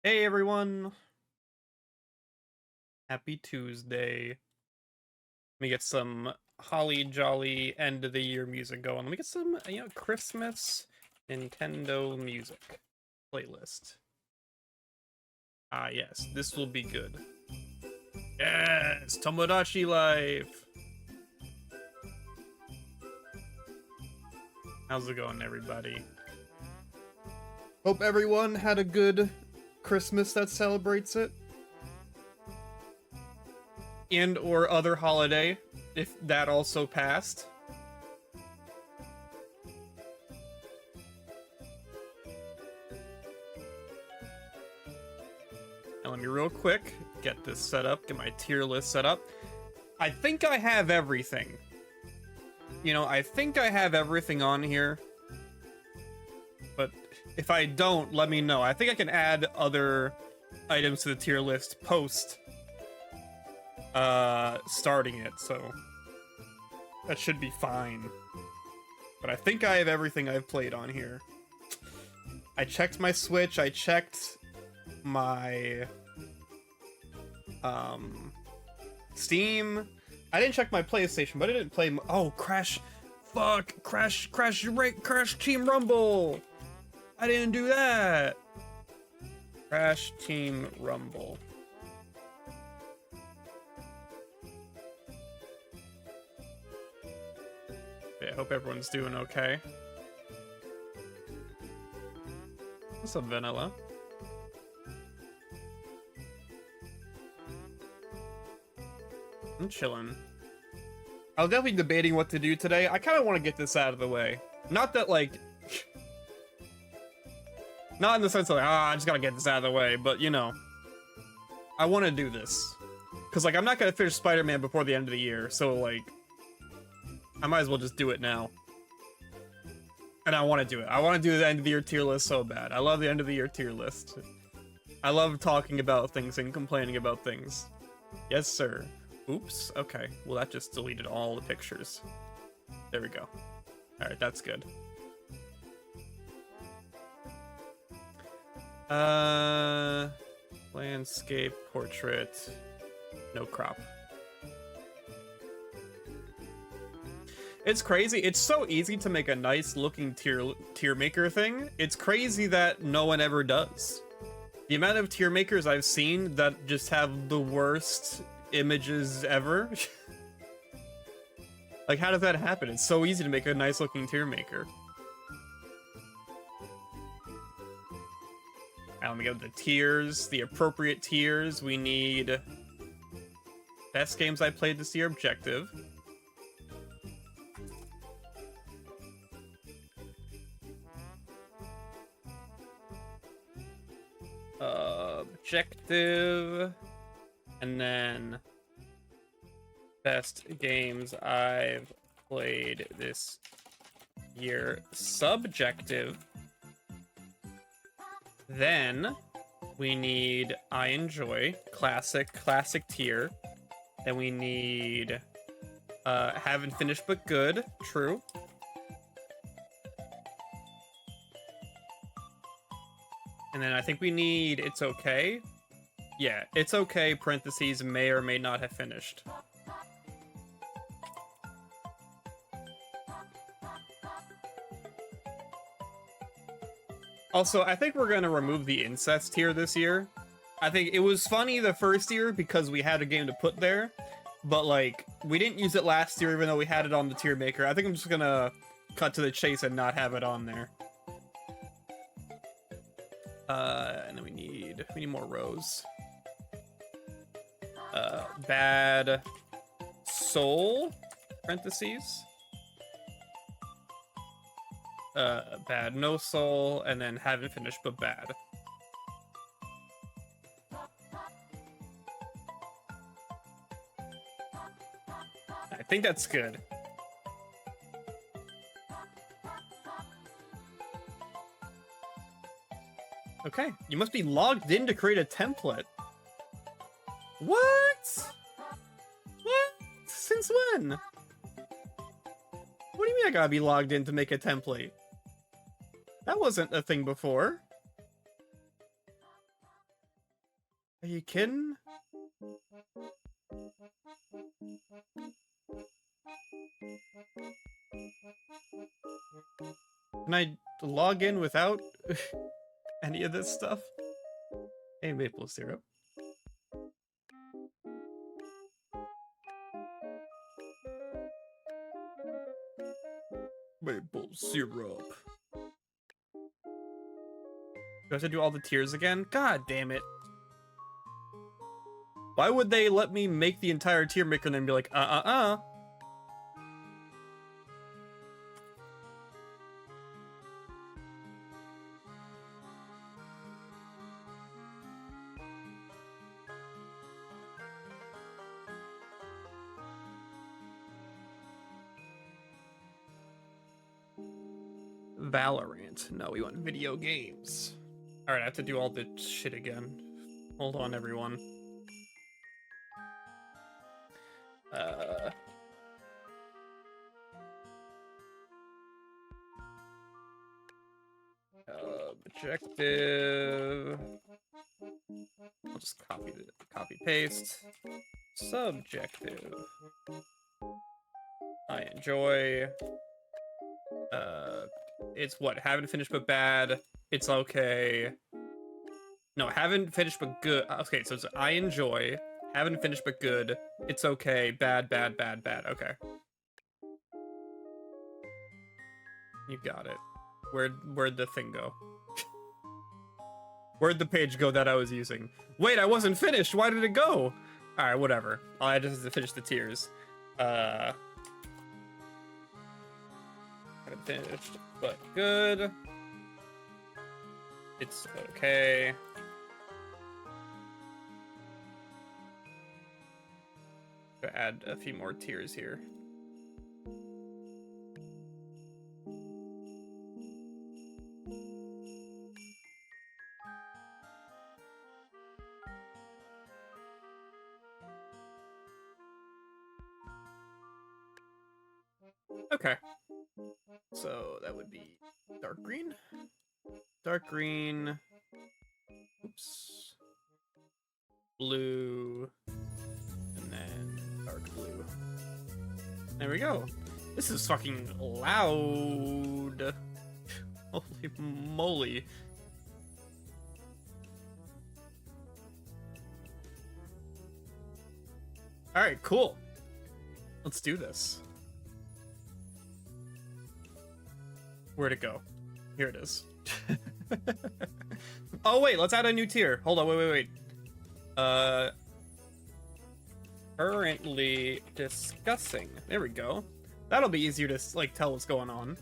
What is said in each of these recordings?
Hey everyone! Happy Tuesday. Let me get some holly jolly end of the year music going. Let me get some, Christmas Nintendo music playlist. Ah, yes, this will be good. Yes, Tomodachi Life! How's it going, everybody? Hope everyone had a good Christmas that celebrates it. And or other holiday, if that also passed. And let me real quick get this set up, get my tier list set up. I think I have everything. I think I have everything on here. But if I don't, let me know. I think I can add other items to the tier list post starting it, so that should be fine. But I think I have everything I've played on here. I checked my Switch, I checked my Steam. I didn't check my PlayStation, but I didn't play Crash Team Rumble. I didn't do that. Crash Team Rumble. I hope everyone's doing okay. What's up, Vanilla? I'm chilling. I was definitely debating what to do today. I kind of want to get this out of the way. Not that, like... not in the sense of, like, I just gotta get this out of the way, but, I want to do this. Because, like, I'm not gonna finish Spider-Man before the end of the year, so, like... I might as well just do it now. And I want to do it. I want to do the end of the year tier list so bad. I love the end of the year tier list. I love talking about things and complaining about things. Yes, sir. Oops. Okay. Well, that just deleted all the pictures. There we go. Alright, that's good. Landscape, portrait, no crop. It's crazy. It's so easy to make a nice looking tier maker thing. It's crazy that no one ever does. The amount of tier makers I've seen that just have the worst images ever. Like, how does that happen? It's so easy to make a nice looking tier maker. Now let me go to the tiers, the appropriate tiers. We need best games I played this year objective. Objective, and then best games I've played this year subjective. Then we need I enjoy classic tier. Then we need haven't finished but good, true. And then I think we need it's okay. Yeah, it's okay, parentheses, may or may not have finished. Also, I think we're gonna remove the incest tier this year. I think it was funny the first year because we had a game to put there, but like, we didn't use it last year even though we had it on the tier maker. I think I'm just gonna cut to the chase and not have it on there. And then we need more rows. Bad soul, parentheses. Bad no soul, and then haven't finished but bad. I think that's good. Okay, you must be logged in to create a template. What? What? Since when? What do you mean I gotta be logged in to make a template? That wasn't a thing before. Are you kidding? Can I log in without any of this stuff? Hey, maple syrup. Maple syrup. Do I have to do all the tiers again? God damn it. Why would they let me make the entire tier maker and then be like, Valorant. No, we want video games. Alright, I have to do all the shit again. Hold on, everyone. Objective. I'll just copy paste. Subjective. I enjoy. It's what? Haven't finished but bad. It's okay. No, haven't finished but good. Okay, so it's I enjoy. Haven't finished but good. It's okay. Bad, bad, bad, bad. Okay. You got it. Where'd the thing go? Where'd the page go that I was using? Wait, I wasn't finished. Why did it go? All right, whatever. I just have to finish the tiers. Haven't finished, but good. It's okay. Gonna add a few more tiers here. Okay. So that would be dark green. Dark green. Oops. Blue. And then dark blue. There we go. This is fucking loud. Holy moly. Alright, cool. Let's do this. Where'd it go? Here it is. Oh wait, let's add a new tier. Hold on, wait. Currently discussing. There we go. That'll be easier to like tell what's going on.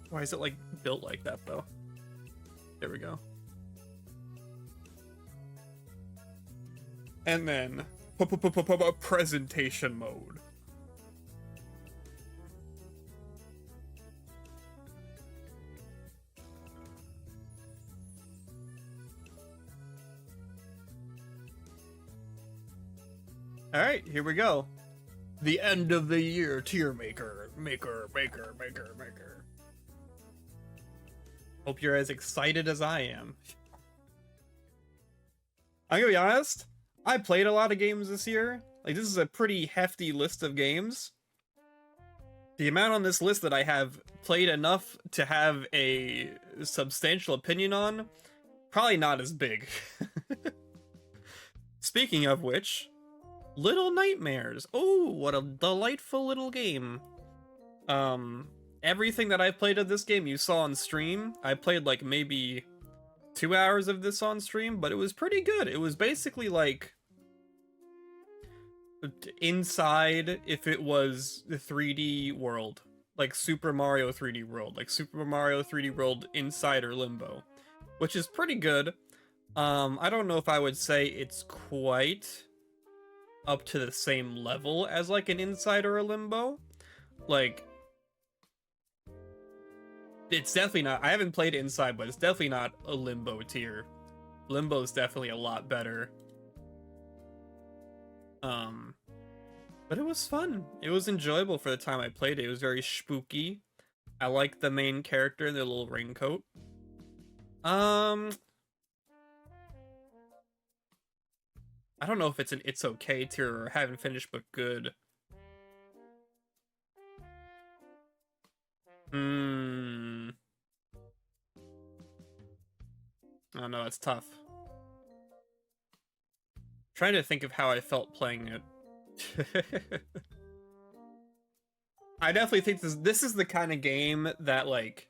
Why is it like built like that though? There we go. And then presentation mode. All right, here we go. The end of the year tier maker. Hope you're as excited as I am. I'm gonna be honest, I played a lot of games this year. Like, this is a pretty hefty list of games. The amount on this list that I have played enough to have a substantial opinion on, probably not as big. Speaking of which, Little Nightmares. Oh, what a delightful little game. Everything that I played of this game you saw on stream. I played like maybe 2 hours of this on stream, but it was pretty good. It was basically like Inside if it was the 3D world. Like Super Mario 3D World. Like Super Mario 3D World Inside or Limbo. Which is pretty good. I don't know if I would say it's quite up to the same level as like an Inside or a Limbo. Like, it's definitely not. I haven't played Inside, but it's definitely not a Limbo tier. Limbo's definitely a lot better. But it was fun. It was enjoyable for the time I played it. It was very spooky. I liked the main character in their little raincoat. I don't know if it's an It's Okay tier or haven't finished but good. Oh no, it's tough. Trying to think of how I felt playing it. I definitely think this is the kind of game that like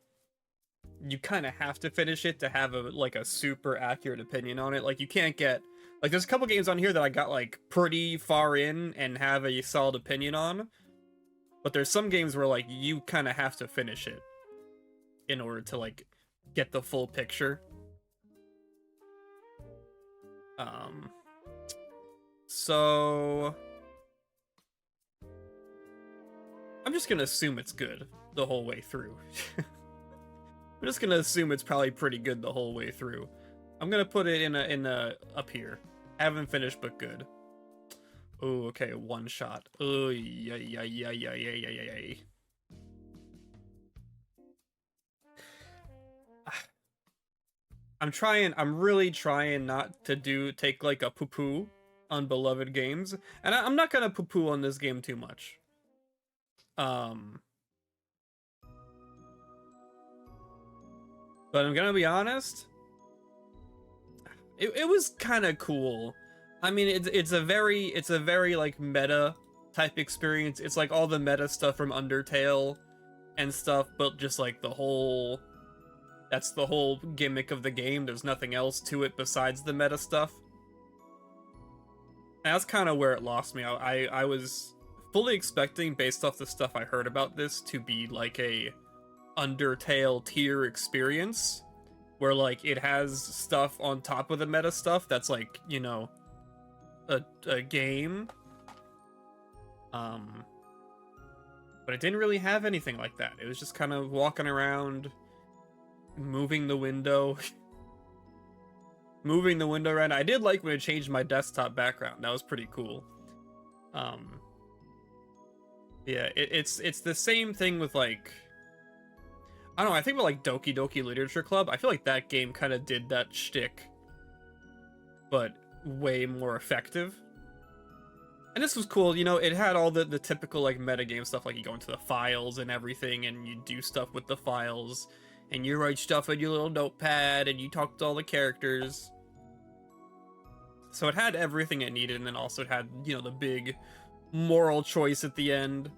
you kind of have to finish it to have a super accurate opinion on it. Like, you can't get like, there's a couple games on here that I got like pretty far in and have a solid opinion on, but there's some games where like you kind of have to finish it in order to like get the full picture. So I'm just gonna assume it's good the whole way through. I'm just gonna assume it's probably pretty good the whole way through. I'm gonna put it in a up here. Haven't finished but good. Oh, okay, one shot. Oh, yeah. I'm really trying not to take like a poo-poo on beloved games. And I'm not gonna poo-poo on this game too much. But I'm gonna be honest, it was kind of cool. I mean, it's a very like meta type experience. It's like all the meta stuff from Undertale and stuff, but just like that's the whole gimmick of the game. There's nothing else to it besides the meta stuff. And that's kind of where it lost me. I was fully expecting, based off the stuff I heard about this, to be like a Undertale tier experience where like it has stuff on top of the meta stuff that's like, you know, a game. But it didn't really have anything like that. It was just kind of walking around, moving the window around. I did like when it changed my desktop background. That was pretty cool. Yeah, it's the same thing with like, I don't know, I think about like Doki Doki Literature Club. I feel like that game kind of did that shtick, but way more effective. And this was cool, you know, it had all the typical like metagame stuff, like you go into the files and everything, and you do stuff with the files, and you write stuff on your little notepad, and you talk to all the characters. So it had everything it needed, and then also it had, you know, the big moral choice at the end.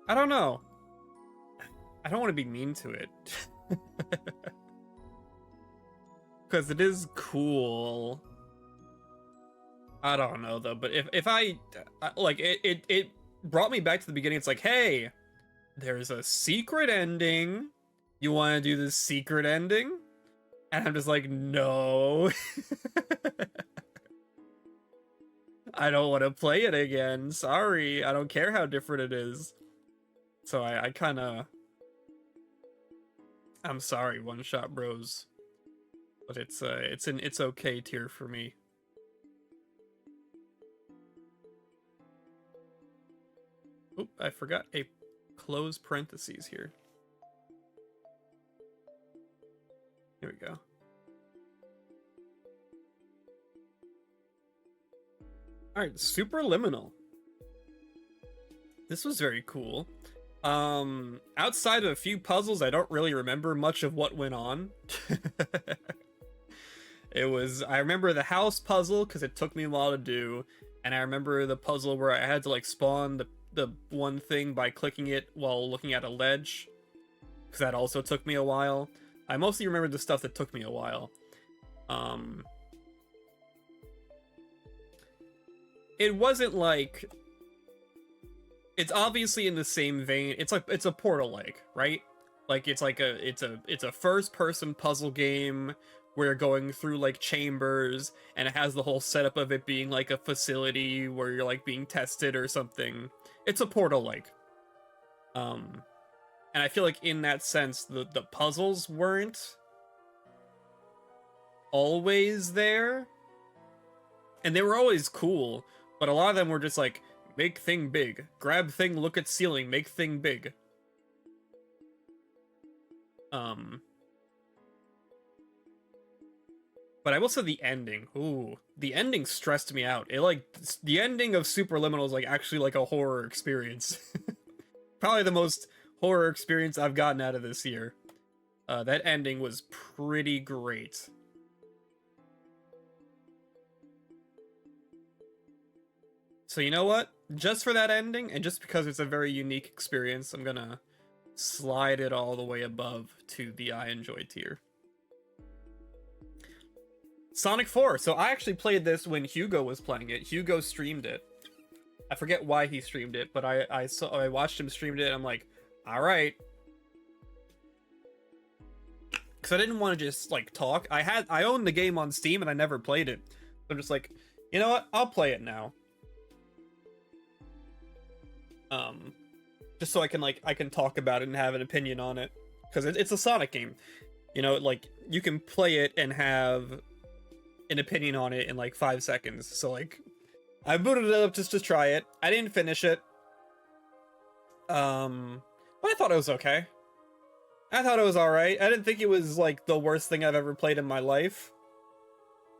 I don't know. I don't want to be mean to it. Because it is cool. I don't know though, but if I like it brought me back to the beginning. It's like, hey, there's a secret ending. You want to do the secret ending? And I'm just like, no. I don't want to play it again. Sorry, I don't care how different it is. So I kind of, I'm sorry, One Shot Bros, but it's an it's okay tier for me. Oop, I forgot a close parentheses here. Here we go. All right, Superliminal. This was very cool. Outside of a few puzzles, I don't really remember much of what went on. I remember the house puzzle because it took me a while to do, and I remember the puzzle where I had to like spawn the one thing by clicking it while looking at a ledge, because that also took me a while. I mostly remember the stuff that took me a while. It wasn't like, it's obviously in the same vein. It's like, it's a Portal-like, right? Like it's like it's a first-person puzzle game where you're going through like chambers, and it has the whole setup of it being like a facility where you're like being tested or something. It's a Portal-like. And I feel like in that sense, the puzzles weren't always there, and they were always cool, but a lot of them were just like, make thing big, grab thing, look at ceiling, make thing big. But I will say the ending. Ooh, the ending stressed me out. It like, the ending of Superliminal is like actually like a horror experience. Probably the most horror experience I've gotten out of this year. That ending was pretty great. So you know what? Just for that ending, and just because it's a very unique experience, I'm gonna slide it all the way above to the I enjoy tier. Sonic 4. So I actually played this when Hugo was playing it. Hugo streamed it. I forget why he streamed it, but I watched him stream it, and I'm like, all right. Because I didn't want to just like talk. I owned the game on Steam and I never played it. So I'm just like, you know what? I'll play it now. Just so I can talk about it and have an opinion on it, because it's a Sonic game. You know, like you can play it and have an opinion on it in like 5 seconds. So like, I booted it up just to try it. I didn't finish it. But I thought it was okay. I thought it was alright. I didn't think it was like the worst thing I've ever played in my life.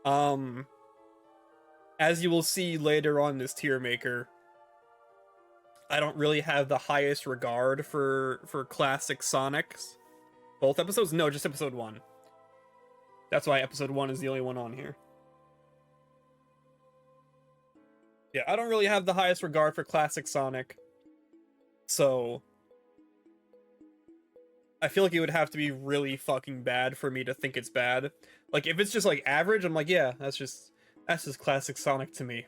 As you will see later on this tier maker, I don't really have the highest regard for classic Sonics. Both episodes? No, just episode 1. That's why episode 1 is the only one on here. Yeah, I don't really have the highest regard for classic Sonic. So I feel like it would have to be really fucking bad for me to think it's bad. Like if it's just like average, I'm like, yeah, that's just classic Sonic to me.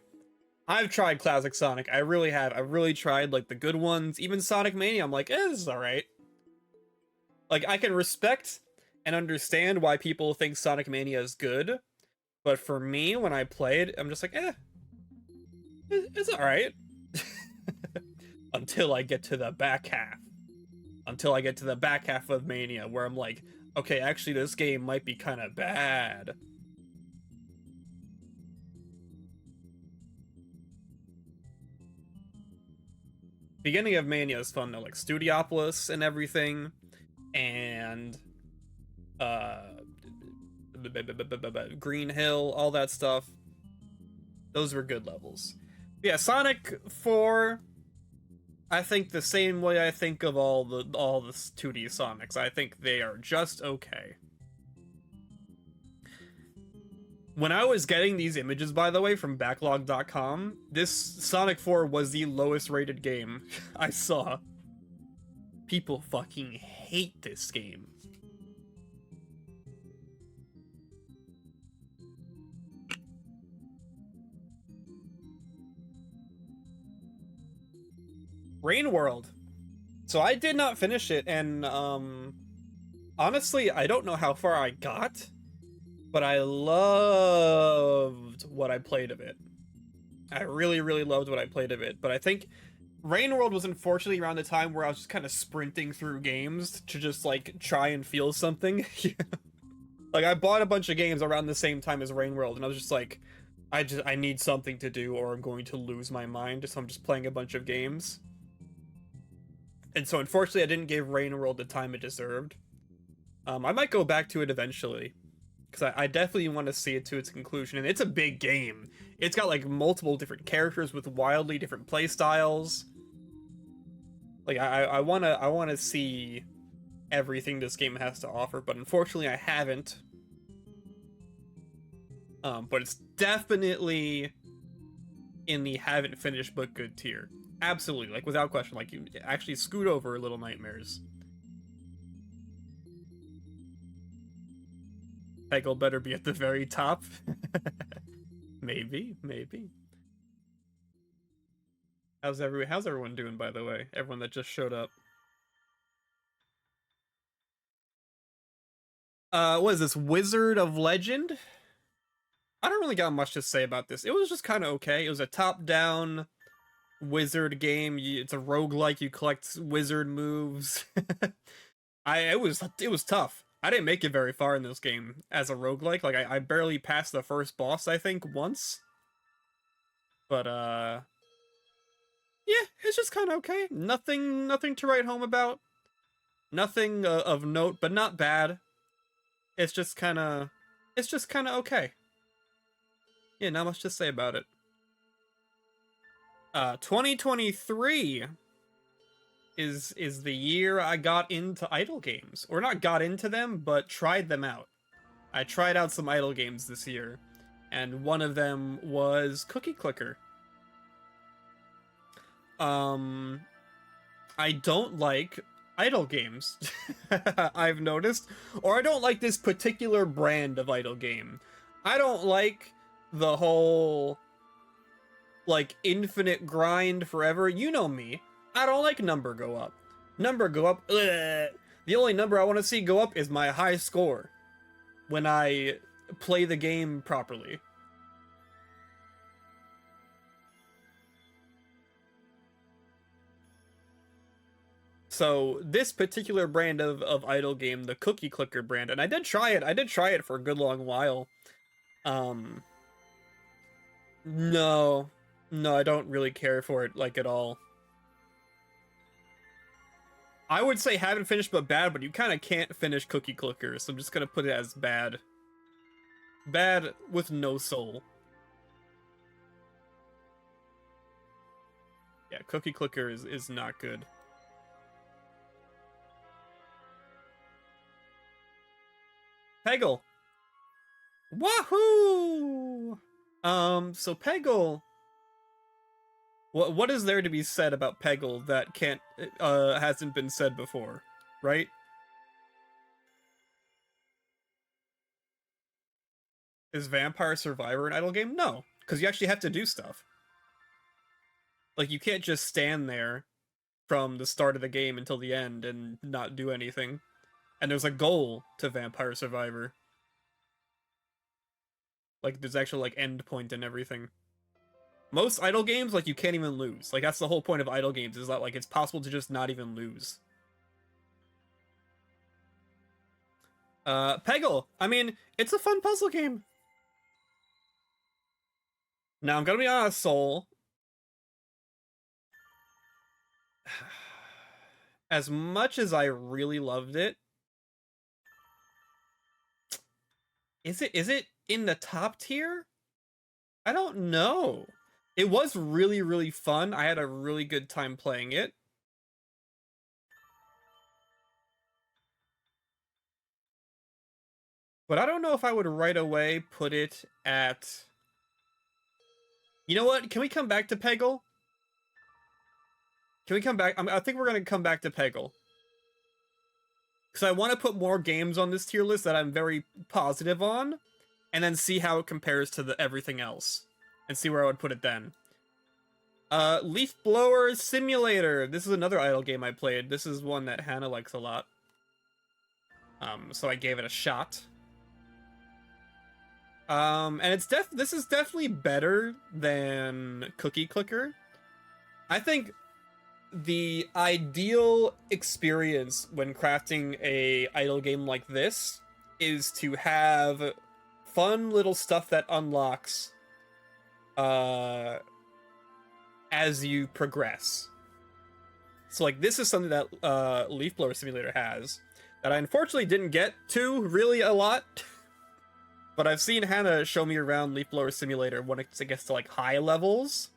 I've tried classic Sonic. I really have. I've really tried like the good ones. Even Sonic Mania, I'm like, this is alright. Like I can respect and understand why people think Sonic Mania is good, but for me, when I played, I'm just like, it's alright. Until I get to the back half. Until I get to the back half of Mania, where I'm like, okay, actually this game might be kind of bad. Beginning of Mania is fun though, like Studiopolis and everything, and uh, Green Hill, all that stuff. Those were good levels. Yeah, Sonic 4. I think the same way I think of all the 2D Sonics. I think they are just okay. When I was getting these images, by the way, from backlog.com, this Sonic 4 was the lowest rated game I saw. People fucking hate this game. Rain World. So I did not finish it, and honestly, I don't know how far I got, but I loved what I played of it. I really, really loved what I played of it, but I think Rain World was unfortunately around the time where I was just kind of sprinting through games to just like try and feel something. Like I bought a bunch of games around the same time as Rain World, and I was just like, I need something to do or I'm going to lose my mind, so I'm just playing a bunch of games. And so unfortunately I didn't give Rain World the time it deserved. I might go back to it eventually, because I definitely want to see it to its conclusion, and it's a big game. It's got like multiple different characters with wildly different play styles. Like I wanna see everything this game has to offer, but unfortunately I haven't. But it's definitely in the haven't finished but good tier. Absolutely, like without question. Like you actually scoot over Little Nightmares. Peggle better be at the very top. Maybe. How's everyone doing, by the way? Everyone that just showed up. What is this? Wizard of Legend? I don't really got much to say about this. It was just kind of okay. It was a top-down wizard game. It's a roguelike. You collect wizard moves. It was tough. I didn't make it very far in this game as a roguelike. Like I barely passed the first boss, I think, once. But yeah, it's just kind of okay. Nothing to write home about. Nothing of note, but not bad. It's just kind of okay. Yeah, not much to say about it. 2023 is the year I got into idle games, or not got into them, but tried them out. I tried out some idle games this year, and one of them was Cookie Clicker. I don't like idle games. I've noticed, or I don't like this particular brand of idle game. I don't like the whole like infinite grind forever. You know me. I don't like number go up. Number go up. Ugh. The only number I want to see go up is my high score when I play the game properly. So this particular brand of idle game, the Cookie Clicker brand, and I did try it for a good long while. No, I don't really care for it like at all. I would say haven't finished but bad, but you kind of can't finish Cookie Clicker, so I'm just gonna put it as bad. Bad with no soul. Yeah, Cookie Clicker is not good. Peggle. Wahoo! So Peggle. What is there to be said about Peggle that hasn't been said before, right? Is Vampire Survivor an idle game? No, because you actually have to do stuff. Like you can't just stand there from the start of the game until the end and not do anything. And there's a goal to Vampire Survivor. Like there's actual like end point and everything. Most idle games, like you can't even lose. Like that's the whole point of idle games, is that like it's possible to just not even lose. Peggle. I mean, it's a fun puzzle game. Now I'm gonna be honest, Soul. As much as I really loved it, is it in the top tier? I don't know. It was really, really fun. I had a really good time playing it. But I don't know if I would right away put it at... You know what? Can we come back to Peggle? Can we come back? I think we're going to come back to Peggle. Because I want to put more games on this tier list that I'm very positive on, and then see how it compares to everything else, and see where I would put it then. Leaf Blower Simulator. This is another idle game I played. This is one that Hannah likes a lot. So I gave it a shot. And this is definitely better than Cookie Clicker. I think the ideal experience when crafting a idle game like this is to have fun little stuff that unlocks as you progress. So like this is something that Leaf Blower Simulator has that I unfortunately didn't get to really a lot. But I've seen Hannah show me around Leaf Blower Simulator when it gets to like high levels.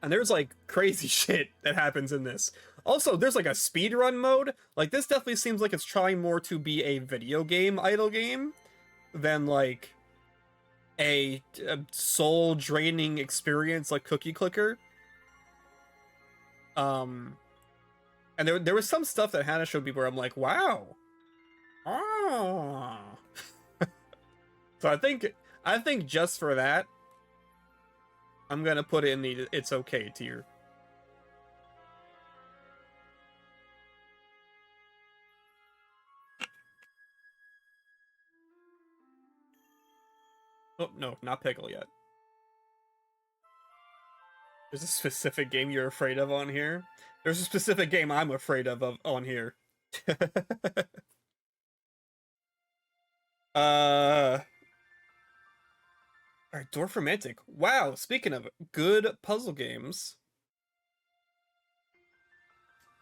And there's like crazy shit that happens in this. Also, there's like a speedrun mode. Like this definitely seems like it's trying more to be a video game idle game than like a soul draining experience like Cookie Clicker. And there was some stuff that Hannah showed me where I'm like, wow. Oh. So I think just for that, I'm gonna put it in the it's okay tier. Oh no, not Pickle yet. There's a specific game you're afraid of on here. There's a specific game I'm afraid of on here. Alright, Dorfromantic. Wow, speaking of good puzzle games,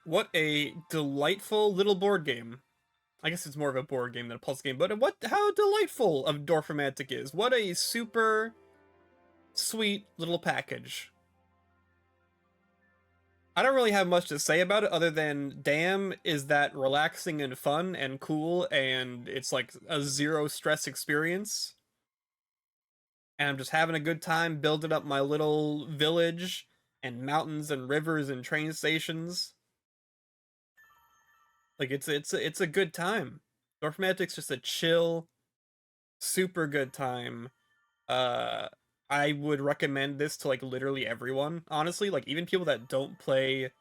what a delightful little board game. I guess it's more of a board game than a puzzle game, but how delightful of Dorfromantic is. What a super sweet little package. I don't really have much to say about it other than damn is that relaxing and fun and cool, and it's like a zero stress experience. And I'm just having a good time building up my little village and mountains and rivers and train stations. Like it's a good time. Dorfromantic's just a chill, super good time. I would recommend this to like literally everyone, honestly. Like even people that don't play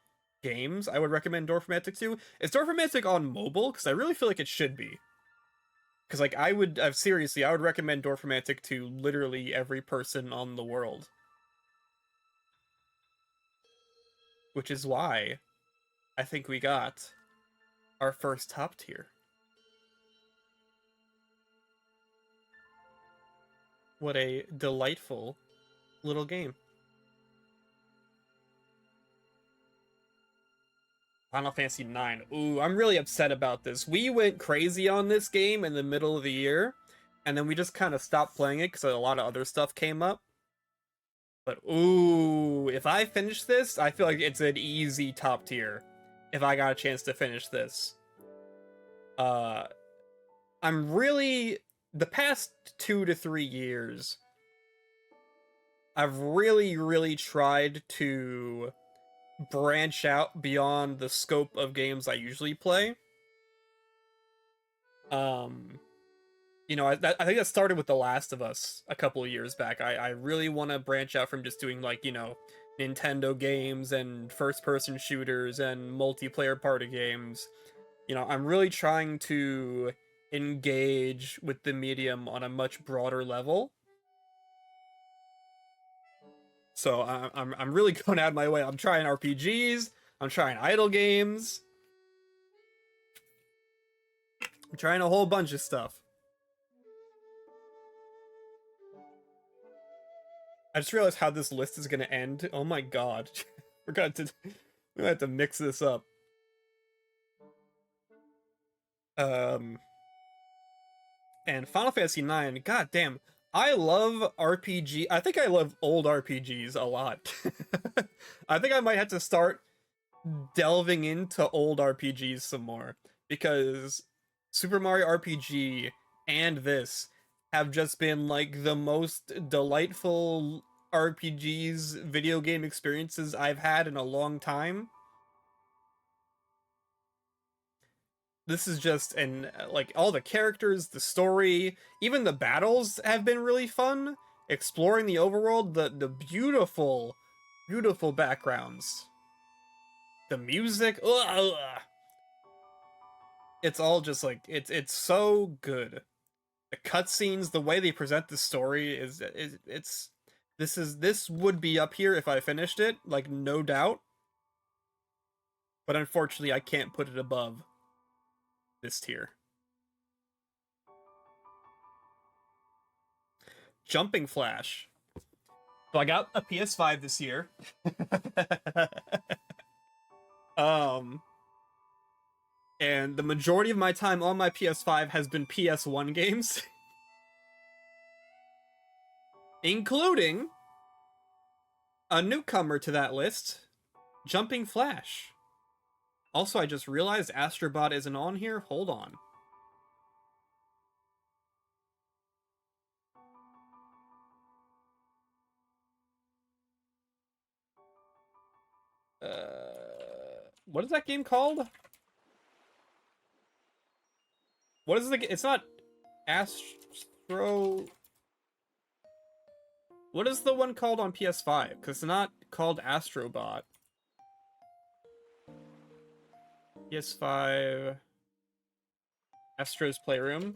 games, I would recommend Dorfromantic to. Is Dorfromantic on mobile? Because I really feel like it should be. Because like seriously, I would recommend Dorfromantic to literally every person on the world. Which is why I think we got our first top tier. What a delightful little game. Final Fantasy IX. Ooh, I'm really upset about this. We went crazy on this game in the middle of the year, and then we just kind of stopped playing it because a lot of other stuff came up. But ooh, if I finish this, I feel like it's an easy top tier. If I got a chance to finish this. I'm really... The past 2 to 3 years, I've really, really tried to branch out beyond the scope of games I usually play. You know, I think that started with The Last of Us a couple of years back. I really want to branch out from just doing like, you know, Nintendo games and first-person shooters and multiplayer party games. You know, I'm really trying to engage with the medium on a much broader level. So I'm really going out of my way. I'm trying RPGs. I'm trying idle games. I'm trying a whole bunch of stuff. I just realized how this list is going to end. Oh my god. we might have to mix this up. And Final Fantasy IX, god damn, I love RPG. I think I love old RPGs a lot. I think I might have to start delving into old RPGs some more, because Super Mario RPG and this have just been like the most delightful RPGs, video game experiences I've had in a long time. This is just like all the characters, the story, even the battles have been really fun. Exploring the overworld, the beautiful, beautiful backgrounds, the music, ugh, it's all just like it's so good. The cutscenes, the way they present the story is this would be up here if I finished it, like no doubt. But unfortunately, I can't put it above this tier. Jumping Flash. So I got a PS5 this year. And the majority of my time on my PS5 has been PS1 games. Including a newcomer to that list, Jumping Flash. Also, I just realized Astrobot isn't on here. Hold on. What is that game called? What is the? It's not Astro. What is the one called on PS5? Because it's not called Astrobot. PS5. Astro's Playroom.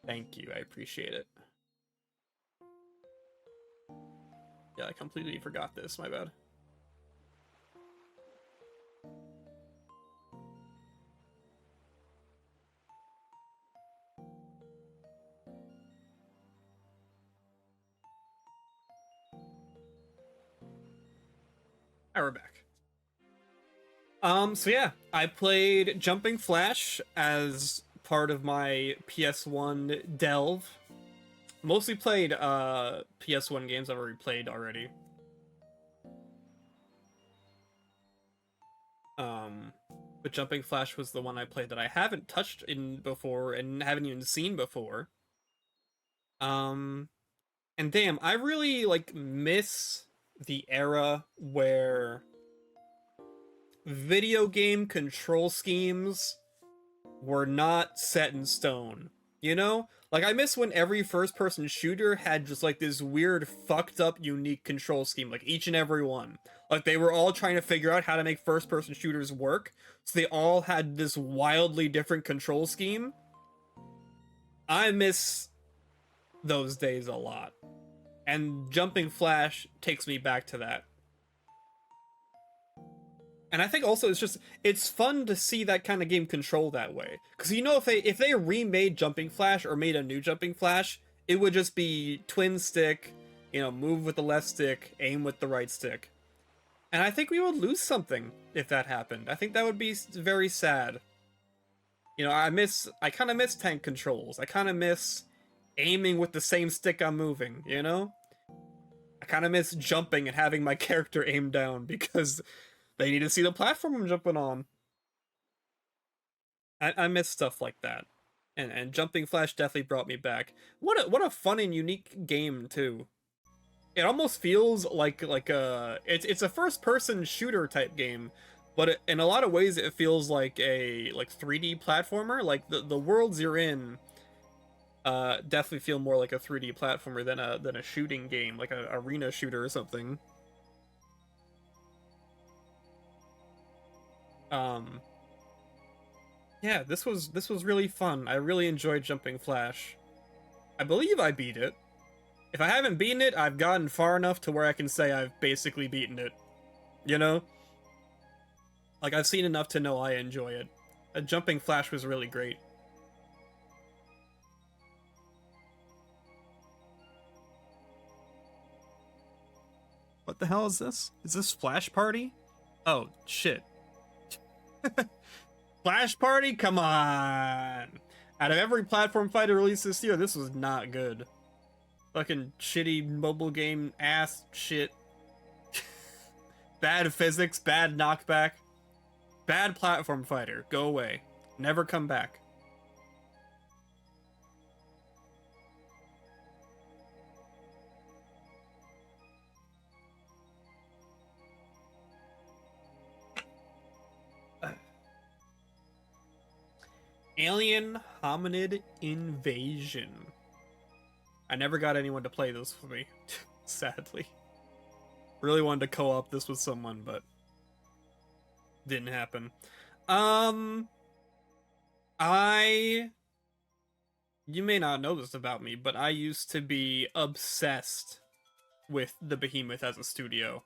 Thank you, I appreciate it. Yeah, I completely forgot this, my bad. Alright, we're back. So yeah, I played Jumping Flash as part of my PS1 delve. Mostly played PS1 games I've already played already. But Jumping Flash was the one I played that I haven't touched in before and haven't even seen before. And damn, I really like miss the era where video game control schemes were not set in stone. You know? Like, I miss when every first-person shooter had just, like, this weird, fucked-up, unique control scheme. Like, each and every one. Like, they were all trying to figure out how to make first-person shooters work. So they all had this wildly different control scheme. I miss those days a lot. And Jumping Flash takes me back to that. And I think also it's fun to see that kind of game control that way. Because you know, if they remade Jumping Flash or made a new Jumping Flash, it would just be twin stick, you know, move with the left stick, aim with the right stick. And I think we would lose something if that happened. I think that would be very sad. You know, I kind of miss tank controls. I kind of miss aiming with the same stick I'm moving, you know? I kind of miss jumping and having my character aim down because they need to see the platform I'm jumping on. I miss stuff like that. And Jumping Flash definitely brought me back. What a fun and unique game too. It almost feels like it's a first person shooter type game, but in a lot of ways it feels like a 3D platformer. Like the worlds you're in definitely feel more like a 3D platformer than a shooting game, like a arena shooter or something. Yeah, this was really fun. I really enjoyed Jumping Flash. I believe I beat it. If I haven't beaten it, I've gotten far enough to where I can say I've basically beaten it. You know? Like, I've seen enough to know I enjoy it. Jumping Flash was really great. What the hell is this? Is this Flash Party? Oh, shit. Flash Party? Come on! Out of every platform fighter released this year, this was not good. Fucking shitty mobile game ass shit. Bad physics, bad knockback. Bad platform fighter. Go away. Never come back. Alien Hominid Invasion. I never got anyone to play this with me, sadly. Really wanted to co-op this with someone, but didn't happen. You may not know this about me, but I used to be obsessed with the Behemoth as a studio.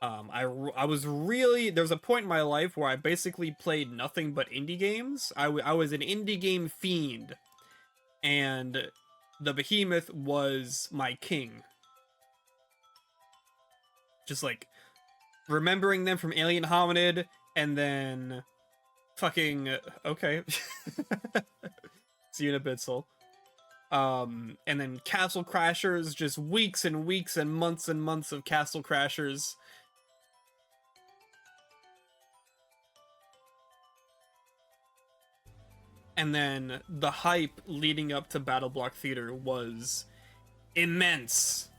I was really, there was a point in my life where I basically played nothing but indie games. I was an indie game fiend, and the Behemoth was my king. Just like remembering them from Alien Hominid, and then fucking okay. See you in a bit, Soul. And then Castle Crashers, just weeks and weeks and months of Castle Crashers. And then the hype leading up to Battle Block Theater was immense.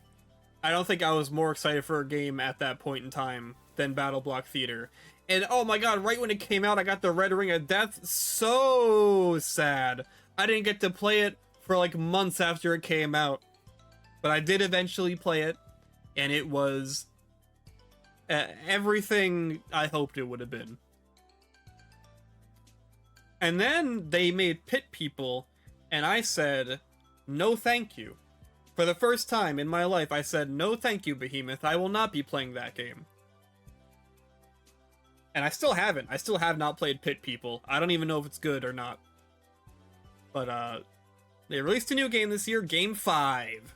I don't think I was more excited for a game at that point in time than Battle Block Theater. And oh my god, right when it came out, I got the Red Ring of Death. So sad. I didn't get to play it for like months after it came out. But I did eventually play it, and it was everything I hoped it would have been. And then they made Pit People, and I said, no thank you. For the first time in my life, I said, no thank you, Behemoth. I will not be playing that game. And I still haven't. I still have not played Pit People. I don't even know if it's good or not. But, they released a new game this year, Game 5.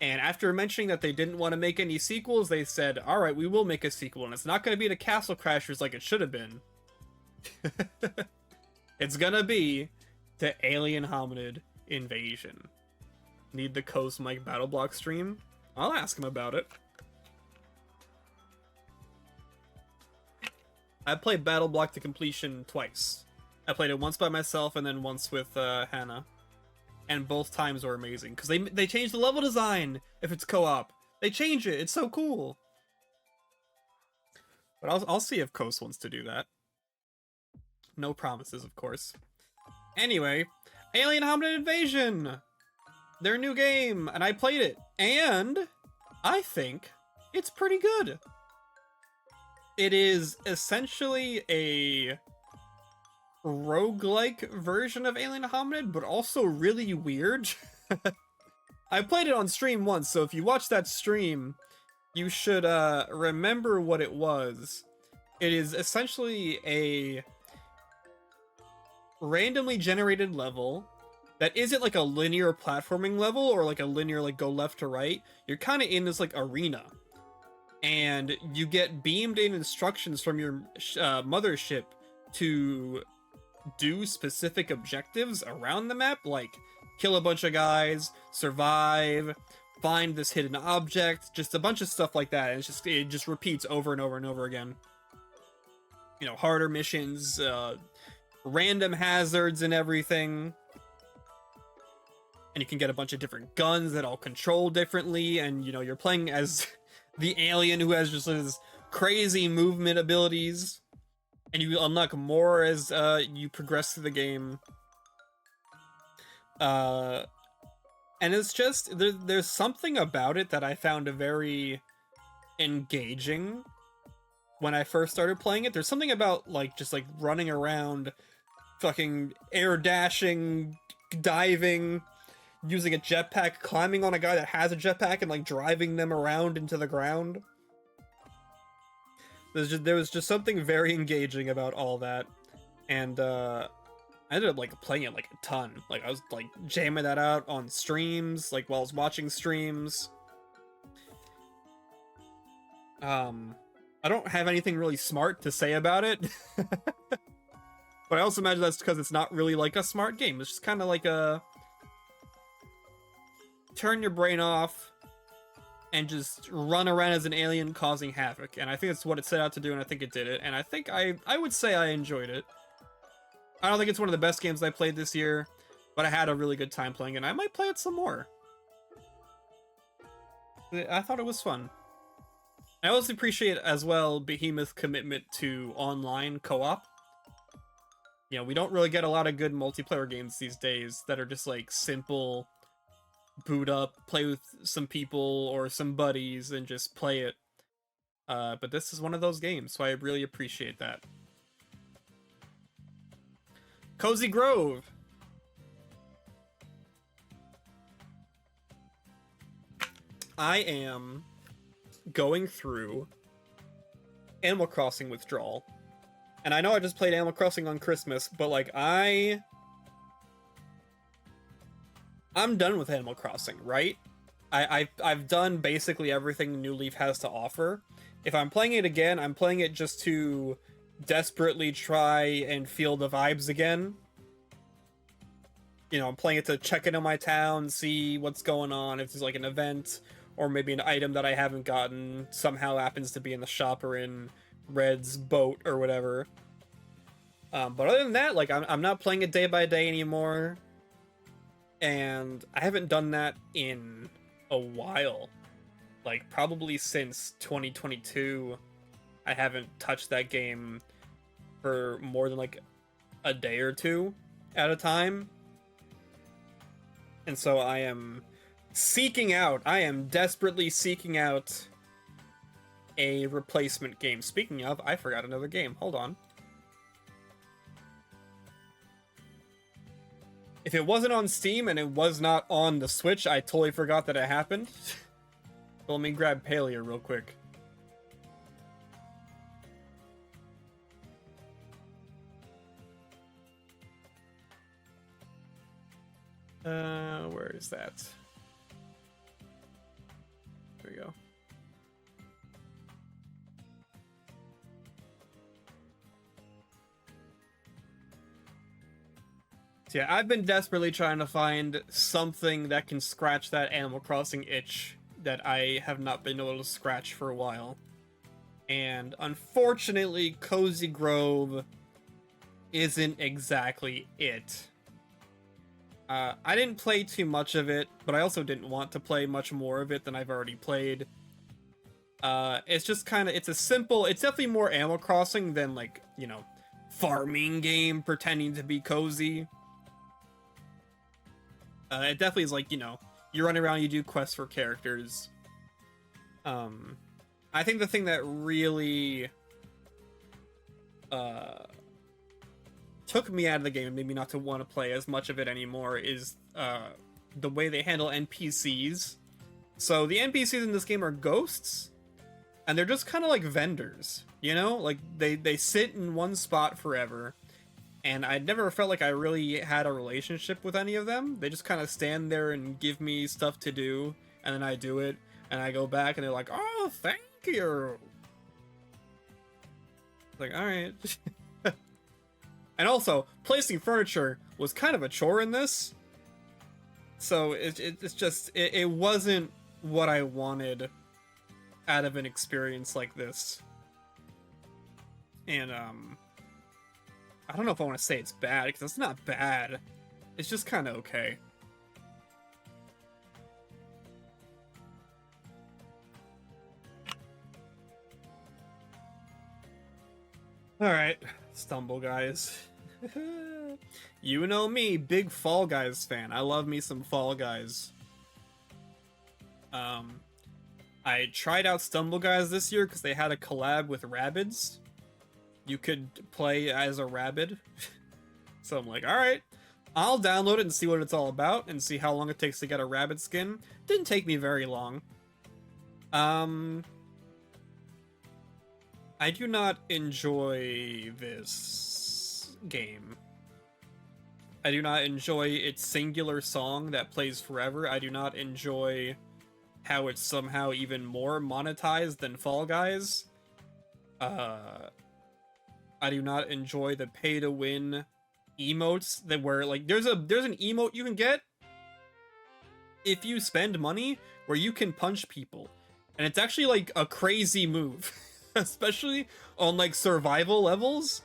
And after mentioning that they didn't want to make any sequels, they said, alright, we will make a sequel, and it's not going to be to Castle Crashers like it should have been. It's gonna be to Alien Hominid Invasion. Need the Coast Mike Battle Block stream? I'll ask him about it. I played Battle Block to completion twice. I played it once by myself and then once with Hannah. And both times were amazing. Because they changed the level design if it's co-op. They change it. It's so cool. But I'll see if Coast wants to do that. No promises, of course. Anyway, Alien Hominid Invasion! Their new game, and I played it, and I think it's pretty good. It is essentially a roguelike version of Alien Hominid, but also really weird. I played it on stream once, so if you watch that stream, you should remember what it was. It is essentially a randomly generated level that isn't like a linear platforming level or like a linear like go left to right. You're kind of in this like arena, and you get beamed in instructions from your mothership to do specific objectives around the map, like kill a bunch of guys, survive, find this hidden object, just a bunch of stuff like that. And it just repeats over and over and over again. You know, harder missions, random hazards and everything. And you can get a bunch of different guns that all control differently, and you know, you're playing as the alien who has just this crazy movement abilities, and you unlock more as you progress through the game. And it's just there's something about it that I found very engaging when I first started playing it. There's something about like just like running around, fucking air dashing, diving, using a jetpack, climbing on a guy that has a jetpack and like driving them around into the ground. There was just something very engaging about all that, and I ended up like playing it like a ton. Like I was like jamming that out on streams, like while I was watching streams. I don't have anything really smart to say about it. But I also imagine that's because it's not really like a smart game. It's just kind of like a turn your brain off and just run around as an alien causing havoc. And I think that's what it set out to do, and I think it did it. And I think I would say I enjoyed it. I don't think it's one of the best games I played this year, but I had a really good time playing it, and I might play it some more. I thought it was fun. I also appreciate as well Behemoth's commitment to online co-op. You know, we don't really get a lot of good multiplayer games these days that are just like simple, boot up, play with some people or some buddies and just play it. But this is one of those games, so I really appreciate that. Cozy Grove. I am going through Animal Crossing withdrawal. And I know I just played Animal Crossing on Christmas, but like I'm done with Animal Crossing, right? I've done basically everything New Leaf has to offer. If I'm playing it again, I'm playing it just to desperately try and feel the vibes again. You know, I'm playing it to check into my town, see what's going on, if there's like an event, or maybe an item that I haven't gotten somehow happens to be in the shop or in Red's boat or whatever. But other than that, like I'm not playing it day by day anymore. And I haven't done that in a while. Like probably since 2022, I haven't touched that game for more than like a day or two at a time. And so I am desperately seeking out a replacement game. Speaking of, I forgot another game. Hold on. If it wasn't on Steam and it was not on the Switch, I totally forgot that it happened. So let me grab Palia real quick. Where is that? There we go. So yeah, I've been desperately trying to find something that can scratch that Animal Crossing itch that I have not been able to scratch for a while. And unfortunately, Cozy Grove isn't exactly it. I didn't play too much of it, but I also didn't want to play much more of it than I've already played. It's just kind of, it's definitely more Animal Crossing than like, you know, farming game pretending to be cozy. It definitely is like, you know, you run around, you do quests for characters. I think the thing that really took me out of the game and made me not to want to play as much of it anymore is the way they handle NPCs. So the NPCs in this game are ghosts, and they're just kind of like vendors, you know? Like, they sit in one spot forever, and I never felt like I really had a relationship with any of them. They just kind of stand there and give me stuff to do, and then I do it, and I go back, and they're like, oh, thank you! Like, alright. And also, placing furniture was kind of a chore in this. So it's just, it wasn't what I wanted out of an experience like this. And, I don't know if I want to say it's bad, because it's not bad. It's just kind of okay. Alright, Stumble Guys. You know me, big Fall Guys fan. I love me some Fall Guys. I tried out Stumble Guys this year because they had a collab with Rabbids. You could play as a Rabbid. So I'm like, alright, I'll download it and see what it's all about and see how long it takes to get a Rabbid skin. Didn't take me very long. I do not enjoy this game. I do not enjoy its singular song that plays forever. I do not enjoy how it's somehow even more monetized than Fall Guys. I do not enjoy the pay to win emotes that where like there's an emote you can get if you spend money where you can punch people, and it's actually like a crazy move. Especially on like survival levels,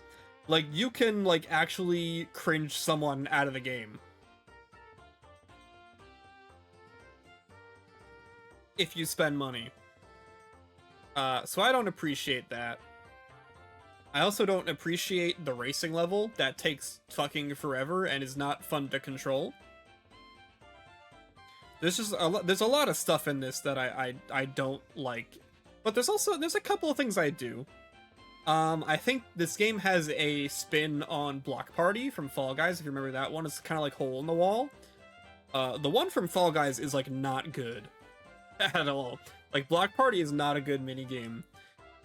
like you can like actually cringe someone out of the game if you spend money. So I don't appreciate that. I also don't appreciate the racing level that takes fucking forever and is not fun to control. There's a lot of stuff in this that I don't like, but there's a couple of things I do. I think this game has a spin on Block Party from Fall Guys. If you remember that one, it's kind of like Hole in the Wall. The one from Fall Guys is like not good at all. Like Block Party is not a good mini game,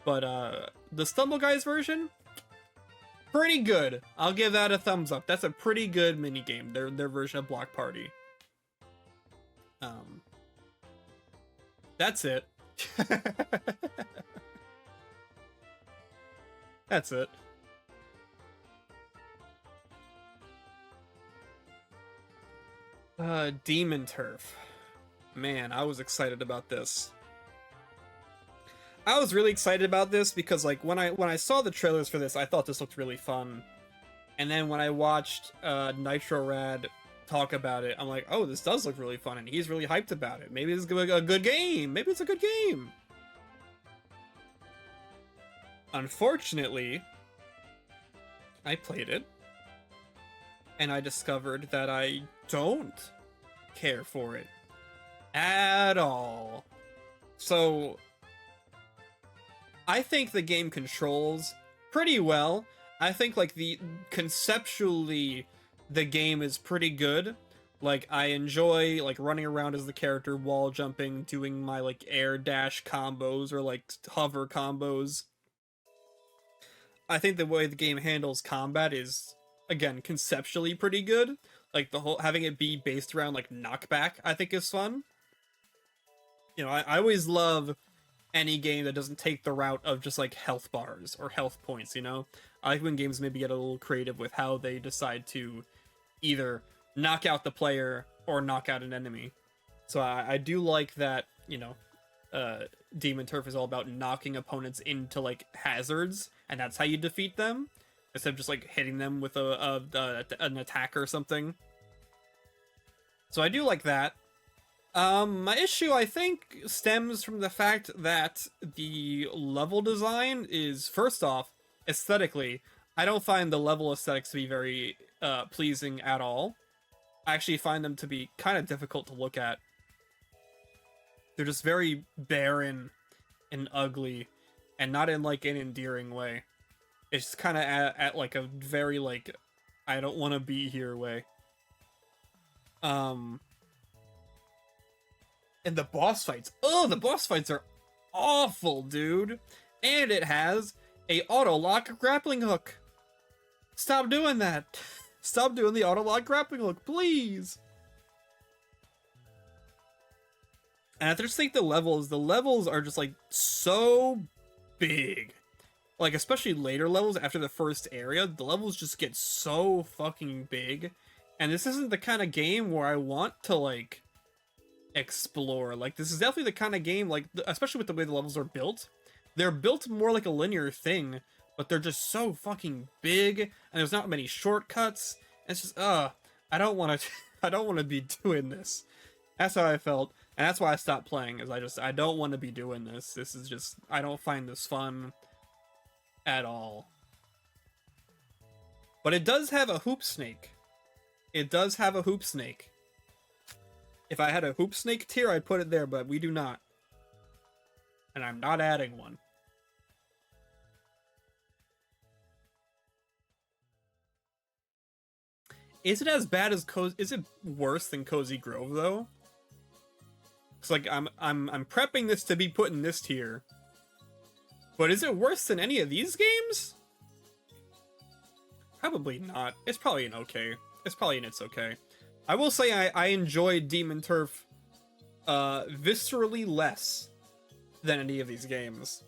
but the Stumble Guys version, pretty good. I'll give that a thumbs up. That's a pretty good mini game. Their version of Block Party. That's it. That's it. Demon Turf. Man, I was excited about this. I was really excited about this because like when I saw the trailers for this, I thought this looked really fun. And then when I watched Nitro Rad talk about it, I'm like, oh, this does look really fun, and he's really hyped about it. Maybe it's a good game. Maybe it's a good game. Unfortunately, I played it, and I discovered that I don't care for it at all. So I think the game controls pretty well. I think like conceptually the game is pretty good. Like I enjoy like running around as the character, wall jumping, doing my like air dash combos or like hover combos. I think the way the game handles combat is, again, conceptually pretty good. Like the whole having it be based around like knockback, I think is fun. You know, I always love any game that doesn't take the route of just like health bars or health points, you know? I like when games maybe get a little creative with how they decide to either knock out the player or knock out an enemy. So I do like that, you know, Demon Turf is all about knocking opponents into like hazards, and that's how you defeat them, instead of just like hitting them with an attack or something. So I do like that. My issue, I think, stems from the fact that the level design is, first off, aesthetically, I don't find the level aesthetics to be very pleasing at all. I actually find them to be kind of difficult to look at. They're just very barren and ugly, and not in like an endearing way. It's just kind of at like a very like, I don't want to be here way. And the boss fights. Oh, the boss fights are awful, dude. And it has a auto-lock grappling hook. Stop doing that. Stop doing the auto-lock grappling hook, please. And I just think the levels are just like so big. Like, especially later levels after the first area, the levels just get so fucking big. And this isn't the kind of game where I want to like explore. Like, this is definitely the kind of game, like, especially with the way the levels are built, they're built more like a linear thing, but they're just so fucking big, and there's not many shortcuts. It's just I don't want to I don't want to be doing this. That's how I felt, and that's why I stopped playing, is I don't want to be doing this. This is just, I don't find this fun at all. But it does have a hoop snake. It does have a hoop snake. If I had a hoop snake tier, I'd put it there, but we do not. And I'm not adding one. Is it as bad as is it worse than Cozy Grove though? It's like I'm prepping this to be put in this tier. But is it worse than any of these games? Probably not. It's probably an okay. It's probably an it's okay. I will say I enjoyed Demon Turf viscerally less than any of these games.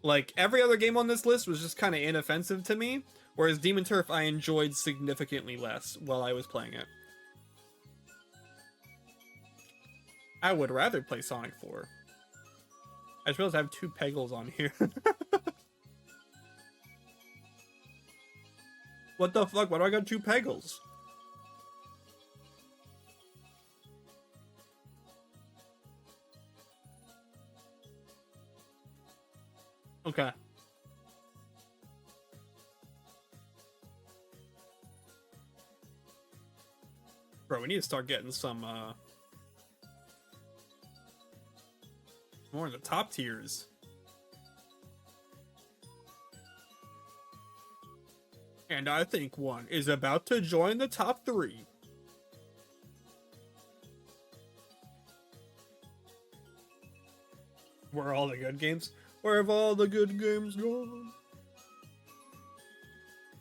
Like, every other game on this list was just kind of inoffensive to me, whereas Demon Turf I enjoyed significantly less while I was playing it. I would rather play Sonic 4. I just realized I have 2 Pegals on here. What the fuck? Why do I got 2 Pegals? Okay. Bro, we need to start getting some, more in the top tiers. And I think one is about to join the top 3. Where are all the good games? Where have all the good games gone?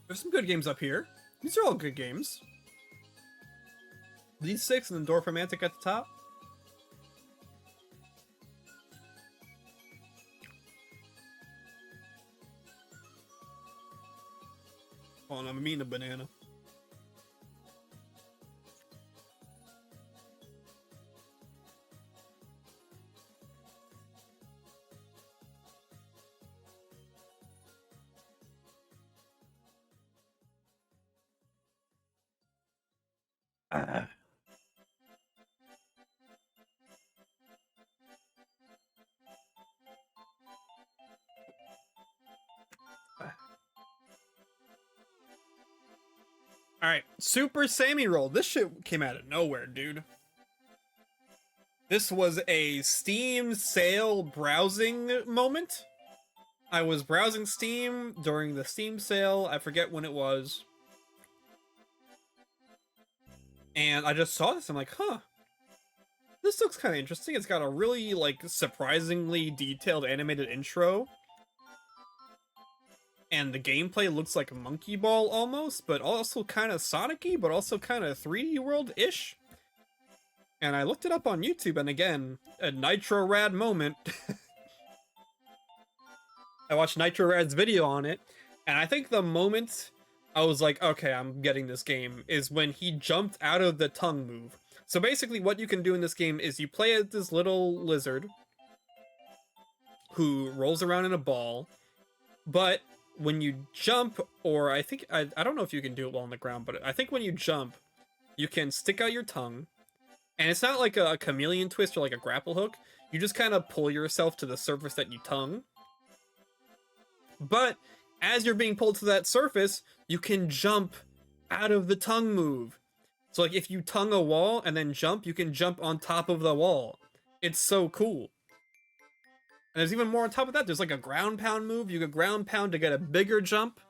There's some good games up here. These are all good games. These 6 and then Dorfromantic at the top. Oh, and I'm eating a banana. Alright, Super Sammy Roll. This shit came out of nowhere, dude. This was a Steam sale browsing moment. I was browsing Steam during the Steam sale. I forget when it was. And I just saw this. I'm like, huh. This looks kind of interesting. It's got a really, like, surprisingly detailed animated intro. And the gameplay looks like Monkey Ball almost, but also kind of Sonic-y, but also kind of 3D World-ish. And I looked it up on YouTube, and again, a Nitro Rad moment. I watched Nitro Rad's video on it, and I think the moment I was like, okay, I'm getting this game, is when he jumped out of the tongue move. So basically what you can do in this game is you play as this little lizard who rolls around in a ball, but when you jump, or I think, I don't know if you can do it while on the ground, but I think when you jump, you can stick out your tongue, and it's not like a chameleon twist or like a grapple hook, you just kind of pull yourself to the surface that you tongue. But as you're being pulled to that surface, you can jump out of the tongue move. So like if you tongue a wall and then jump, you can jump on top of the wall. It's so cool. And there's even more on top of that. There's like a ground pound move. You can ground pound to get a bigger jump.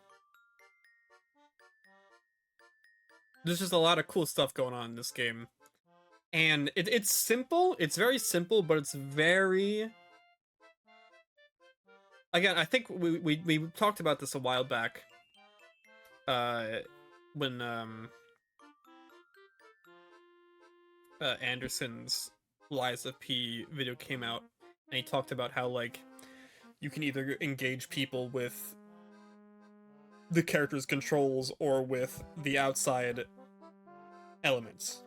There's just a lot of cool stuff going on in this game. And it's simple. It's very simple, but it's very... Again, I think we talked about this a while back. When Anderson's Lies of P video came out, and he talked about how, like, you can either engage people with the character's controls or with the outside elements.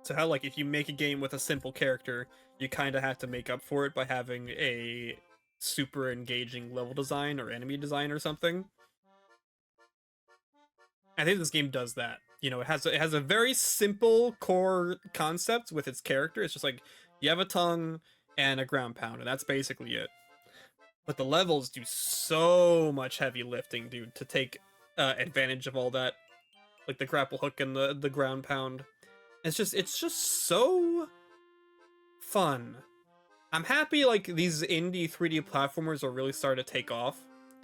So how, like, if you make a game with a simple character, you kind of have to make up for it by having a super engaging level design or enemy design or something. I think this game does that. You know, it has a very simple core concept with its character. It's just like, you have a tongue and a ground pound, and that's basically it. But the levels do so much heavy lifting, dude, to take advantage of all that. Like the grapple hook and the ground pound. It's just so fun. I'm happy, like, these indie 3D platformers are really starting to take off.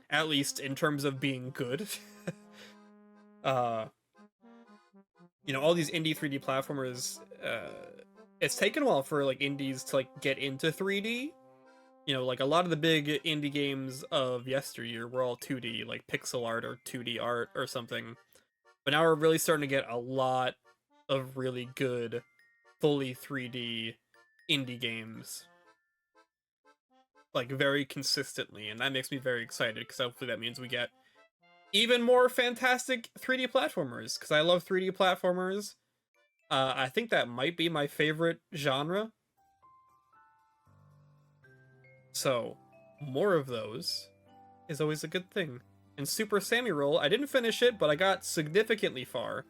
At least in terms of being good. You know, all these indie 3D platformers, it's taken a while for, like, indies to, like, get into 3D. You know, like, a lot of the big indie games of yesteryear were all 2D, like pixel art or 2D art or something. But now we're really starting to get a lot of really good fully 3D indie games, like, very consistently, and that makes me very excited, because hopefully that means we get even more fantastic 3D platformers, because I love 3D platformers. I think that might be my favorite genre. So, more of those is always a good thing. And Super Sammy Roll, I didn't finish it, but I got significantly far.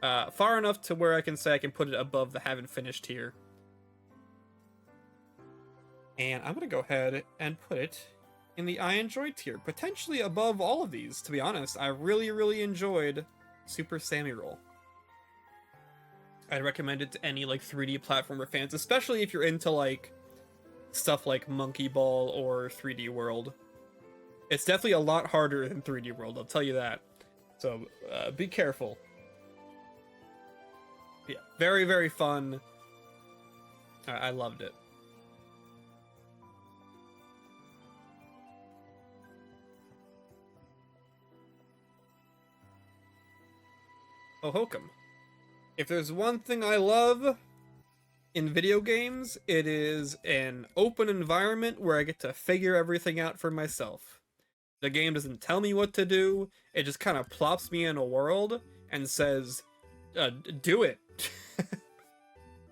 Far enough to where I can say I can put it above the haven't finished tier. And I'm gonna go ahead and put it in the I enjoyed tier, potentially above all of these, to be honest. I really, really enjoyed Super Sammy Roll. I'd recommend it to any, like, 3D platformer fans, especially if you're into, like, stuff like Monkey Ball or 3D World. It's definitely a lot harder than 3D World, I'll tell you that. So, be careful. Yeah, very, very fun. I loved it. Oh, hokum. If there's one thing I love in video games, it is an open environment where I get to figure everything out for myself. The game doesn't tell me what to do, it just kind of plops me in a world and says, do it.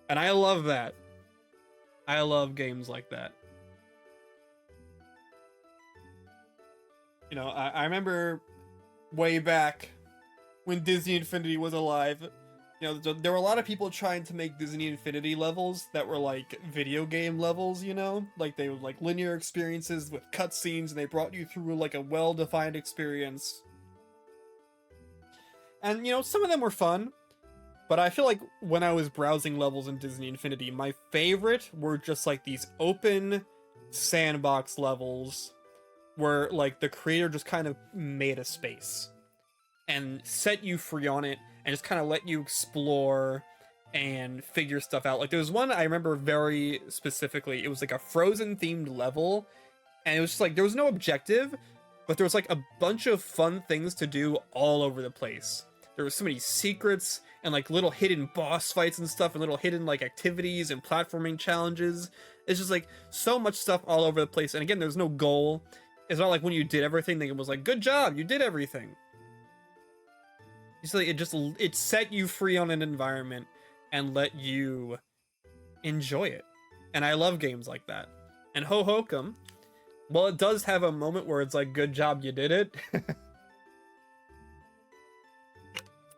And I love that. I love games like that. You know, I remember way back when Disney Infinity was alive, you know, there were a lot of people trying to make Disney Infinity levels that were like video game levels, you know? Like they were like linear experiences with cutscenes, and they brought you through like a well-defined experience. And, you know, some of them were fun, but I feel like when I was browsing levels in Disney Infinity, my favorite were just like these open sandbox levels where like the creator just kind of made a space and set you free on it and just kind of let you explore and figure stuff out. Like there was one I remember very specifically. It was like a Frozen themed level, and it was just like there was no objective, but there was like a bunch of fun things to do all over the place. There was so many secrets and like little hidden boss fights and stuff, and little hidden like activities and platforming challenges. It's just like so much stuff all over the place. And again, there's no goal. It's not like when you did everything, it was like, good job, you did everything. It's like it set you free on an environment and let you enjoy it. And I love games like that. And Ho Hokum, well, it does have a moment where it's like, good job, you did it.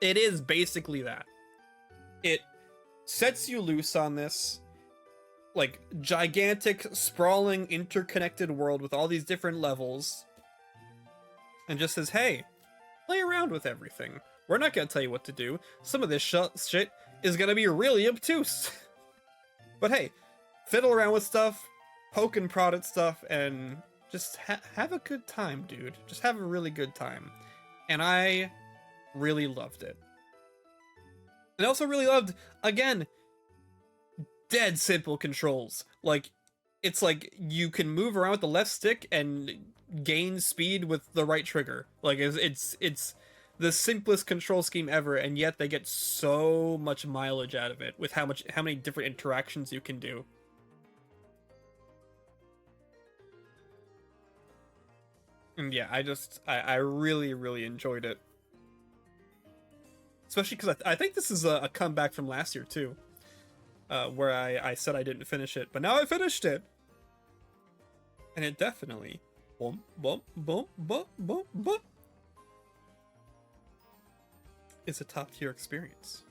It is basically that. It sets you loose on this like gigantic, sprawling, interconnected world with all these different levels, and just says, hey, play around with everything. We're not gonna tell you what to do. Some of this shit is gonna be really obtuse. But hey, fiddle around with stuff, poke and prod at stuff, and just have a good time, dude. Just have a really good time. And I really loved it. And I also really loved, again, dead simple controls. Like, it's like you can move around with the left stick and gain speed with the right trigger. Like, it's the simplest control scheme ever, and yet they get so much mileage out of it with how many different interactions you can do. And yeah, I really, really enjoyed it. Especially because I think this is a comeback from last year too, where I said I didn't finish it, but now I finished it, and it definitely boom, boom, boom, boom, boom, boom, is a top tier experience.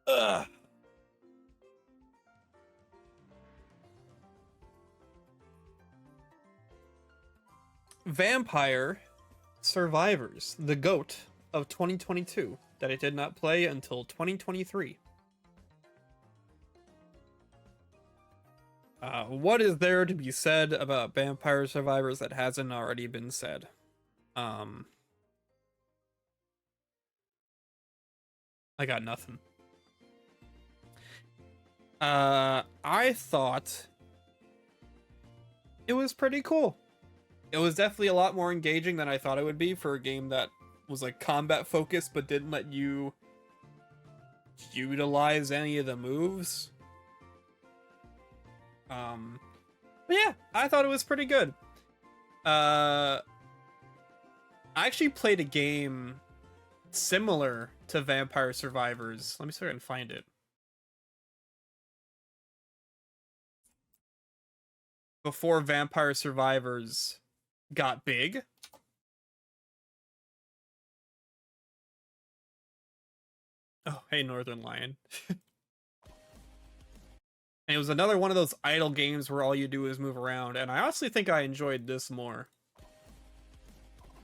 Ugh. Vampire Survivors, the GOAT of 2022, that I did not play until 2023. What is there to be said about Vampire Survivors that hasn't already been said? I got nothing. I thought it was pretty cool. It was definitely a lot more engaging than I thought it would be for a game that was like combat focused but didn't let you utilize any of the moves. But yeah, I thought it was pretty good. I actually played a game similar to Vampire Survivors. Let me see if I can find it. Before Vampire Survivors got big. Oh, hey, Northern Lion. And it was another one of those idle games where all you do is move around, and I honestly think I enjoyed this more.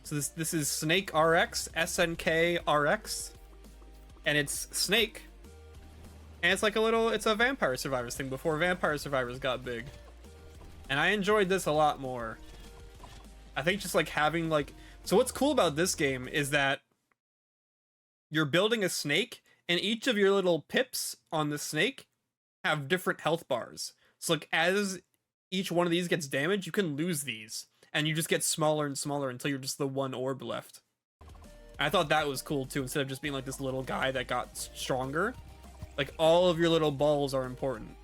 So this is Snake RX, SNK RX, and it's Snake, and it's like it's a Vampire Survivors thing before Vampire Survivors got big, and I enjoyed this a lot more. I think just like having like, so what's cool about this game is that you're building a snake, and each of your little pips on the snake have different health bars. So like as each one of these gets damaged, you can lose these, and you just get smaller and smaller until you're just the one orb left. I thought that was cool too. Instead of just being like this little guy that got stronger, like all of your little balls are important.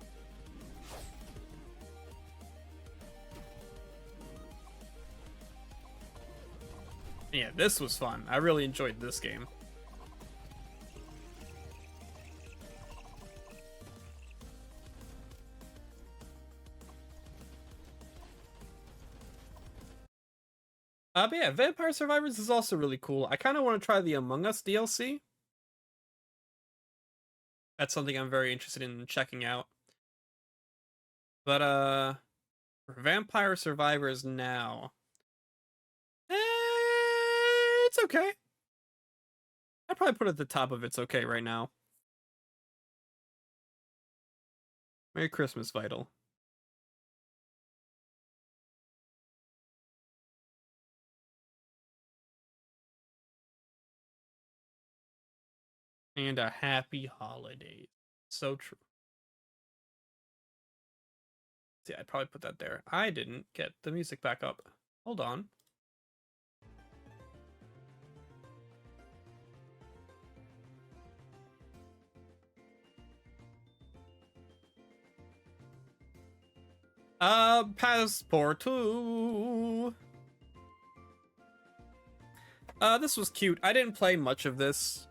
Yeah, this was fun. I really enjoyed this game. But yeah, Vampire Survivors is also really cool. I kind of want to try the Among Us DLC. That's something I'm very interested in checking out. But for Vampire Survivors now, it's okay. I'd probably put it at the top of it's okay right now. Merry Christmas, Vital. And a happy holiday. So true. See, I'd probably put that there. I didn't get the music back up. Hold on. Passport 2. This was cute. I didn't play much of this.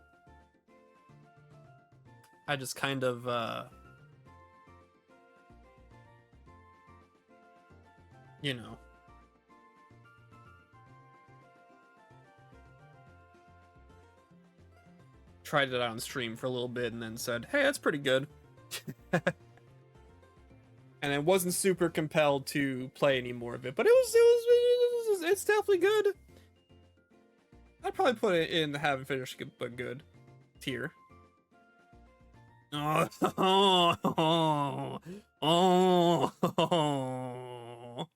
I just kind of, you know. Tried it out on stream for a little bit and then said, hey, that's pretty good. And I wasn't super compelled to play any more of it, but it's definitely good. I'd probably put it in the haven't finished but good tier. Oh, oh, oh, oh,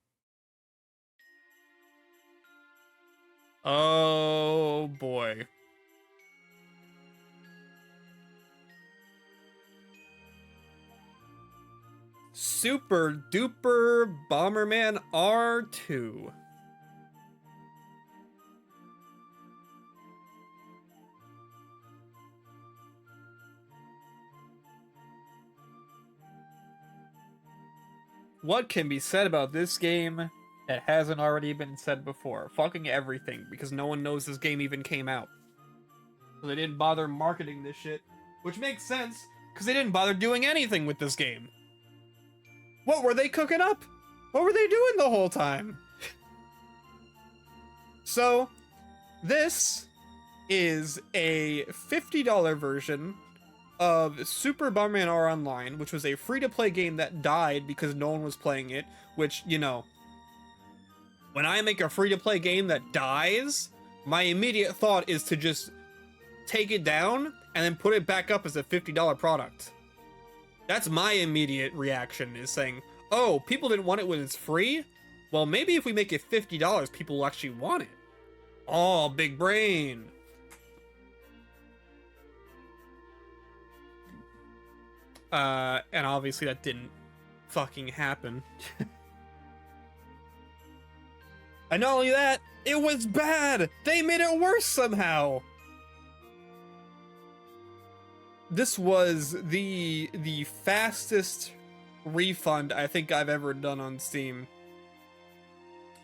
oh boy. Super Duper Bomberman R2. What can be said about this game that hasn't already been said before? Fucking everything, because no one knows this game even came out. So they didn't bother marketing this shit, which makes sense, because they didn't bother doing anything with this game. What were they cooking up? What were they doing the whole time? So, this is a $50 version of Super Bomberman R Online, which was a free-to-play game that died because no one was playing it, which, you know, when I make a free-to-play game that dies, my immediate thought is to just take it down and then put it back up as a $50 product. That's my immediate reaction, is saying, oh, people didn't want it when it's free? Well, maybe if we make it $50, people will actually want it. Oh, big brain. And obviously that didn't fucking happen. And not only that, it was bad! They made it worse somehow! This was the fastest refund I think I've ever done on Steam.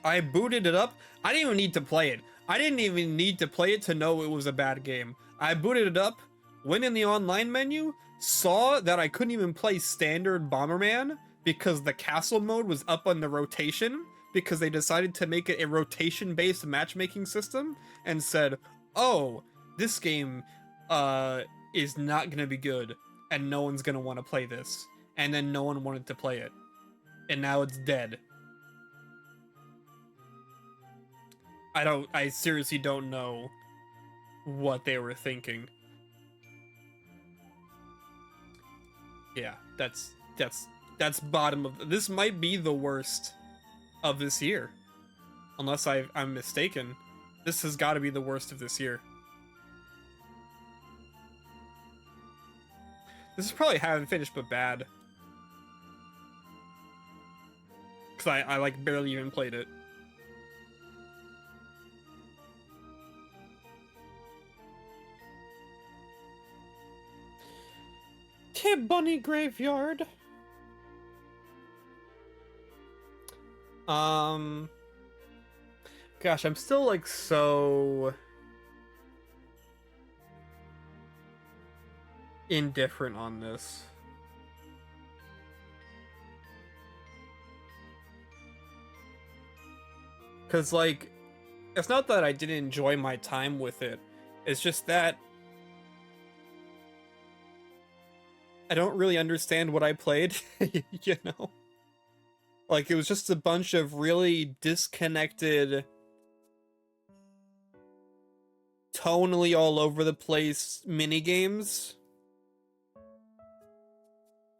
I booted it up. I didn't even need to play it. I didn't even need to play it to know it was a bad game. I booted it up, went in the online menu, saw that I couldn't even play standard Bomberman because the castle mode was up on the rotation, because they decided to make it a rotation-based matchmaking system, and said, oh, this game is not gonna be good, and no one's gonna want to play this. And then no one wanted to play it. And now it's dead. I seriously don't know what they were thinking. Yeah, that's bottom of, this might be the worst of this year. Unless I'm mistaken. This has got to be the worst of this year. This is probably haven't finished but bad. Because I like barely even played it. Kid Bunny Graveyard. Gosh, I'm still like so indifferent on this. Cause like, it's not that I didn't enjoy my time with it. It's just that I don't really understand what I played, you know? Like, it was just a bunch of really disconnected, tonally all over the place minigames.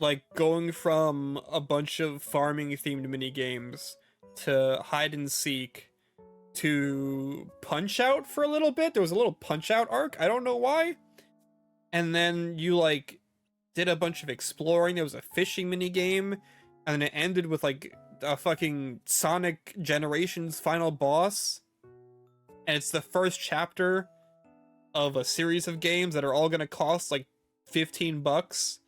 Like, going from a bunch of farming themed minigames to hide and seek to Punch Out for a little bit. There was a little Punch Out arc, I don't know why. And then you like did a bunch of exploring. There was a fishing minigame, and then it ended with like a fucking Sonic Generations final boss. And it's the first chapter of a series of games that are all gonna cost like $15.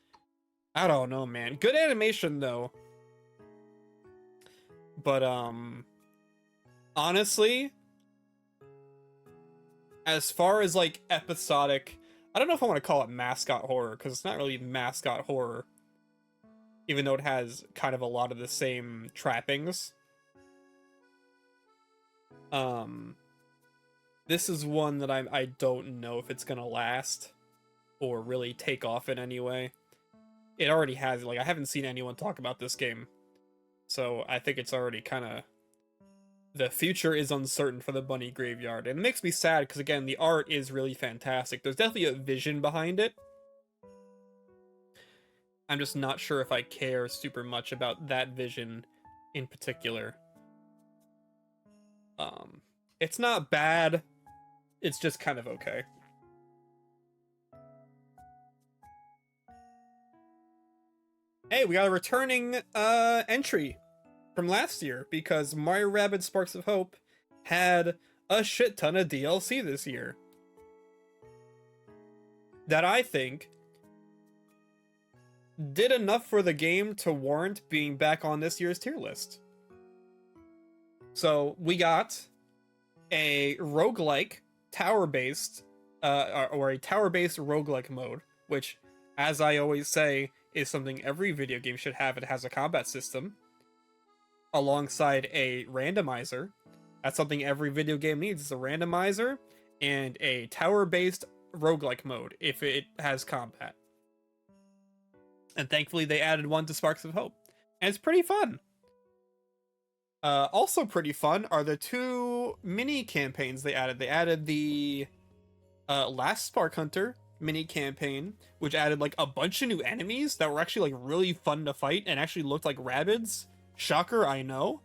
I don't know, man. Good animation though. But honestly, as far as like episodic, I don't know if I want to call it mascot horror, because it's not really mascot horror, even though it has kind of a lot of the same trappings. This is one that I don't know if it's gonna last or really take off in any way. It already has, like, I haven't seen anyone talk about this game, so I think it's already kind of, the future is uncertain for the Bunny Graveyard. And it makes me sad because, again, the art is really fantastic. There's definitely a vision behind it. I'm just not sure if I care super much about that vision in particular. It's not bad. It's just kind of okay. Hey, we got a returning entry from last year, because Mario Rabbids Sparks of Hope had a shit ton of DLC this year that I think did enough for the game to warrant being back on this year's tier list. So we got a roguelike tower-based or a tower-based roguelike mode, which, as I always say, is something every video game should have. It has a combat system alongside a randomizer. That's something every video game needs, is a randomizer and a tower-based roguelike mode if it has combat. And thankfully they added one to Sparks of Hope. And it's pretty fun. Also pretty fun are the two mini campaigns they added. They added the Last Spark Hunter mini campaign, which added like a bunch of new enemies that were actually like really fun to fight and actually looked like Rabbids. Shocker, I know.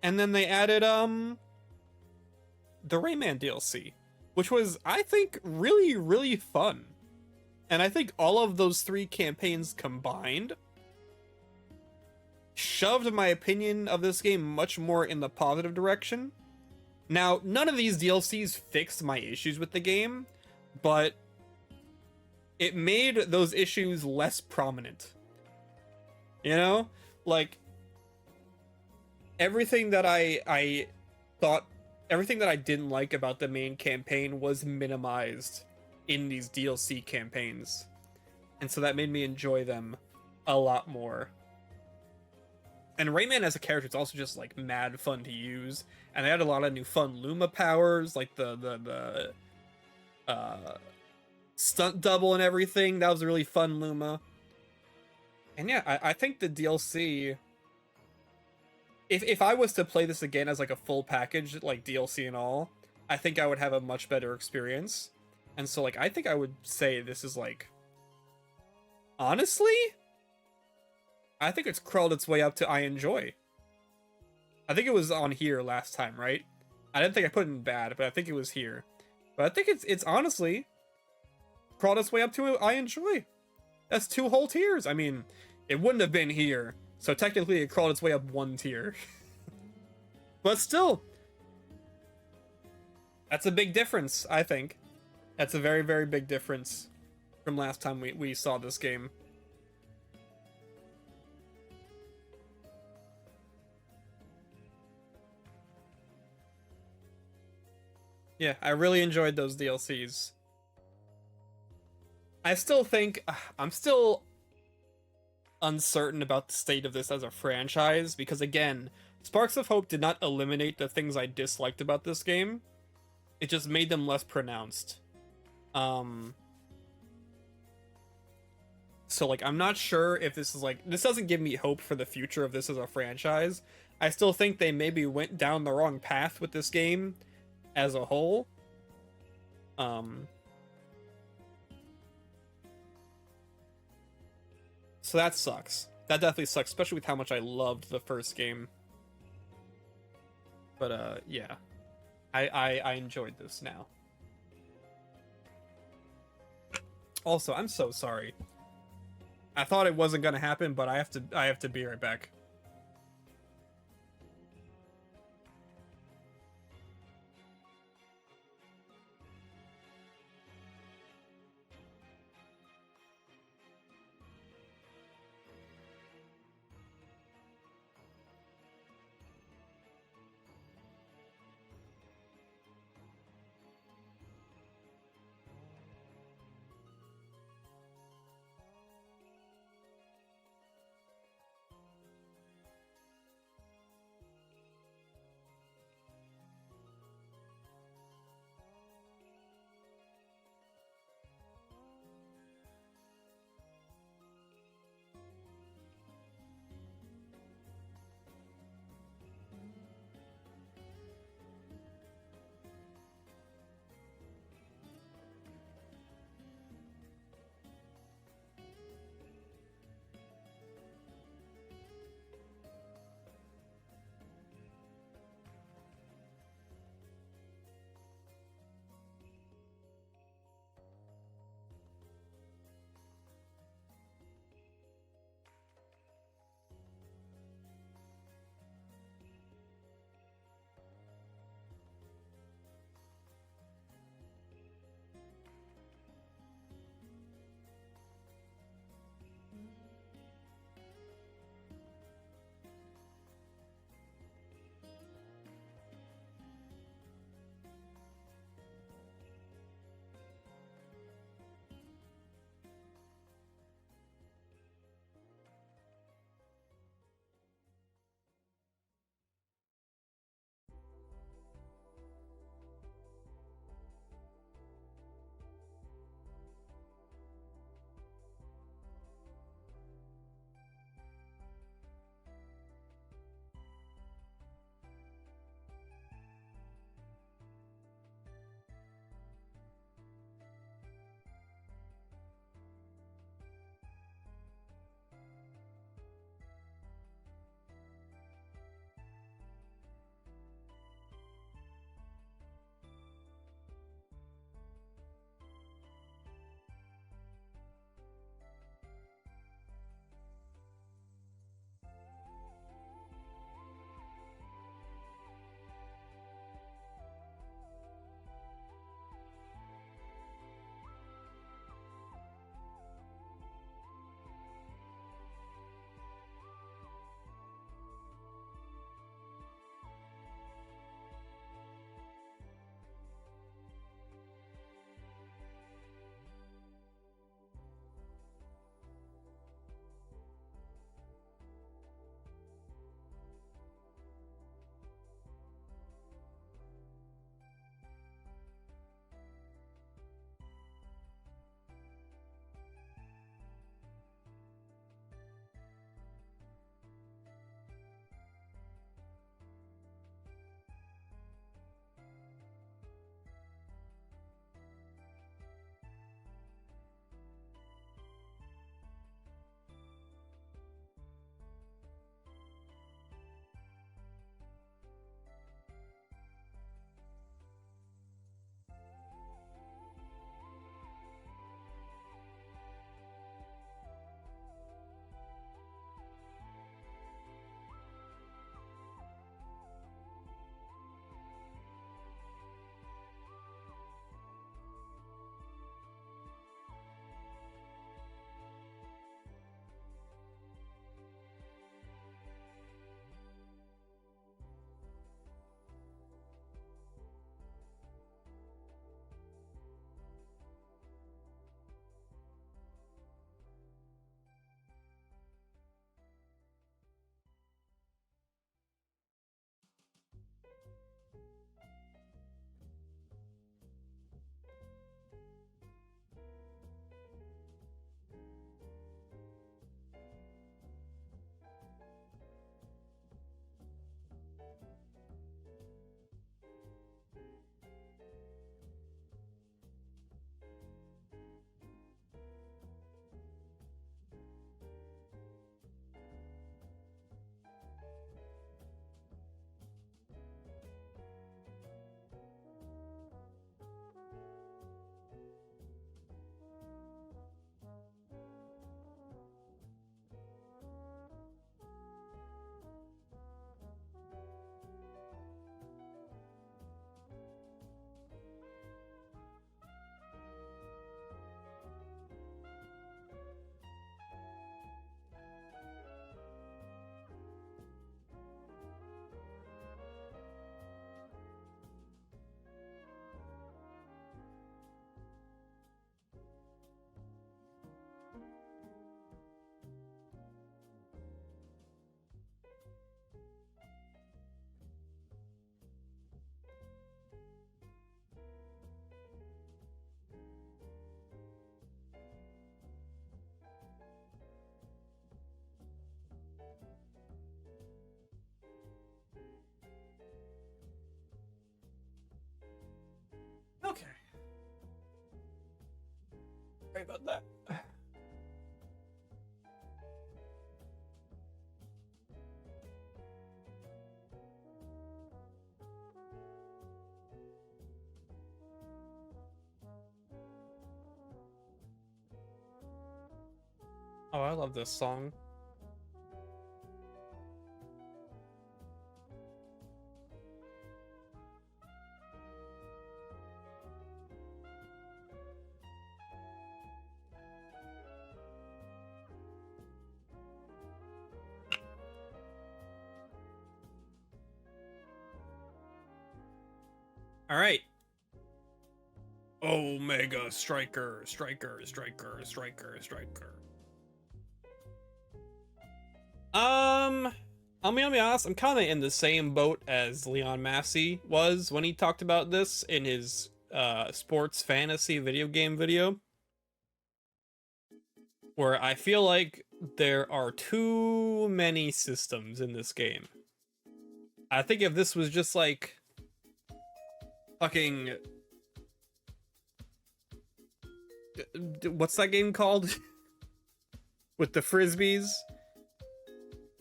And then they added the Rayman DLC, which was, I think, really, really fun. And I think all of those three campaigns combined shoved my opinion of this game much more in the positive direction. Now, none of these DLCs fixed my issues with the game, but it made those issues less prominent. You know? Like, everything that I thought, everything that I didn't like about the main campaign was minimized in these DLC campaigns. And so that made me enjoy them a lot more. And Rayman as a character is also just like mad fun to use. And they had a lot of new fun Luma powers, like the stunt double and everything. That was a really fun Luma. And yeah, I think the DLC, if I was to play this again as like a full package, like DLC and all, I think I would have a much better experience. And so like I think I would say this is like, honestly, I think it's crawled its way up to I enjoy. I think it was on here last time, right? I didn't think I put it in bad, but I think it was here. But I think it's honestly crawled its way up to I enjoy. That's 2 whole tiers. I mean, it wouldn't have been here, so technically it crawled its way up 1 tier. But still, that's a big difference, I think. That's a very, very big difference from last time we saw this game. Yeah, I really enjoyed those DLCs. I still think I'm still uncertain about the state of this as a franchise because again, Sparks of Hope did not eliminate the things I disliked about this game. It just made them less pronounced. So like I'm not sure if this is like, this doesn't give me hope for the future of this as a franchise. I still think they maybe went down the wrong path with this game as a whole. So that sucks. That definitely sucks, especially with how much I loved the first game. But yeah. I enjoyed this now. Also, I'm so sorry. I thought it wasn't gonna happen, but I have to be right back. Sorry about that. Oh, I love this song. All right. Omega Striker. I'll be honest, I'm kind of in the same boat as Leon Massey was when he talked about this in his sports fantasy video game video, where I feel like there are too many systems in this game. I think if this was just like fucking, what's that game called? With the frisbees?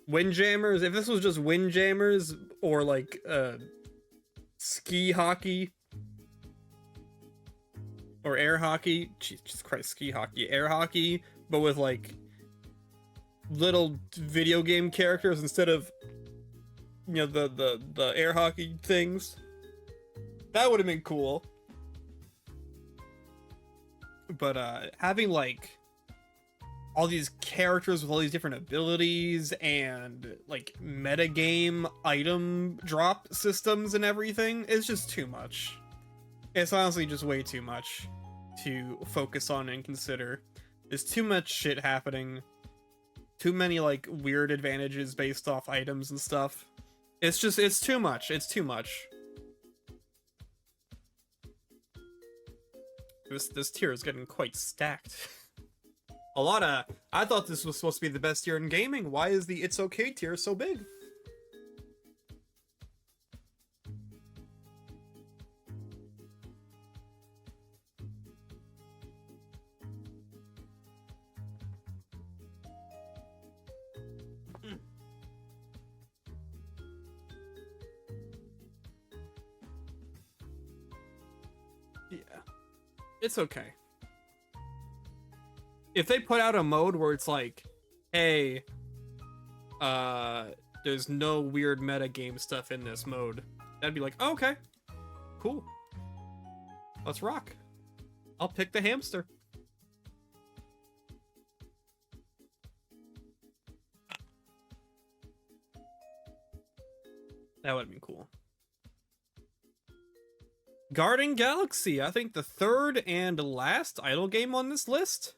Windjammers? If this was just Windjammers or like ski hockey or air hockey, Jesus Christ, ski hockey, air hockey, but with like little video game characters instead of, you know, the air hockey things, that would have been cool. But having like all these characters with all these different abilities and like metagame item drop systems and everything is just too much. It's honestly just way too much to focus on and consider. There's too much shit happening. Too many like weird advantages based off items and stuff. It's too much. It's too much. This tier is getting quite stacked. I thought this was supposed to be the best tier in gaming. Why is the It's Okay tier so big? Yeah. It's okay. If they put out a mode where it's like, hey, there's no weird metagame stuff in this mode, that'd be like, oh, okay, cool. Let's rock. I'll pick the hamster. That would have been cool. Guardian Galaxy, I think the third and last idle game on this list.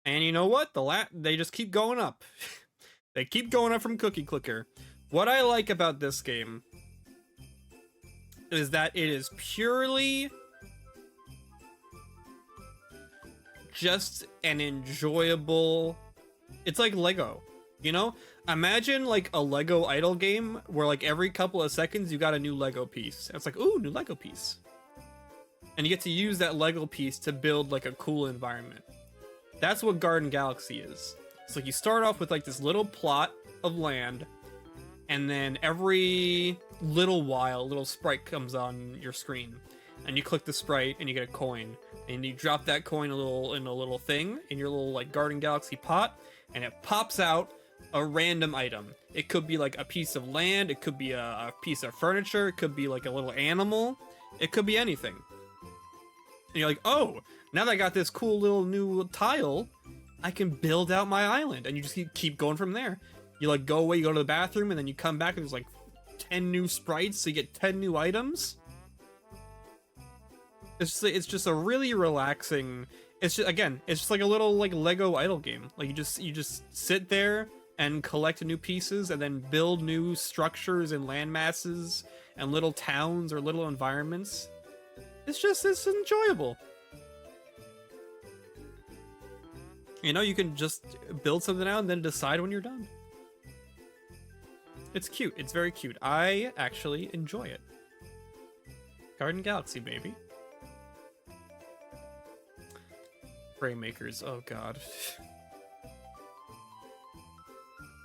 And you know what? They just keep going up. They keep going up from Cookie Clicker. What I like about this game is that it is purely just an enjoyable... It's like Lego, you know? Imagine like a Lego idle game where like every couple of seconds you got a new Lego piece. And it's like, ooh, new Lego piece. And you get to use that Lego piece to build like a cool environment. That's what Garden Galaxy is. It's like you start off with like this little plot of land, and then every little while, a little sprite comes on your screen, and you click the sprite and you get a coin, and you drop that coin in a little thing in your little like Garden Galaxy pot, and it pops out a random item. It could be like a piece of land, it could be a piece of furniture, it could be like a little animal, it could be anything. And you're like, oh, now that I got this cool little new tile, I can build out my island. And you just keep going from there. You like go away, you go to the bathroom, and then you come back and there's like 10 new sprites, so you get 10 new items. It's just a really relaxing... It's just like a little like Lego idle game. Like you just sit there and collect new pieces and then build new structures and land masses and little towns or little environments. It's enjoyable. You know, you can just build something out and then decide when you're done. It's cute. It's very cute. I actually enjoy it. Garden Galaxy, baby. Frame makers. Oh god.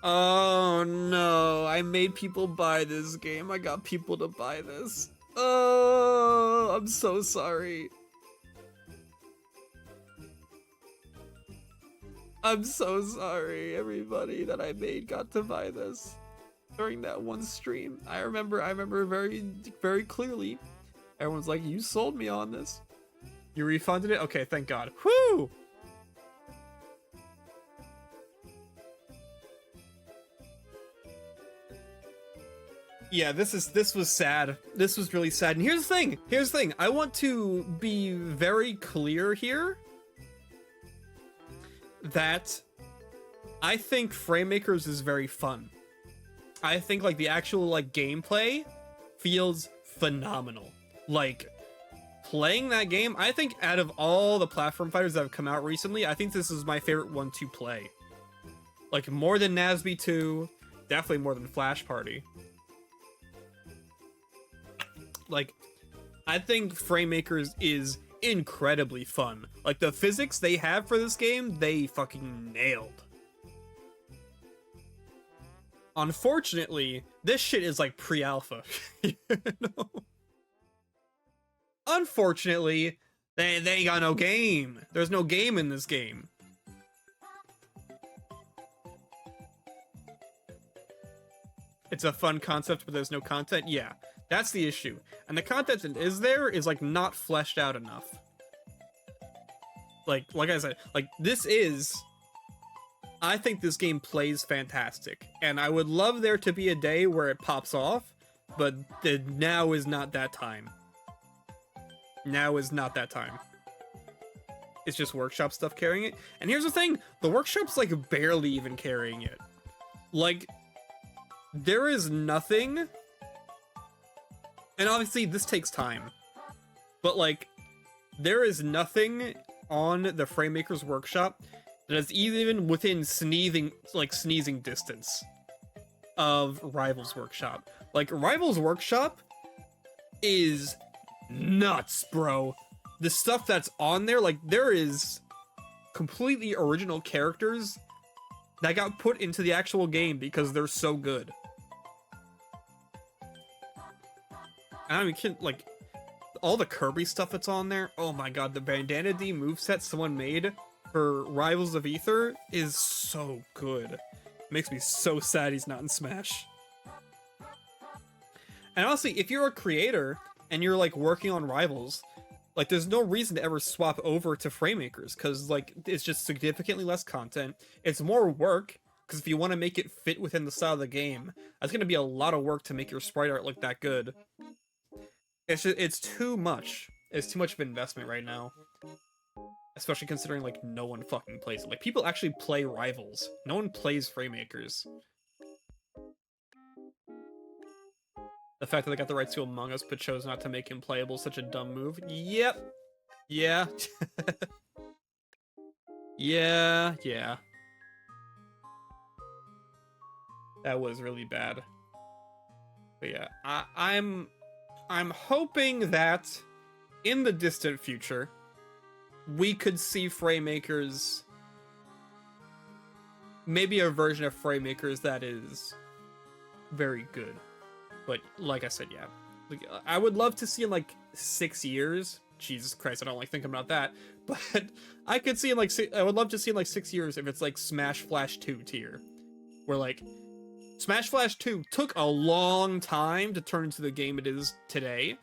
Oh no, I made people buy this game. I got people to buy this. Oh, I'm so sorry. I'm so sorry, everybody that I made got to buy this during that one stream. I remember very, very clearly. Everyone's like, you sold me on this. You refunded it? Okay, thank God. Whoo! Yeah, this was sad. This was really sad. And here's the thing. I want to be very clear here that I think Frame Makers is very fun. I think like the actual like gameplay feels phenomenal. Like playing that game, I think out of all the platform fighters that have come out recently, I think this is my favorite one to play. Like more than Nazby 2, definitely more than Flash Party. Like, I think Frame Makers is incredibly fun. Like, the physics they have for this game, they fucking nailed. Unfortunately, this shit is like pre-alpha. You know? Unfortunately, they ain't got no game. There's no game in this game. It's a fun concept, but there's no content? Yeah, that's the issue. And the content that is there is, like, not fleshed out enough. Like I said, like, this is... I think this game plays fantastic. And I would love there to be a day where it pops off, but now is not that time. Now is not that time. It's just workshop stuff carrying it. And here's the thing, the workshop's, like, barely even carrying it. Like... There is nothing, and obviously this takes time, but like, there is nothing on the Frame Maker's workshop that is even within sneezing distance of Rival's workshop. Like, Rival's workshop is nuts, bro. The stuff that's on there, like, there is completely original characters that got put into the actual game because they're so good. I mean, like, all the Kirby stuff that's on there, oh my god, the Bandana D moveset someone made for Rivals of Aether is so good. Makes me so sad he's not in Smash. And honestly, if you're a creator and you're, like, working on Rivals, like, there's no reason to ever swap over to Frame Makers, because, like, it's just significantly less content. It's more work, because if you want to make it fit within the style of the game, that's going to be a lot of work to make your sprite art look that good. It's too much. It's too much of an investment right now. Especially considering, like, no one fucking plays it. Like, people actually play Rivals. No one plays Frame Makers. The fact that they got the rights to Among Us but chose not to make him playable is such a dumb move. Yep. Yeah. Yeah. That was really bad. But yeah, I'm hoping that in the distant future, we could see Frame Makers, maybe a version of Frame Makers that is very good. But like I said, yeah, like, I would love to see in like 6 years. Jesus Christ, I don't like thinking about that. But I could see in like I would love to see in like 6 years if it's like Smash Flash 2 tier, where like Smash Flash 2 took a long time to turn into the game it is today,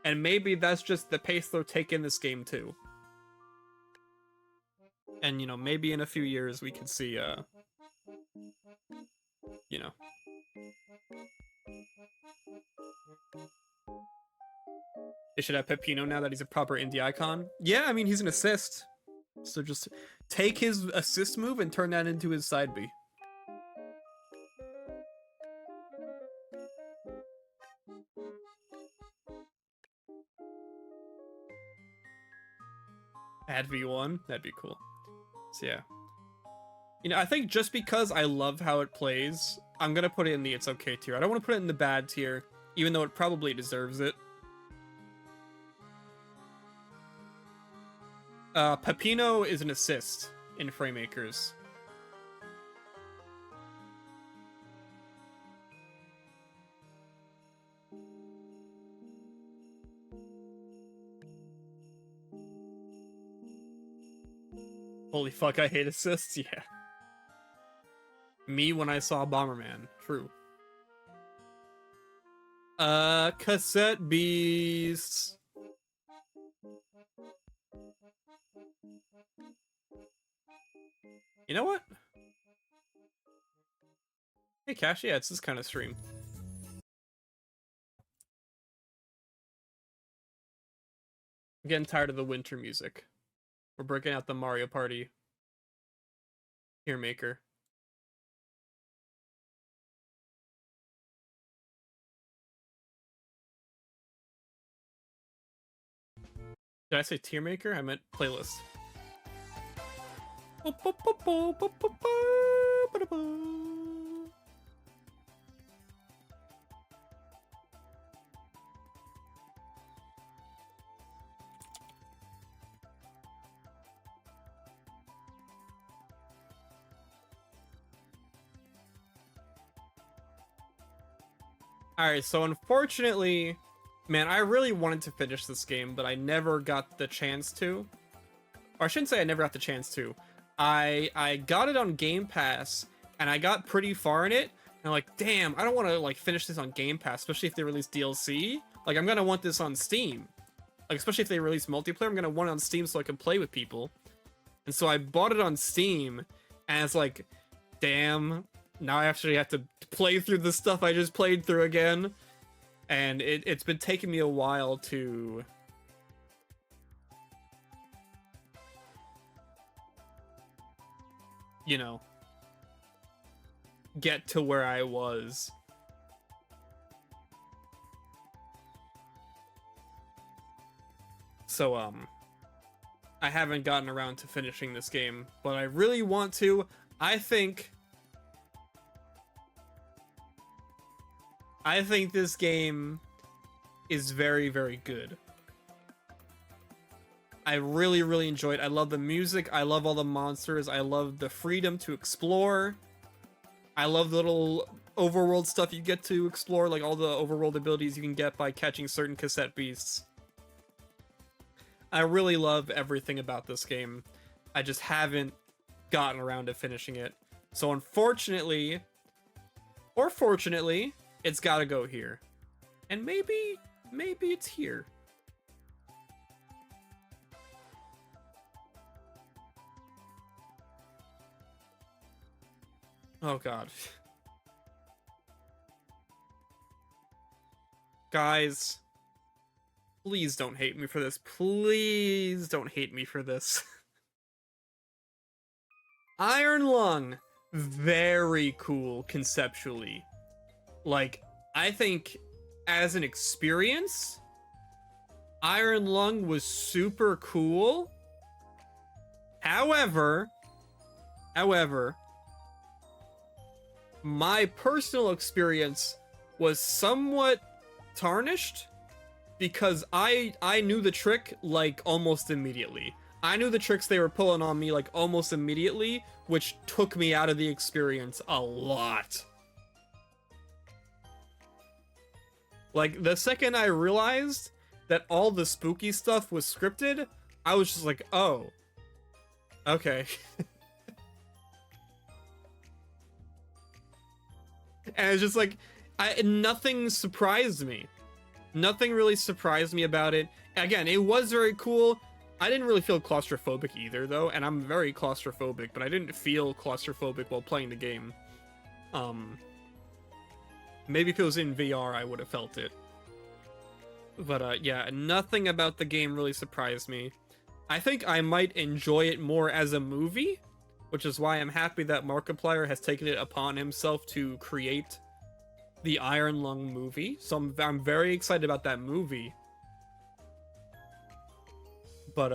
and maybe that's just the pace they're taking this game to. And, you know, maybe in a few years we can see, you know. They should have Peppino now that he's a proper indie icon. Yeah, I mean, he's an assist. So just take his assist move and turn that into his side B. Add V1? That'd be cool. So yeah. You know, I think just because I love how it plays, I'm gonna put it in the it's okay tier. I don't want to put it in the bad tier, even though it probably deserves it. Pepino is an assist in Framemakers. Holy fuck, I hate assists, yeah. Me when I saw Bomberman, true. Cassette Beasts. You know what? Hey Cash, yeah, it's this kind of stream. I'm getting tired of the winter music. We're breaking out the Mario Party Tear Maker. Did I say Tear Maker? I meant playlist. Alright, so unfortunately, man, I really wanted to finish this game, but I never got the chance to. Or I shouldn't say I never got the chance to. I got it on Game Pass, and I got pretty far in it, and I'm like, damn, I don't want to like finish this on Game Pass, especially if they release DLC. Like, I'm gonna want this on Steam. Like, especially if they release multiplayer, I'm gonna want it on Steam so I can play with people. And so I bought it on Steam, and it's like, damn, now I actually have to play through the stuff I just played through again. And it's been taking me a while to... you know, get to where I was. So, I haven't gotten around to finishing this game, but I really want to. I think this game is very, very good. I really, really enjoyed it. I love the music. I love all the monsters. I love the freedom to explore. I love the little overworld stuff you get to explore, like all the overworld abilities you can get by catching certain cassette beasts. I really love everything about this game. I just haven't gotten around to finishing it. So unfortunately, or fortunately, it's gotta go here. And maybe it's here. Oh god. Guys, please don't hate me for this. Please don't hate me for this. Iron Lung, very cool conceptually. Like, I think as an experience, Iron Lung was super cool. However, my personal experience was somewhat tarnished because I knew the trick like almost immediately. I knew the tricks they were pulling on me like almost immediately, which took me out of the experience a lot. Like, the second I realized that all the spooky stuff was scripted, I was just like, oh, okay. And it's just like, nothing surprised me. Nothing really surprised me about it. Again, it was very cool. I didn't really feel claustrophobic either, though, and I'm very claustrophobic, but I didn't feel claustrophobic while playing the game. Maybe if it was in VR, I would have felt it. But, yeah, nothing about the game really surprised me. I think I might enjoy it more as a movie, which is why I'm happy that Markiplier has taken it upon himself to create the Iron Lung movie. So I'm very excited about that movie. But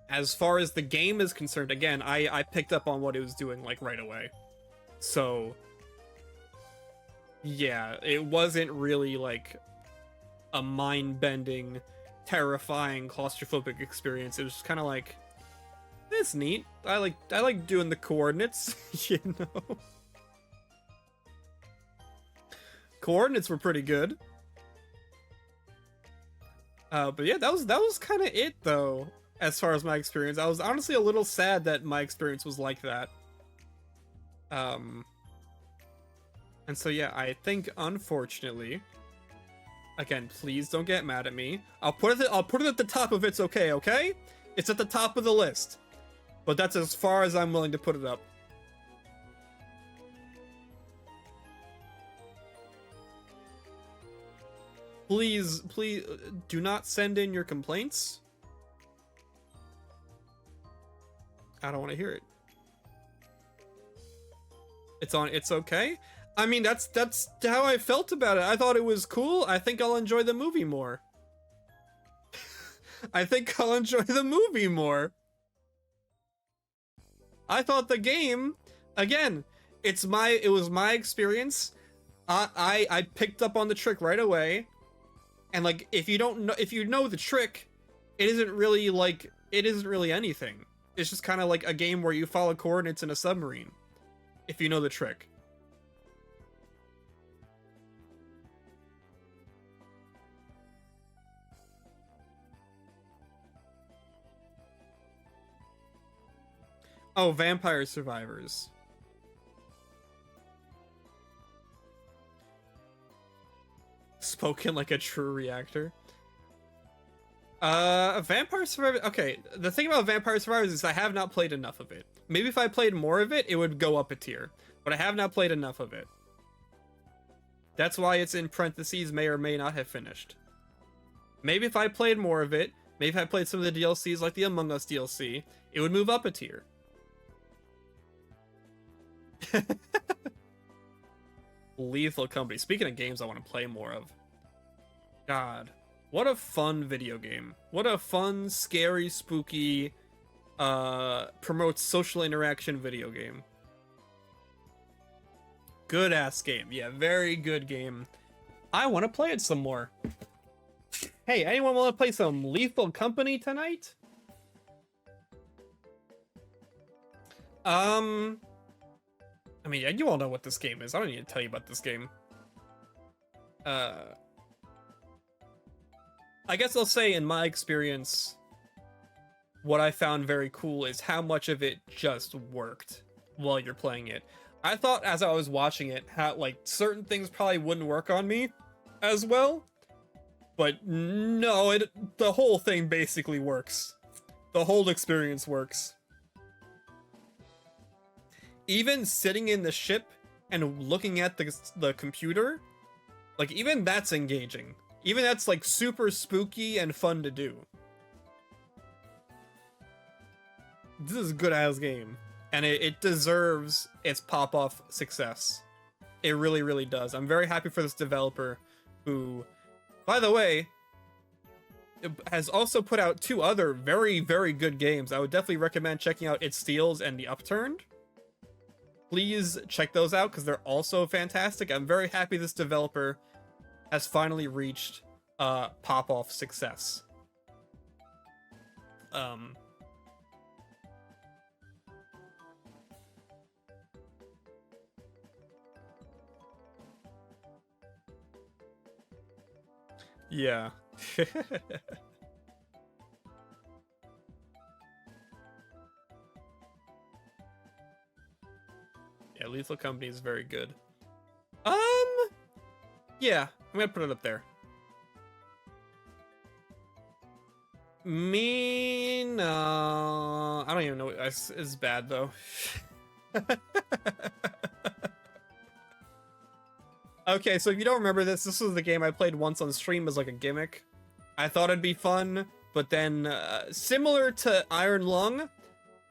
as far as the game is concerned, again, I picked up on what it was doing like right away. So yeah, it wasn't really like a mind-bending terrifying claustrophobic experience. It was just kind of like, it's neat. I like doing the coordinates, you know. Coordinates were pretty good. But yeah, that was kind of it though, as far as my experience. I was honestly a little sad that my experience was like that. And so yeah, I think unfortunately, again, please don't get mad at me. I'll put it at the top of It's Okay, okay? It's at the top of the list. But that's as far as I'm willing to put it up. Please do not send in your complaints. I don't want to hear it. It's on It's Okay? I mean, that's how I felt about it. I thought it was cool. I think I'll enjoy the movie more. I think I'll enjoy the movie more. I thought the game, again, it was my experience. I picked up on the trick right away. And like, if you know the trick, it isn't really anything. It's just kind of like a game where you follow coordinates in a submarine. If you know the trick. Oh, Vampire Survivors. Spoken like a true reactor. Vampire Survivors. Okay, the thing about Vampire Survivors is I have not played enough of it. Maybe if I played more of it, it would go up a tier. But I have not played enough of it. That's why it's in parentheses, may or may not have finished. Maybe if I played more of it, maybe if I played some of the DLCs like the Among Us DLC, it would move up a tier. Lethal Company. Speaking of games I want to play more of. God, what a fun video game. What a fun, scary, spooky, promotes social interaction video game. Good ass game. Yeah, very good game. I want to play it some more. Hey, anyone want to play some Lethal Company tonight? I mean, you all know what this game is. I don't need to tell you about this game. I guess I'll say in my experience, what I found very cool is how much of it just worked while you're playing it. I thought as I was watching it, how like certain things probably wouldn't work on me as well. But no, the whole thing basically works. The whole experience works. Even sitting in the ship and looking at the computer, like even that's engaging. Even that's like super spooky and fun to do. This is a good ass game. And it deserves its pop-off success. It really, really does. I'm very happy for this developer who, by the way, has also put out 2 other very, very good games. I would definitely recommend checking out It Steals and The Upturned. Please check those out because they're also fantastic. I'm very happy this developer has finally reached pop-off success. Yeah. Yeah, Lethal Company is very good. Yeah, I'm gonna put it up there. Me, no. I don't even know. It's bad, though. Okay, so if you don't remember this was the game I played once on stream as like a gimmick. I thought it'd be fun, but then similar to Iron Lung,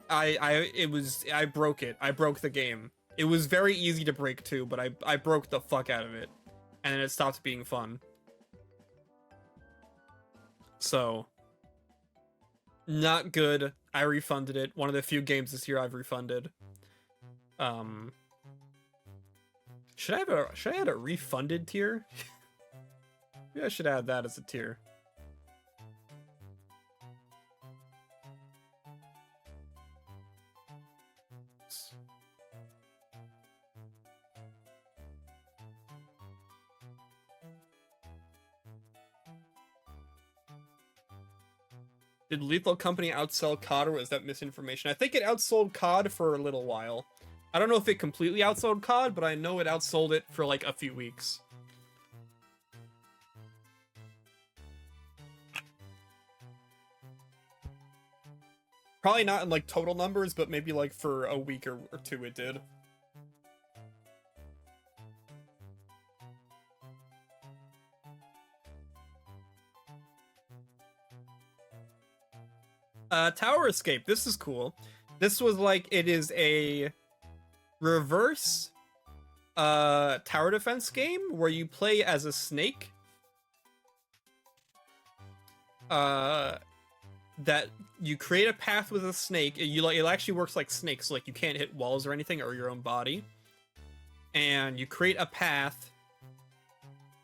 I broke it. I broke the game. It was very easy to break too, but I broke the fuck out of it, and then it stopped being fun. So, not good. I refunded it. One of the few games this year I've refunded. Should I add a refunded tier? Maybe I should add that as a tier. Did Lethal Company outsell COD, or is that misinformation? I think it outsold COD for a little while. I don't know if it completely outsold COD, but I know it outsold it for like a few weeks. Probably not in like total numbers, but maybe like for a week or two it did. Tower Escape. This is cool. This was like, it is a reverse tower defense game where you play as a snake. That you create a path with a snake. It actually works like snakes, so like you can't hit walls or anything or your own body. And you create a path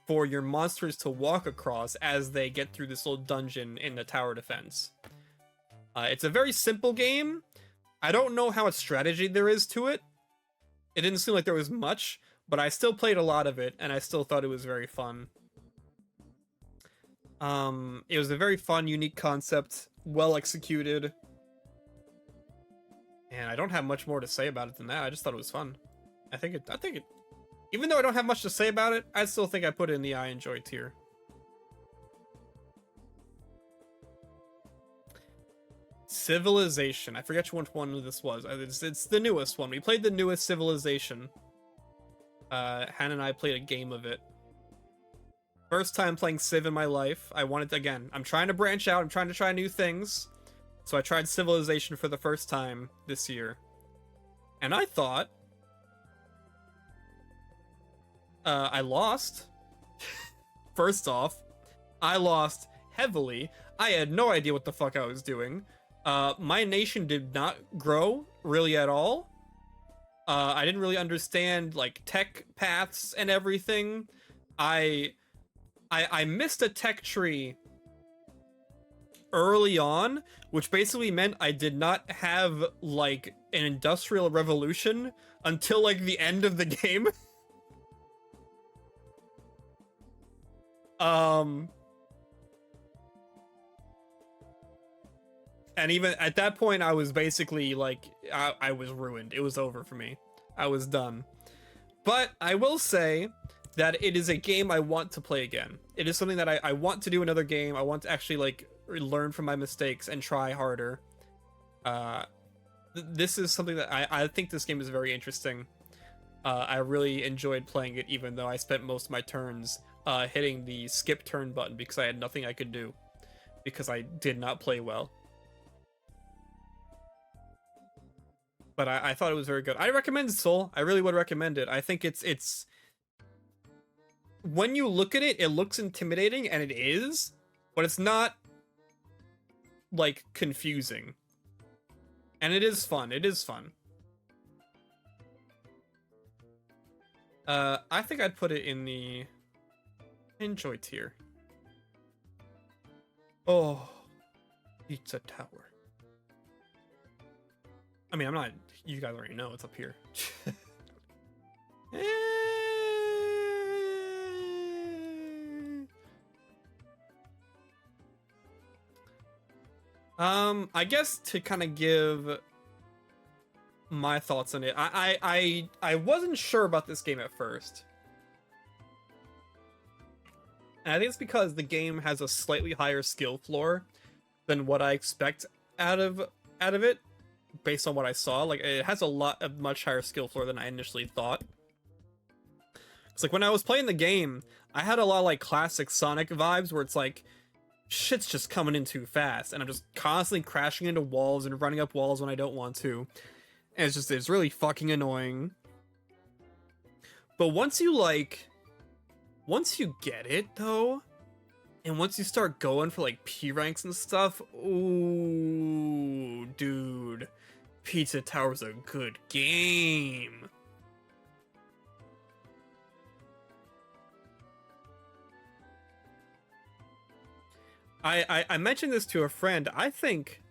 for your monsters to walk across as they get through this little dungeon in the tower defense. It's a very simple game. I don't know how much strategy there is to it. It didn't seem like there was much, but I still played a lot of it, and I still thought it was very fun. It was a very fun, unique concept, well executed. And I don't have much more to say about it than that. I just thought it was fun. I think it, even though I don't have much to say about it, I still think I put it in the I enjoy tier. Civilization. I forget which one this was. It's the newest one. We played the newest Civilization. Hannah and I played a game of it. First time playing Civ in my life. I wanted to, again, I'm trying to branch out. I'm trying to try new things. So I tried Civilization for the first time this year. And I thought I lost. First off, I lost heavily. I had no idea what the fuck I was doing. My nation did not grow really at all. I didn't really understand like tech paths and everything. I missed a tech tree early on, which basically meant I did not have like an industrial revolution until like the end of the game. And even at that point, I was basically like, I was ruined. It was over for me. I was done. But I will say that it is a game I want to play again. It is something that I want to do another game. I want to actually like learn from my mistakes and try harder. This is something that I think this game is very interesting. I really enjoyed playing it, even though I spent most of my turns hitting the skip turn button because I had nothing I could do because I did not play well. But I thought it was very good. I recommend Soul. I really would recommend it. I think it's when you look at it, it looks intimidating, and it is, but it's not like confusing. And it is fun. It is fun. I think I'd put it in the enjoy tier. Oh, Pizza Tower. I mean, I'm not, you guys already know it's up here. I guess to kind of give my thoughts on it, I wasn't sure about this game at first. And I think it's because the game has a slightly higher skill floor than what I expect out of it. Based on what I saw, like it has a much higher skill floor than I initially thought. It's like when I was playing the game, I had a lot of like classic Sonic vibes where it's like shit's just coming in too fast and I'm just constantly crashing into walls and running up walls when I don't want to. And it's really fucking annoying. But once you get it though, and once you start going for like P ranks and stuff, ooh, dude, Pizza Tower's a good game. I mentioned this to a friend. I think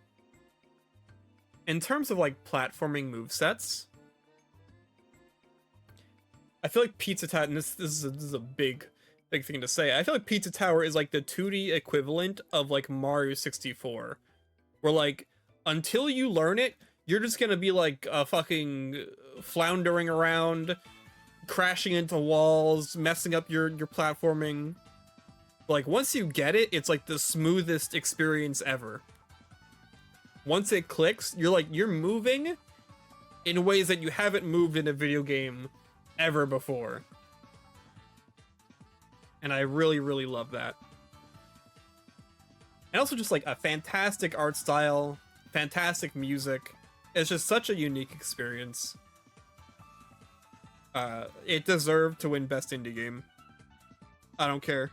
in terms of like platforming movesets, I feel like Pizza Tower, and this is a big thing to say. I feel like Pizza Tower is like the 2D equivalent of like Mario 64 where like until you learn it, you're just gonna be like fucking floundering around, crashing into walls, messing up your platforming. Like once you get it, it's like the smoothest experience ever. Once it clicks, you're moving in ways that you haven't moved in a video game ever before. And I really, really love that. And also just like a fantastic art style, fantastic music. It's just such a unique experience. It deserved to win Best Indie Game. I don't care.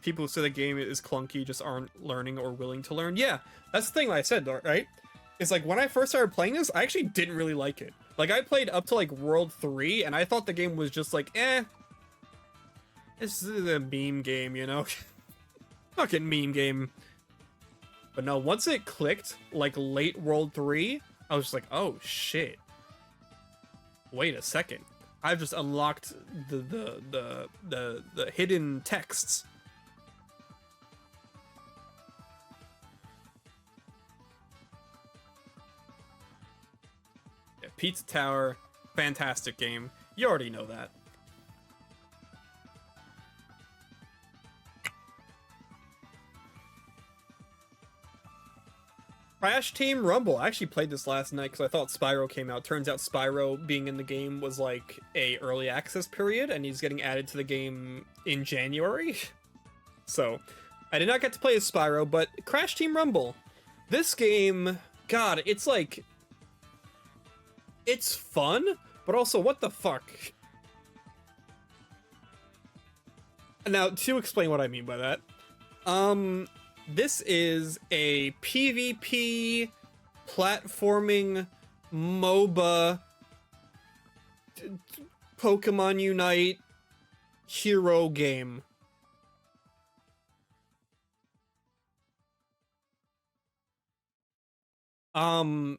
People who say the game is clunky just aren't learning or willing to learn. Yeah, that's the thing I said, right? It's like when I first started playing this, I actually didn't really like it. Like I played up to like World 3 and I thought the game was just like, this is a meme game, you know? Fucking meme game. But no, once it clicked, like late World 3, I was just like, oh shit. Wait a second. I've just unlocked the hidden texts. Yeah, Pizza Tower, fantastic game. You already know that. Crash Team Rumble. I actually played this last night because I thought Spyro came out. Turns out Spyro being in the game was like a early access period, and he's getting added to the game in January. So, I did not get to play as Spyro, but Crash Team Rumble. This game, God, it's like... It's fun, but also, what the fuck? Now, to explain what I mean by that, this is a PvP platforming MOBA Pokemon Unite hero game. I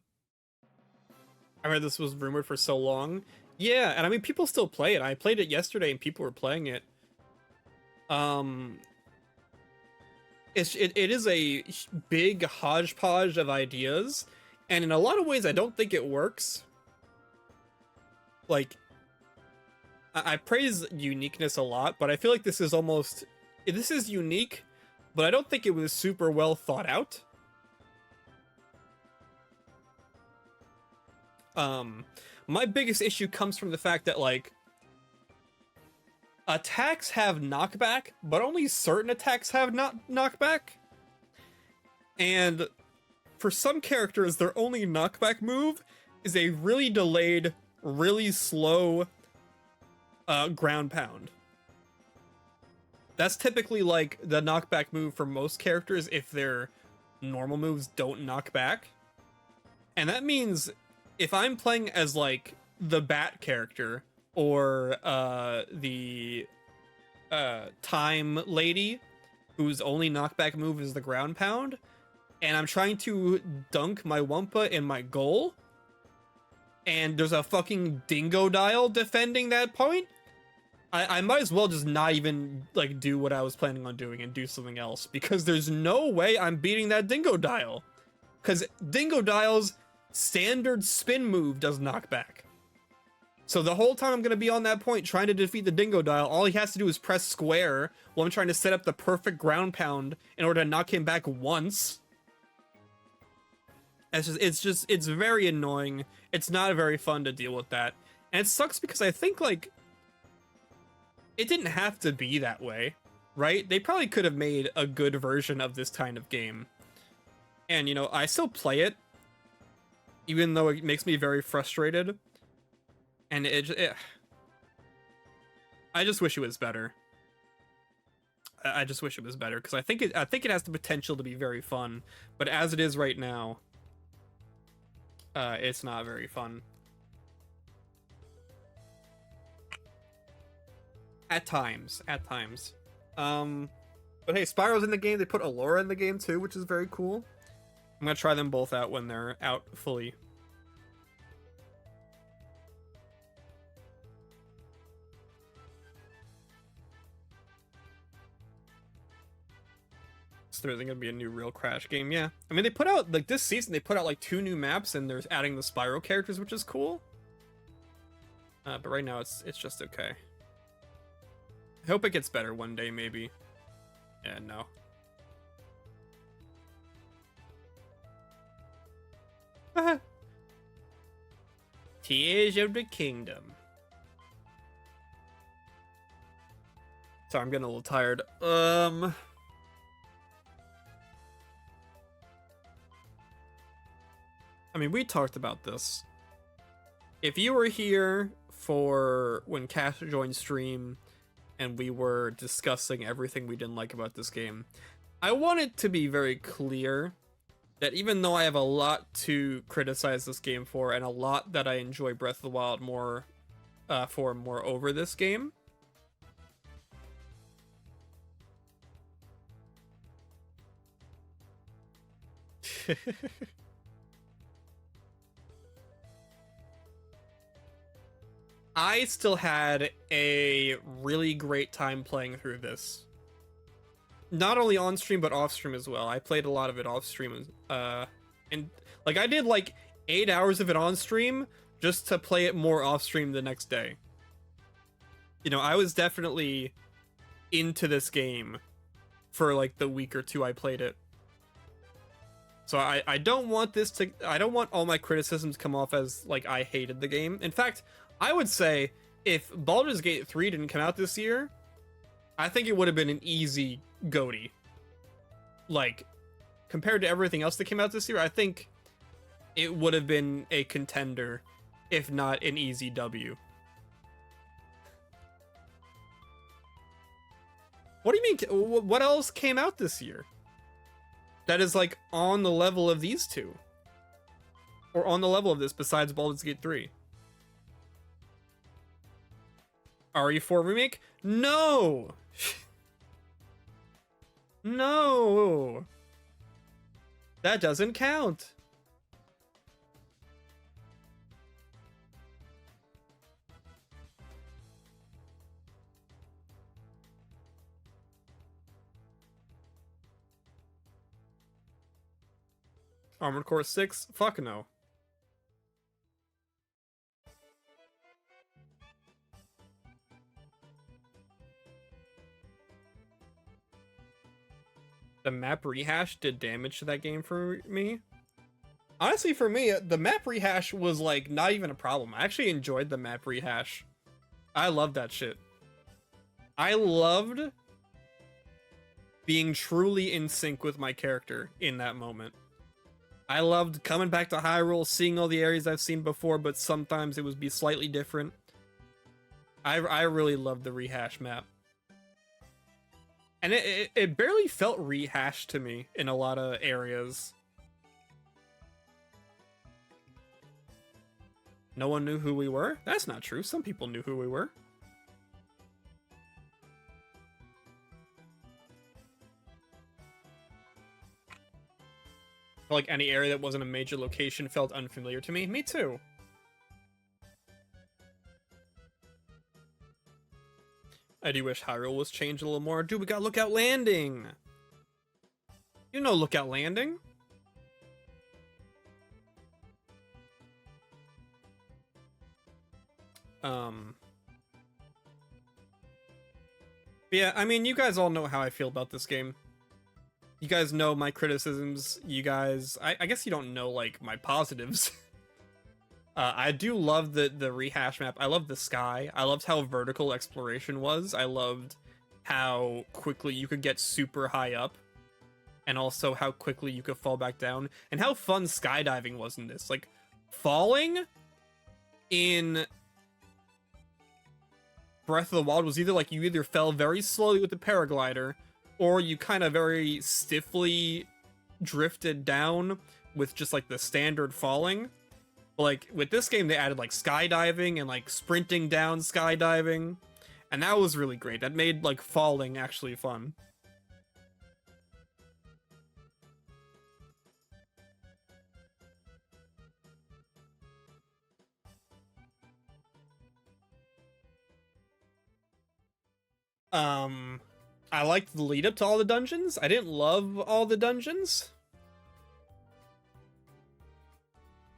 read this was rumored for so long. Yeah, and I mean people still play it. I played it yesterday and people were playing it. It is a big hodgepodge of ideas, and in a lot of ways I don't think it works. Like, I praise uniqueness a lot, but I feel like this is unique, but I don't think it was super well thought out. My biggest issue comes from the fact that, like, attacks have knockback, but only certain attacks have knockback. And for some characters, their only knockback move is a really delayed, really slow ground pound. That's typically like the knockback move for most characters if their normal moves don't knock back. And that means if I'm playing as like the Bat character, or the Time Lady, whose only knockback move is the ground pound, and I'm trying to dunk my Wumpa in my goal, and there's a fucking Dingodile defending that point, I might as well just not even like do what I was planning on doing and do something else, because there's no way I'm beating that Dingodile, because Dingodile's standard spin move does knockback. So the whole time I'm going to be on that point trying to defeat the Dingodile, all he has to do is press square while I'm trying to set up the perfect ground pound in order to knock him back once. It's very annoying. It's not very fun to deal with that. And it sucks because I think, like, it didn't have to be that way, right? They probably could have made a good version of this kind of game. And, you know, I still play it, even though it makes me very frustrated. And I just wish it was better. I just wish it was better, because I think it has the potential to be very fun, but as it is right now, it's not very fun. At times. But hey, Spyro's in the game. They put Allura in the game too, which is very cool. I'm gonna try them both out when they're out fully. there isn't gonna be a new real Crash game. Yeah, I mean they put out like this season they put out like 2 new maps and they're adding the Spyro characters, which is cool. But right now it's just okay. I hope it gets better one day, maybe. Yeah, no. Tears of the Kingdom. Sorry, I'm getting a little tired. I mean, we talked about this. If you were here for when Cash joined stream and we were discussing everything we didn't like about this game, I want it to be very clear that even though I have a lot to criticize this game for and a lot that I enjoy Breath of the Wild more over this game, I still had a really great time playing through this. Not only on stream but off stream as well. I played a lot of it off stream, and like I did like 8 hours of it on stream just to play it more off stream the next day. You know, I was definitely into this game for like the week or two I played it. So I don't want this to, I don't want all my criticisms to come off as like I hated the game. In fact, I would say if Baldur's Gate 3 didn't come out this year, I think it would have been an easy GOTY. Like, compared to everything else that came out this year, I think it would have been a contender, if not an easy W. What do you mean? What else came out this year that is like on the level of these two? Or on the level of this besides Baldur's Gate 3? RE4 remake? No! No! That doesn't count. Armored Core 6? Fuck no. The map rehash did damage to that game for me. Honestly, for me, the map rehash was like not even a problem. I actually enjoyed the map rehash. I loved that shit. I loved being truly in sync with my character in that moment. I loved coming back to Hyrule, seeing all the areas I've seen before, but sometimes it would be slightly different. I really loved the rehash map. And it barely felt rehashed to me in a lot of areas. No one knew who we were? That's not true. Some people knew who we were. Like any area that wasn't a major location felt unfamiliar to me. Me too. I do wish Hyrule was changed a little more. Dude, we got Lookout Landing. You know Lookout Landing. Yeah, I mean, you guys all know how I feel about this game. You guys know my criticisms. You guys, I guess you don't know, like, my positives. I do love the rehash map. I love the sky. I loved how vertical exploration was. I loved how quickly you could get super high up. And also how quickly you could fall back down. And how fun skydiving was in this. Like, falling in Breath of the Wild was either like you either fell very slowly with the paraglider, or you kind of very stiffly drifted down with just like the standard falling. But like with this game, they added like skydiving and like sprinting down skydiving, and that was really great. That made like falling actually fun. I liked the lead up to all the dungeons. I didn't love all the dungeons,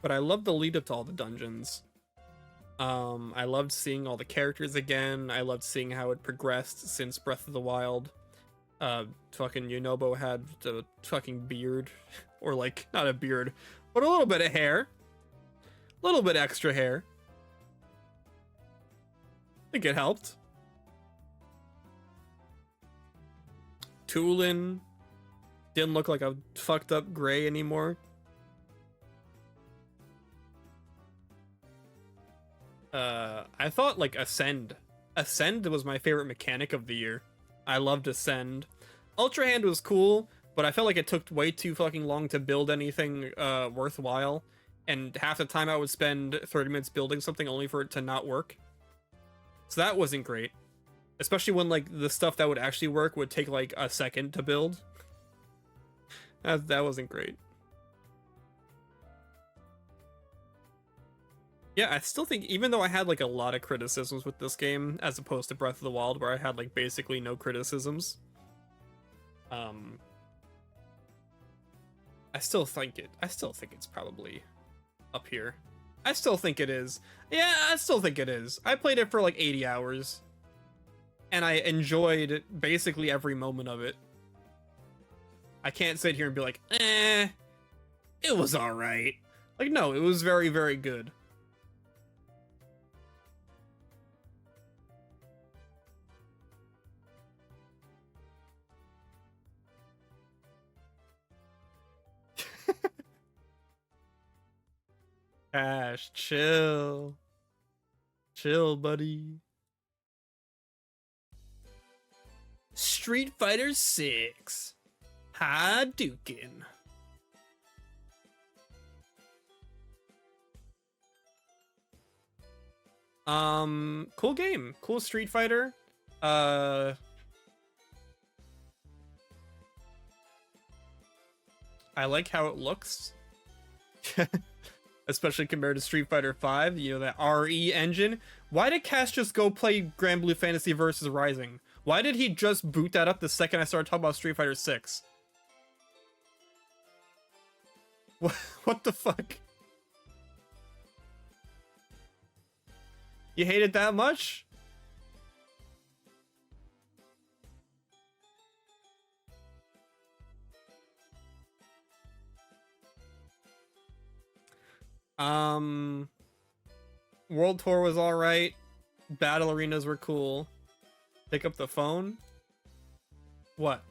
but I loved the lead up to all the dungeons. I loved seeing all the characters again. I loved seeing how it progressed since Breath of the Wild. Fucking Yunobo had a fucking beard, or like not a beard, but a little bit of hair, a little bit extra hair. I think it helped. Tulin didn't look like a fucked up gray anymore. I thought like Ascend was my favorite mechanic of the year. I loved Ascend. Ultra Hand was cool, but I felt like it took way too fucking long to build anything worthwhile, and half the time I would spend 30 minutes building something only for it to not work. So that wasn't great, especially when like the stuff that would actually work would take like a second to build. That wasn't great. Yeah, I still think, even though I had like a lot of criticisms with this game, as opposed to Breath of the Wild, where I had like basically no criticisms, I still think it's probably up here. I still think it is. Yeah, I still think it is. I played it for like 80 hours, and I enjoyed basically every moment of it. I can't sit here and be like, it was alright. Like, no, it was very, very good. Ash, chill. Chill, buddy. Street Fighter 6. Hadouken. Cool game. Cool Street Fighter. I like how it looks. Especially compared to Street Fighter 5, you know, that RE engine. Why did Cass just go play Grand Blue Fantasy versus Rising? Why did he just boot that up the second I started talking about Street Fighter 6? What the fuck? You hate it that much? World Tour was alright. Battle arenas were cool. Pick up the phone? What?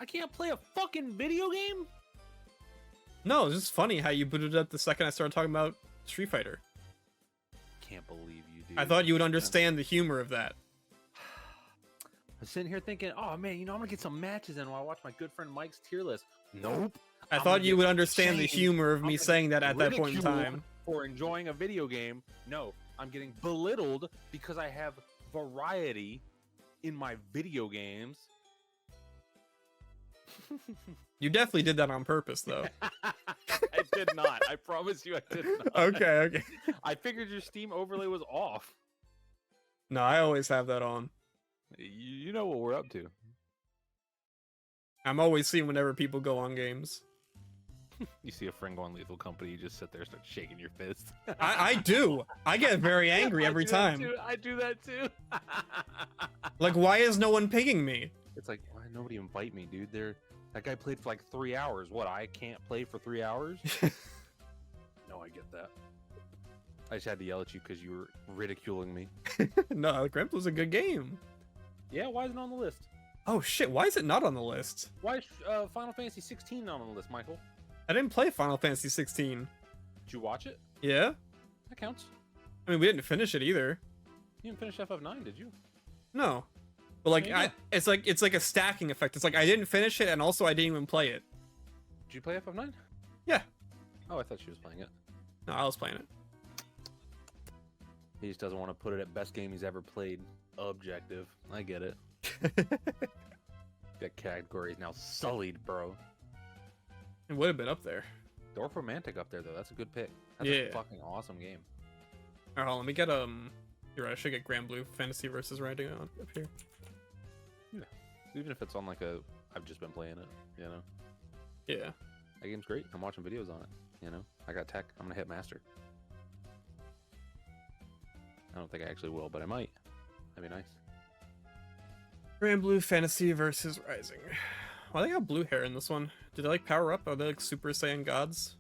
I can't play a fucking video game? No, it's just funny how you booted up the second I started talking about Street Fighter. Can't believe you, dude. I thought you would understand the humor of that. I'm sitting here thinking, oh man, you know, I'm gonna get some matches in while I watch my good friend Mike's tier list. Nope. I thought you would understand the humor of me saying that at that point in time. For enjoying a video game. No, I'm getting belittled because I have variety in my video games. You definitely did that on purpose, though. I did not. I promise you I did not. Okay. I figured your Steam overlay was off. No, I always have that on. You know what we're up to. I'm always seeing whenever people go on games. You see a friend go on Lethal Company, you just sit there and start shaking your fist. I do. I get very angry every time. I do that too. Like, why is no one pinging me? It's like, why nobody invite me, dude? That guy played for like 3 hours. What, I can't play for 3 hours? No, I get that. I just had to yell at you because you were ridiculing me. No, Grand was a good game. Yeah, why isn't it on the list? Oh shit, why is it not on the list? Why is Final Fantasy 16 not on the list, Michael? I didn't play Final Fantasy 16. Did you watch it? Yeah? That counts. I mean, we didn't finish it either. You didn't finish FF9, did you? No. But like, it's like a stacking effect. It's like I didn't finish it, and also I didn't even play it. Did you play FF9? Yeah. Oh, I thought she was playing it. No, I was playing it. He just doesn't want to put it at best game he's ever played. Objective. I get it. That category is now sullied, bro. It would have been up there. Dorf Romantic up there, though. That's a good pick. That's Yeah. a fucking awesome game. Alright, hold on, let me get, you're right, I should get Grand Blue Fantasy versus Riding on up here. Yeah. Even if it's on like a, I've just been playing it, you know. Yeah. That game's great. I'm watching videos on it. You know, I got tech. I'm gonna hit master. I don't think I actually will, but I might. That'd be nice. Grand Blue Fantasy versus Rising. Why they got blue hair in this one? Did they like power up? Are they like Super Saiyan gods?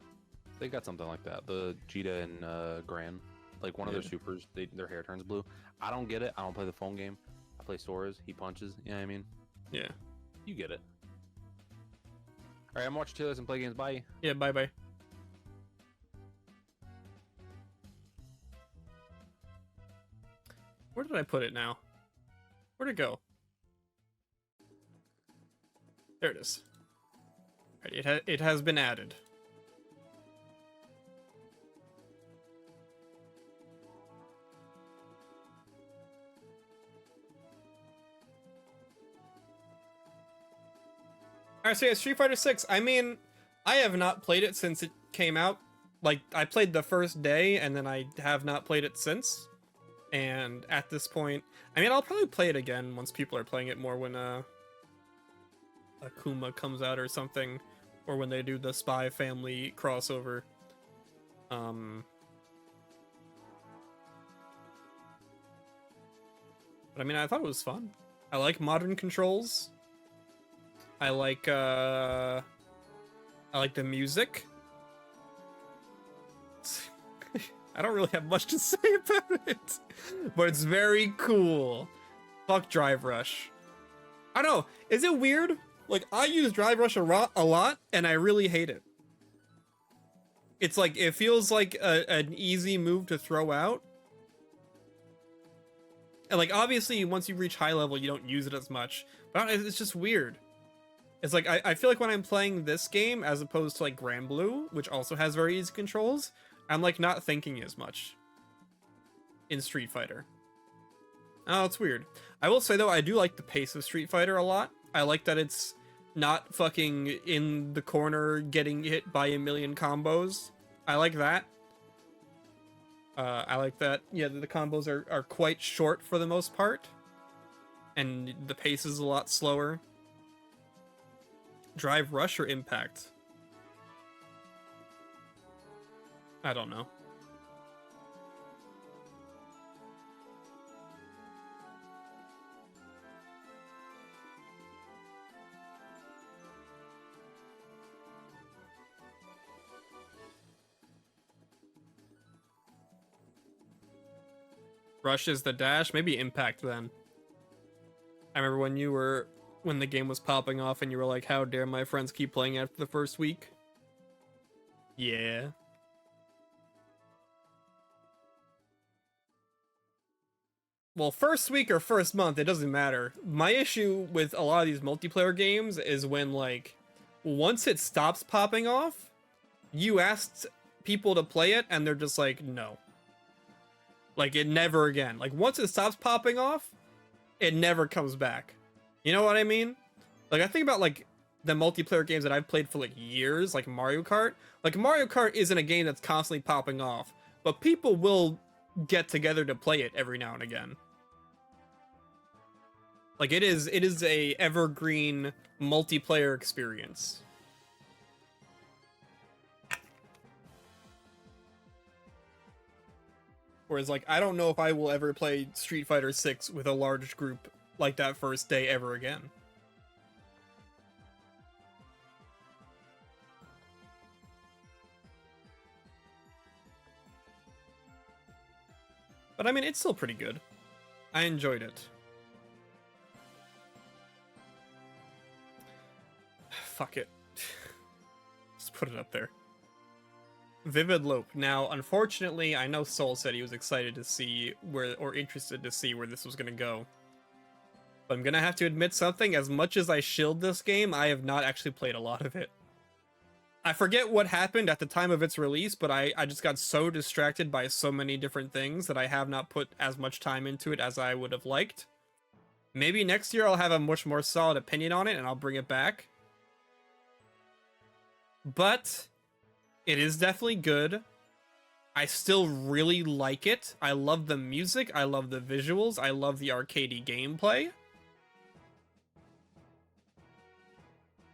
They got something like that. The Jita and Gran, like one of their supers, their hair turns blue. I don't get it. I don't play the phone game. I play Sora's. He punches. You know what I mean? Yeah. You get it. All right, I'm watching trailers and play games. Bye. Yeah, bye-bye. Where did I put it now? Where'd it go? There it is. Right, it has been added. Alright, so yeah, Street Fighter 6. I mean, I have not played it since it came out. Like, I played the first day, and then I have not played it since. And at this point, I mean, I'll probably play it again once people are playing it more when Akuma comes out or something, or when they do the Spy Family crossover. But I mean, I thought it was fun. I like modern controls. I like the music. I don't really have much to say about it, but it's very cool. Fuck Drive Rush. I don't know. Is it weird? Like, I use Drive Rush a lot, and I really hate it. It's like, it feels like an easy move to throw out. And like, obviously, once you reach high level, you don't use it as much. But it's just weird. It's like, I feel like when I'm playing this game, as opposed to like Grand Blue, which also has very easy controls, I'm like not thinking as much in Street Fighter. Oh, it's weird. I will say though, I do like the pace of Street Fighter a lot. I like that it's not fucking in the corner getting hit by a million combos. I like that. I like that. Yeah, the combos are quite short for the most part. And the pace is a lot slower. Drive Rush or Impact? I don't know. Rush is the dash? Maybe Impact then. I remember when the game was popping off and you were like, how dare my friends keep playing after the first week? Yeah. Well, first week or first month, it doesn't matter. My issue with a lot of these multiplayer games is when, like, once it stops popping off, you asked people to play it and they're just like, no. Like, it never again. Like, once it stops popping off, it never comes back. You know what I mean? Like, I think about, like, the multiplayer games that I've played for, like, years, like Mario Kart. Like, Mario Kart isn't a game that's constantly popping off, but people will get together to play it every now and again. Like, it is a evergreen multiplayer experience. Whereas, like, I don't know if I will ever play Street Fighter 6 with a large group like that first day ever again. But I mean, it's still pretty good. I enjoyed it. Fuck it. Just put it up there. Vivid Loop. Now, unfortunately, I know Soul said he was excited to see or interested to see where this was gonna go. But I'm gonna have to admit something. As much as I shilled this game, I have not actually played a lot of it. I forget what happened at the time of its release, but I just got so distracted by so many different things that I have not put as much time into it as I would have liked. Maybe next year I'll have a much more solid opinion on it and I'll bring it back. But it is definitely good. I still really like it. I love the music. I love the visuals. I love the arcadey gameplay.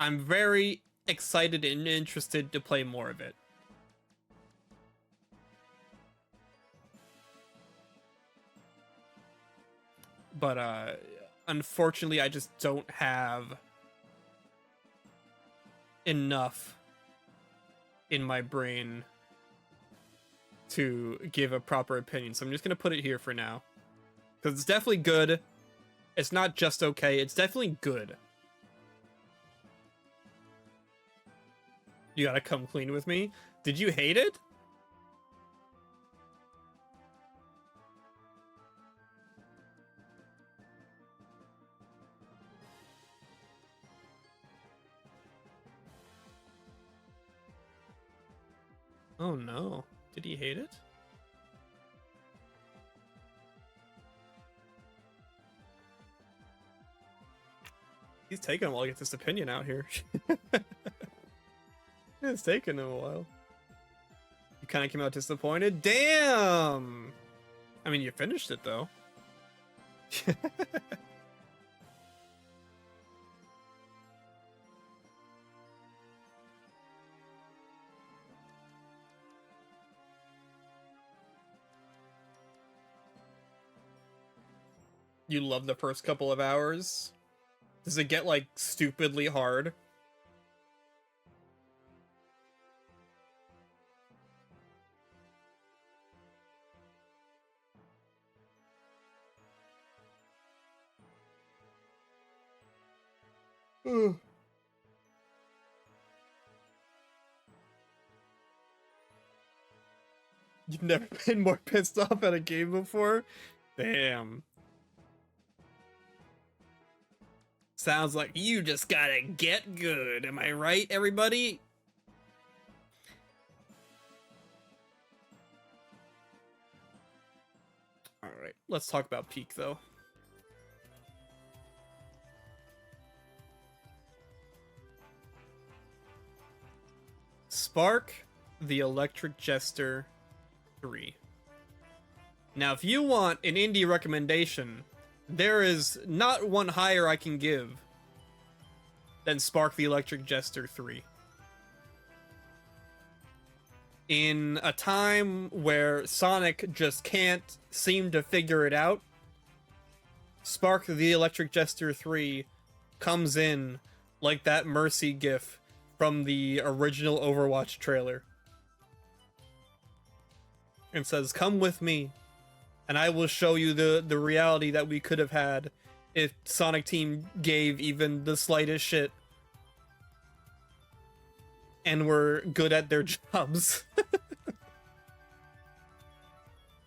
I'm very excited and interested to play more of it. But unfortunately, I just don't have enough in my brain to give a proper opinion. So I'm just going to put it here for now. Because it's definitely good. It's not just okay. It's definitely good. You gotta come clean with me. Did you hate it? Oh no. Did he hate it? He's taking a while to get this opinion out here. It's taking him a while. You kind of came out disappointed? Damn! I mean, you finished it, though. You love the first couple of hours? Does it get, like, stupidly hard? You've never been more pissed off at a game before? Damn. Sounds like you just gotta get good. Am I right, everybody? Alright, let's talk about Peak, though. Spark the Electric Jester 3. Now, if you want an indie recommendation, there is not one higher I can give than Spark the Electric Jester 3. In a time where Sonic just can't seem to figure it out, Spark the Electric Jester 3 comes in like that Mercy gif from the original Overwatch trailer. And says, "Come with me, and I will show you the reality that we could have had if Sonic Team gave even the slightest shit and were good at their jobs."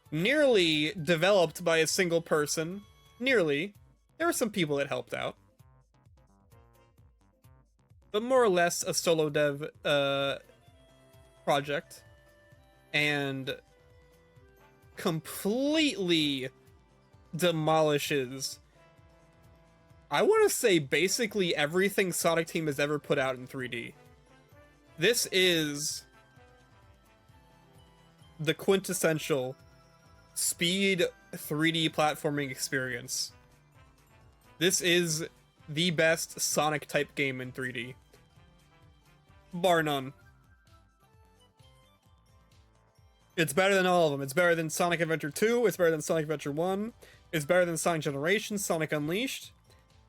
Nearly developed by a single person. Nearly. There were some people that helped out. But more or less a solo dev project. And completely demolishes, I want to say, basically everything Sonic Team has ever put out in 3D. This is the quintessential speed 3D platforming experience. This is the best Sonic type game in 3D. Bar none. It's better than all of them. It's better than Sonic Adventure 2. It's better than Sonic Adventure 1. It's better than Sonic Generations, Sonic Unleashed.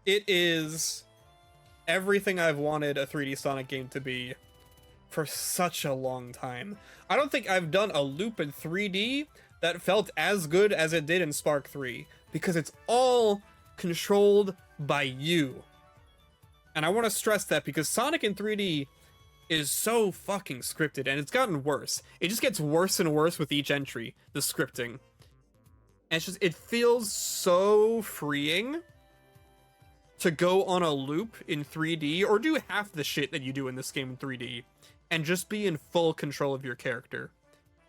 It is everything I've wanted a 3D Sonic game to be for such a long time. I don't think I've done a loop in 3D that felt as good as it did in Spark 3, because it's all controlled by you. And I want to stress that, because Sonic in 3D is so fucking scripted, and it's gotten worse. It just gets worse and worse with each entry, the scripting. And it's just, it feels so freeing to go on a loop in 3D, or do half the shit that you do in this game in 3D, and just be in full control of your character.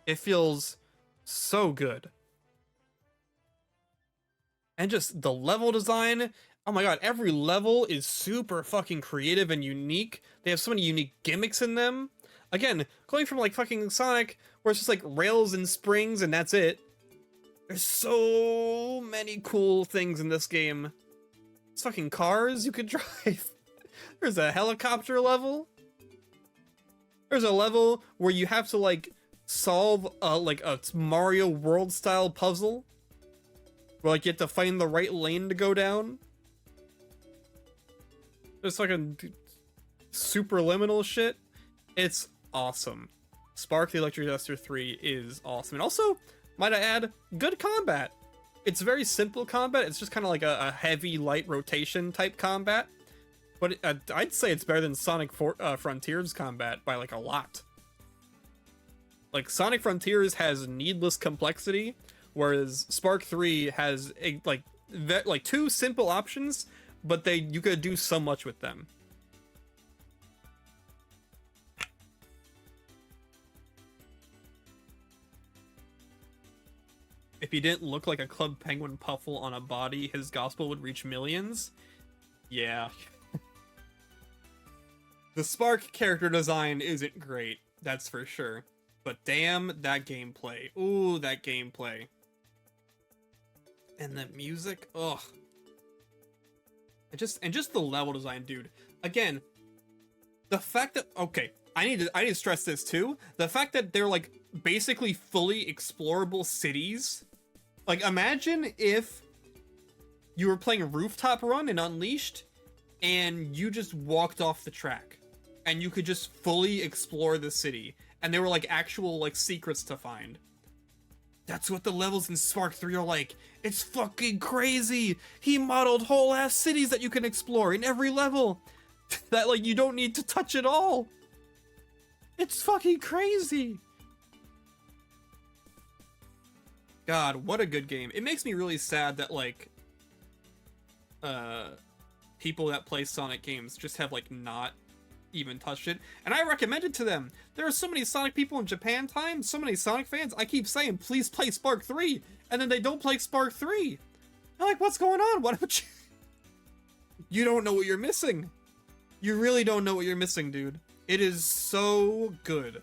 It feels so good. And just the level design, oh my god, every level is super fucking creative and unique. They have so many unique gimmicks in them. Again, going from like fucking Sonic, where it's just like rails and springs and that's it. There's so many cool things in this game. It's fucking cars you could drive. There's a helicopter level. There's a level where you have to like solve like a Mario World style puzzle, where like you have to find the right lane to go down. There's fucking superliminal shit. It's awesome. Spark the Electric Duster 3 is awesome. And also, might I add, good combat. It's very simple combat. It's just kind of like a heavy, light rotation type combat. But I'd say it's better than Sonic Frontiers combat by like a lot. Like Sonic Frontiers has needless complexity, whereas Spark 3 has like two simple options, but you could do so much with them. If he didn't look like a Club Penguin Puffle on a body, his gospel would reach millions. Yeah. The Spark character design isn't great, that's for sure. But damn, that gameplay. Ooh, that gameplay. And the music, ugh. And just the level design, dude. Again, the fact that, okay, I need to stress this too. The fact that they're like basically fully explorable cities. Like imagine if you were playing a Rooftop Run in Unleashed and you just walked off the track and you could just fully explore the city and there were like actual like secrets to find. That's what the levels in Spark 3 are like. It's fucking crazy. He modeled whole ass cities that you can explore in every level that like you don't need to touch at all. It's fucking crazy. God, what a good game. It makes me really sad that like people that play Sonic games just have like not even touched it. And I recommend it to them. There are so many Sonic people in Japan time, so many Sonic fans. I keep saying, please play Spark 3. And then they don't play Spark 3. I'm like, what's going on? Why don't you? You don't know what you're missing. You really don't know what you're missing, dude. It is so good.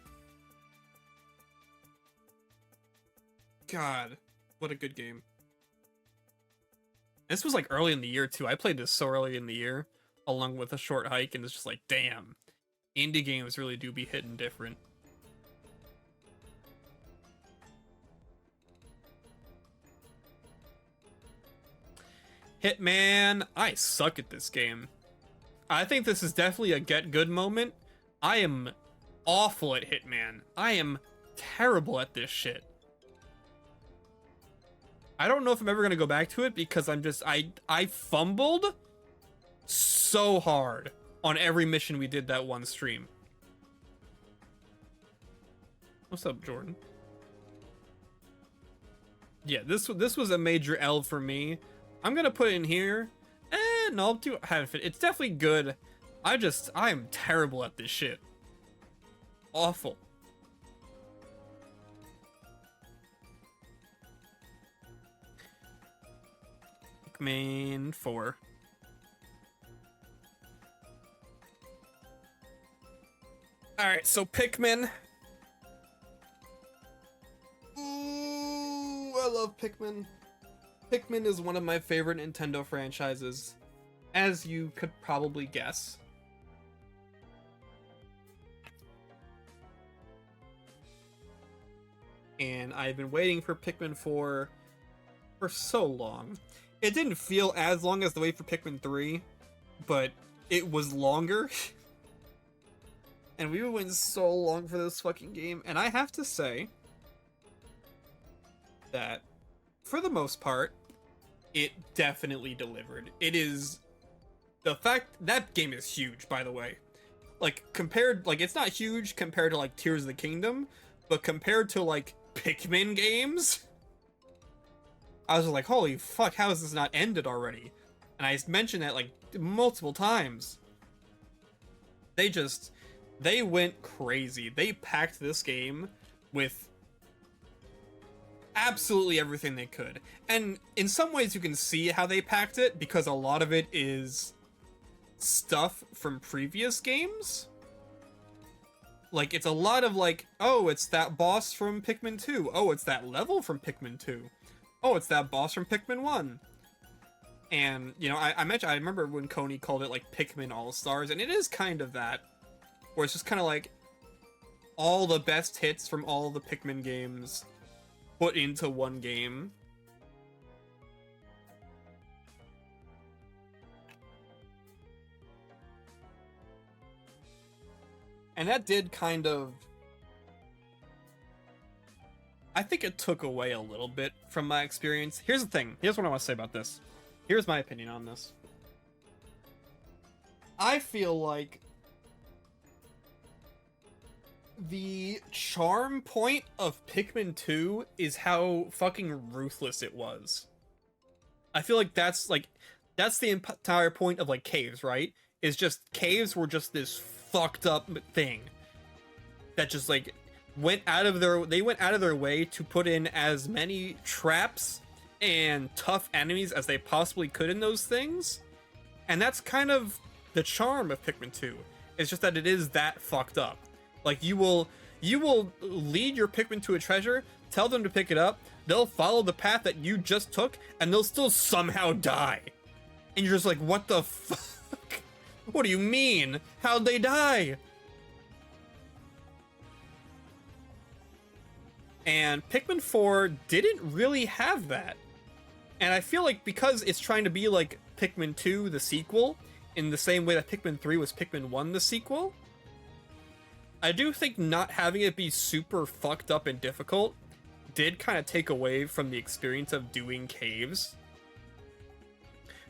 God, what a good game. This was like early in the year too. I played this so early in the year along with A Short Hike, and it's just like, damn, indie games really do be hitting different. Hitman, I suck at this game. I think this is definitely a get good moment. I am awful at Hitman. I am terrible at this shit. I don't know if I'm ever gonna go back to it because I fumbled so hard on every mission we did that one stream. What's up, Jordan? Yeah, this was a major L for me. I'm gonna put it in here. No, I'll do half it. It's definitely good. I'm terrible at this shit. Awful. Pikmin 4. Alright, so Pikmin. Ooh, I love Pikmin. Pikmin is one of my favorite Nintendo franchises, as you could probably guess. And I've been waiting for Pikmin 4 for so long. It didn't feel as long as the wait for Pikmin 3, but it was longer. And we were waiting so long for this fucking game, and I have to say that, for the most part, it definitely delivered. It is... The fact... That game is huge, by the way. Like, compared... Like, it's not huge compared to, like, Tears of the Kingdom, but compared to, like, Pikmin games, I was like, holy fuck, how has this not ended already? And I mentioned that, like, multiple times. They went crazy. They packed this game with absolutely everything they could. And in some ways you can see how they packed it, because a lot of it is stuff from previous games. Like, it's a lot of like, oh, it's that boss from Pikmin 2. Oh, it's that level from Pikmin 2. Oh, it's that boss from Pikmin 1. And, you know, I remember when Coney called it, like, Pikmin All-Stars, and it is kind of that, where it's just kind of like all the best hits from all the Pikmin games put into one game. And that did kind of... I think it took away a little bit from my experience. Here's the thing. Here's what I want to say about this. Here's my opinion on this. I feel like the charm point of Pikmin 2 is how fucking ruthless it was. I feel like that's the entire point of like caves, right? Is just caves were just this fucked up thing that just like went out of their way to put in as many traps and tough enemies as they possibly could in those things. And that's kind of the charm of Pikmin 2. It's just that it is that fucked up. Like you will lead your Pikmin to a treasure, tell them to pick it up, they'll follow the path that you just took, and they'll still somehow die. And you're just like, what the fuck? What do you mean? How'd they die? And Pikmin 4 didn't really have that. And I feel like because it's trying to be like Pikmin 2, the sequel, in the same way that Pikmin 3 was Pikmin 1, the sequel, I do think not having it be super fucked up and difficult did kind of take away from the experience of doing caves.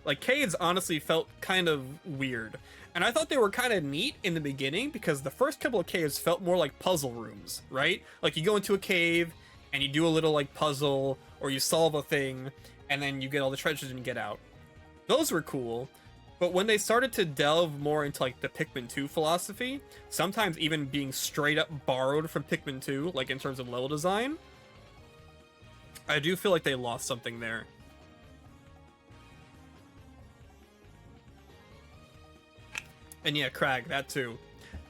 Like, caves honestly felt kind of weird. And I thought they were kind of neat in the beginning because the first couple of caves felt more like puzzle rooms, right? Like, you go into a cave and you do a little, like, puzzle or you solve a thing and then you get all the treasures and you get out. Those were cool. But when they started to delve more into, like, the Pikmin 2 philosophy, sometimes even being straight up borrowed from Pikmin 2, like, in terms of level design, I do feel like they lost something there. And yeah, Crag, that too.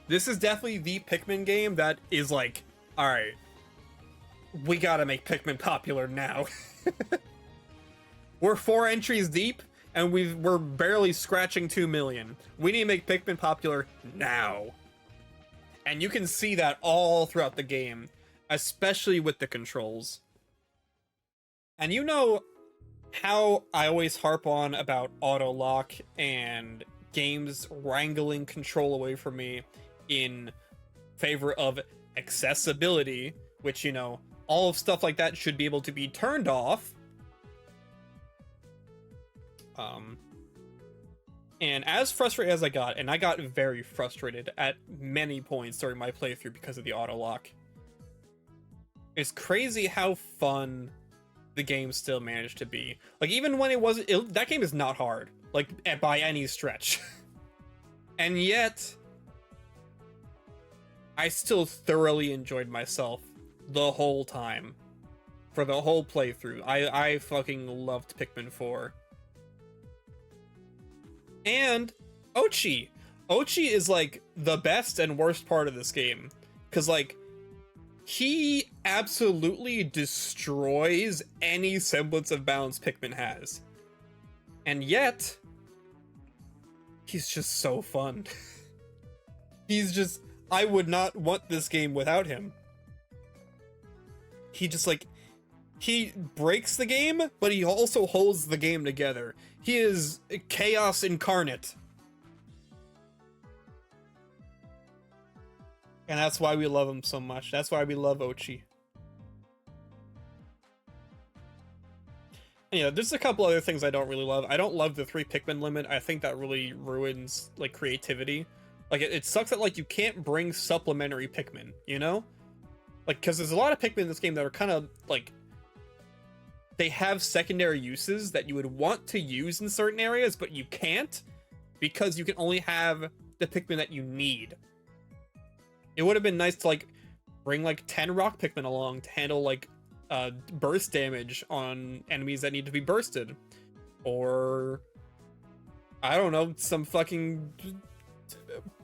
This is definitely the Pikmin game that is like, alright, we gotta make Pikmin popular now. We're 4 entries deep, and we're barely scratching 2 million. We need to make Pikmin popular now. And you can see that all throughout the game, especially with the controls. And you know how I always harp on about auto-lock and games wrangling control away from me in favor of accessibility, which, you know, all of stuff like that should be able to be turned off. And as frustrated as I got, and I got very frustrated at many points during my playthrough because of the auto-lock, it's crazy how fun the game still managed to be. Like, even when that game is not hard, like, by any stretch. And yet, I still thoroughly enjoyed myself the whole time. For the whole playthrough. I fucking loved Pikmin 4. And Ochi. Ochi is, like, the best and worst part of this game. Because, like, he absolutely destroys any semblance of balance Pikmin has. And yet, he's just so fun. He's just... I would not want this game without him. He just, like... He breaks the game, but he also holds the game together. He is chaos incarnate. And that's why we love him so much. That's why we love Ochi. And, you know, there's a couple other things I don't really love. I don't love the 3 Pikmin limit. I think that really ruins, like, creativity. Like, it sucks that, like, you can't bring supplementary Pikmin, you know? Like, because there's a lot of Pikmin in this game that are kind of, like... They have secondary uses that you would want to use in certain areas, but you can't, because you can only have the Pikmin that you need. It would have been nice to, like, bring, like, 10 rock Pikmin along to handle, like, burst damage on enemies that need to be bursted. Or, I don't know, some fucking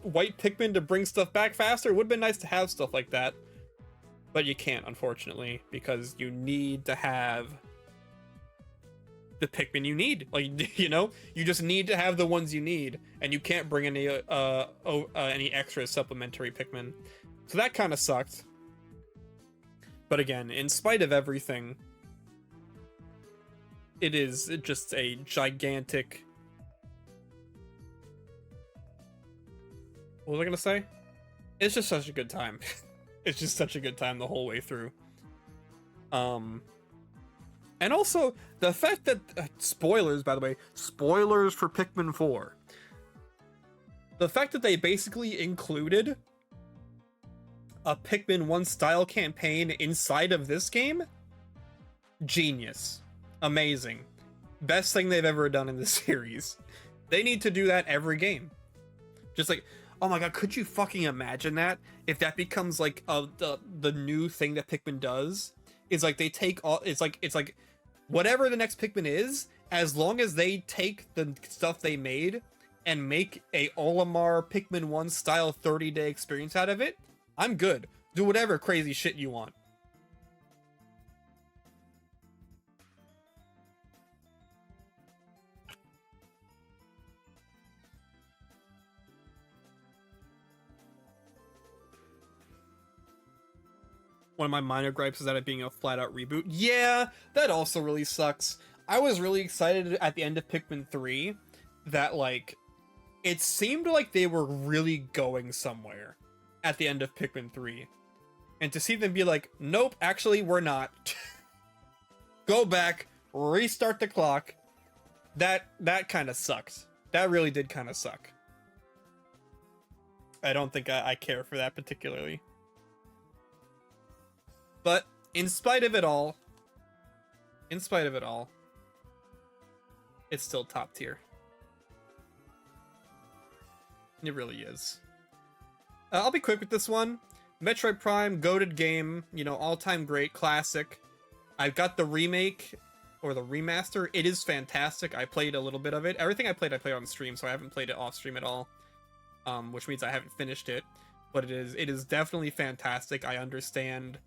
white Pikmin to bring stuff back faster. It would have been nice to have stuff like that. But you can't, unfortunately, because you need to have the Pikmin you need. Like, you know, you just need to have the ones you need, and you can't bring any extra supplementary Pikmin. So that kind of sucked. But again, in spite of everything, it is just a gigantic... What was I gonna say? It's just such a good time. It's just such a good time the whole way through. And also, the fact that... spoilers, by the way. Spoilers for Pikmin 4. The fact that they basically included a Pikmin 1 style campaign inside of this game? Genius. Amazing. Best thing they've ever done in this series. They need to do that every game. Just like... Oh my god, could you fucking imagine that? If that becomes like the new thing that Pikmin does? Is like they take all... It's like whatever the next Pikmin is, as long as they take the stuff they made and make a Olimar Pikmin 1 style 30-day experience out of it, I'm good. Do whatever crazy shit you want. One of my minor gripes is that it being a flat-out reboot. Yeah, that also really sucks. I was really excited at the end of Pikmin 3 that, like, it seemed like they were really going somewhere at the end of Pikmin 3. And to see them be like, nope, actually, we're not. Go back, restart the clock. That kind of sucked. That really did kind of suck. I don't think I care for that particularly. But in spite of it all, it's still top tier. It really is. I'll be quick with this one. Metroid Prime, goated game, you know, all-time great, classic. I've got the remake, or the remaster. It is fantastic. I played a little bit of it. Everything I played on stream, so I haven't played it off stream at all. Which means I haven't finished it. But it is definitely fantastic. I understand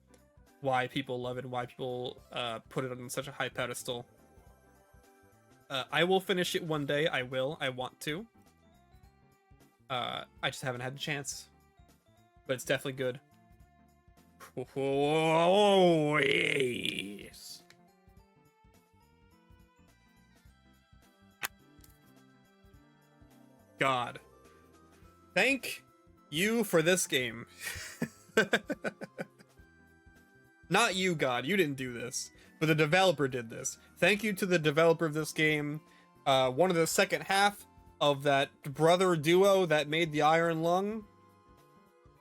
why people love it and why people put it on such a high pedestal. I will finish it one day. I will. I want to. I just haven't had the chance. But it's definitely good. Oh, yes. God. Thank you for this game. Not you, God. You didn't do this. But the developer did this. Thank you to the developer of this game. One of the second half of that brother duo that made the Iron Lung.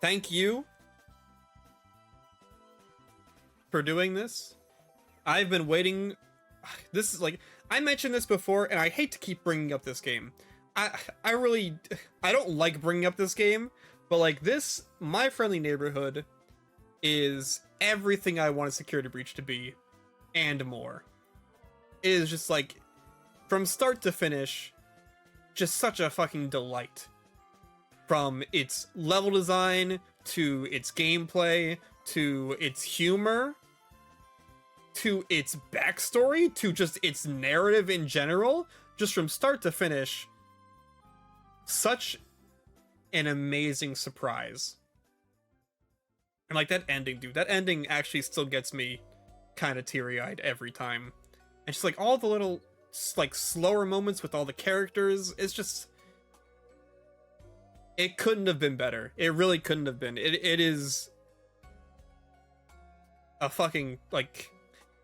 Thank you for doing this. I've been waiting. This is like, I mentioned this before, and I hate to keep bringing up this game. I don't like bringing up this game, but like this, My Friendly Neighborhood is everything I want a Security Breach to be, and more. It is just like, from start to finish, just such a fucking delight. From its level design, to its gameplay, to its humor, to its backstory, to just its narrative in general, just from start to finish, such an amazing surprise. And like that ending, dude, that ending actually still gets me kind of teary-eyed every time. And just like all the little like slower moments with all the characters, it's just, it couldn't have been better. It really couldn't have been. It is a fucking, like,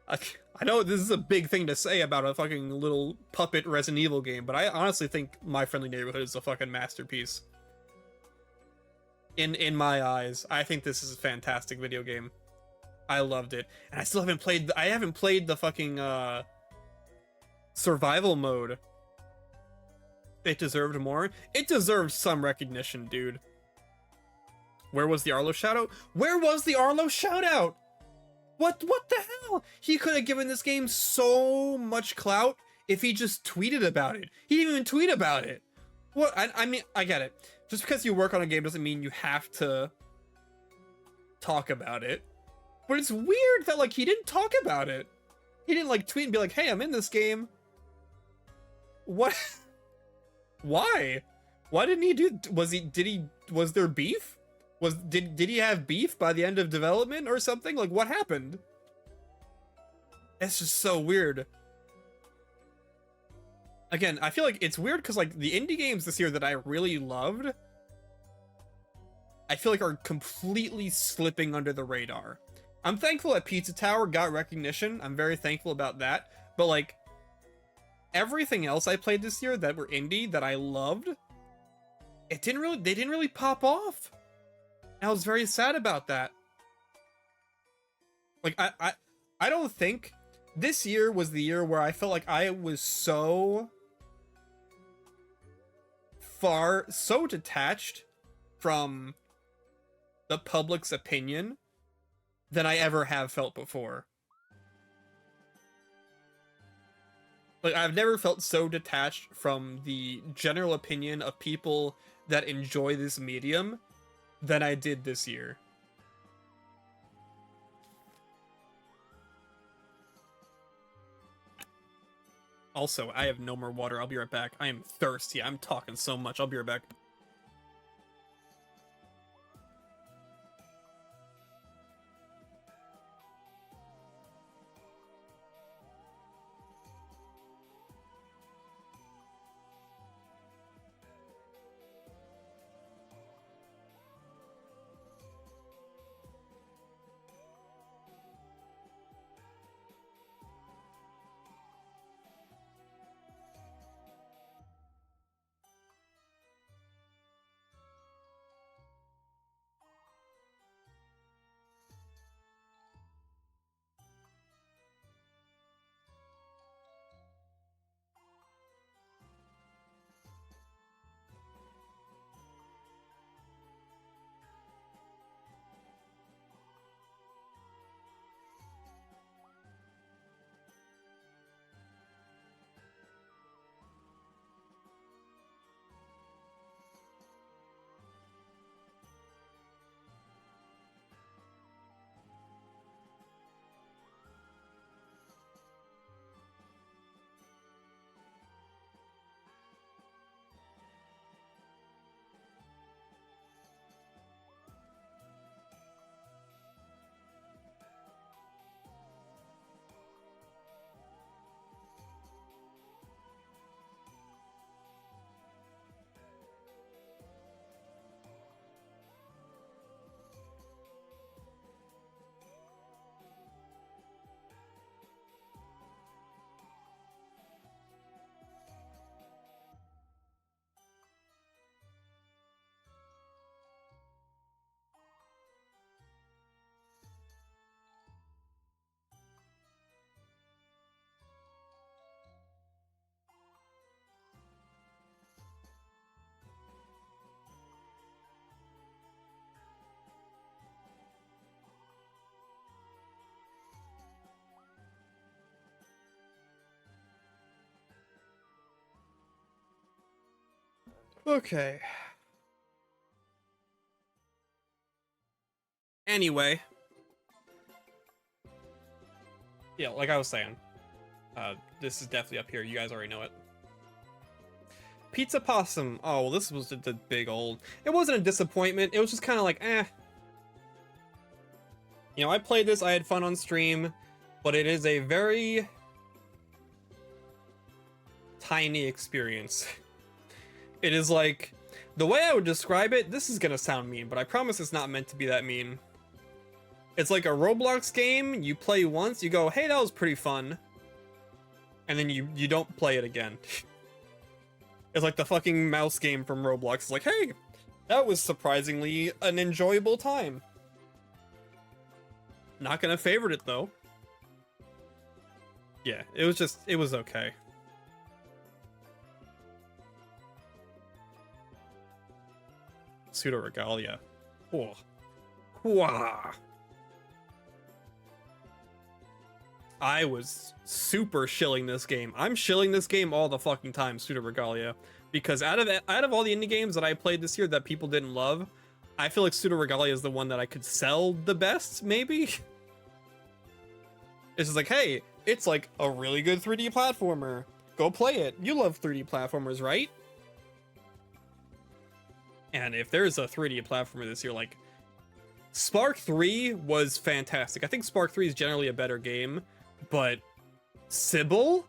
I know this is a big thing to say about a fucking little puppet Resident Evil game, but I honestly think My Friendly Neighborhood is a fucking masterpiece. In my eyes, I think this is a fantastic video game. I loved it, and I still haven't played. I haven't played the fucking survival mode. It deserved more. It deserved some recognition, dude. Where was the Arlo shoutout? Where was the Arlo shoutout? What the hell? He could have given this game so much clout if he just tweeted about it. He didn't even tweet about it. What? I mean, I get it. Just because you work on a game doesn't mean you have to talk about it. But it's weird that, like, he didn't talk about it. He didn't, like, tweet and be like, hey, I'm in this game. What? Why? Why didn't he do? Was there beef? Did he have beef by the end of development or something? Like, what happened? It's just so weird. Again, I feel like it's weird because like the indie games this year that I really loved, I feel like are completely slipping under the radar. I'm thankful that Pizza Tower got recognition. I'm very thankful about that. But like everything else I played this year that were indie that I loved, they didn't really pop off. And I was very sad about that. Like I don't think this year was the year where I felt like I was so detached from the public's opinion than I ever have felt before. Like, I've never felt so detached from the general opinion of people that enjoy this medium than I did this year. Also, I have no more water. I'll be right back. I am thirsty. I'm talking so much. I'll be right back. Okay. Anyway. Yeah, like I was saying. This is definitely up here. You guys already know it. Pizza Possum. Oh, well, this was the big old... It wasn't a disappointment. It was just kind of like, eh. You know, I played this. I had fun on stream. But it is a very... tiny experience. It is like... The way I would describe it, this is gonna sound mean, but I promise it's not meant to be that mean. It's like a Roblox game, you play once, you go, hey, that was pretty fun. And then you don't play it again. It's like the fucking mouse game from Roblox. It's like, hey, that was surprisingly an enjoyable time. Not gonna favorite it though. Yeah, it was okay. Pseudo Regalia. Oh. Wah. I was super shilling this game. I'm shilling this game all the fucking time, Pseudo Regalia, because out of all the indie games that I played this year that people didn't love, I feel like Pseudo Regalia is the one that I could sell the best, maybe? It's just like, hey, it's like a really good 3D platformer. Go play it. You love 3D platformers, right? And if there's a 3D platformer this year, like, Spark 3 was fantastic. I think Spark 3 is generally a better game, but Sybil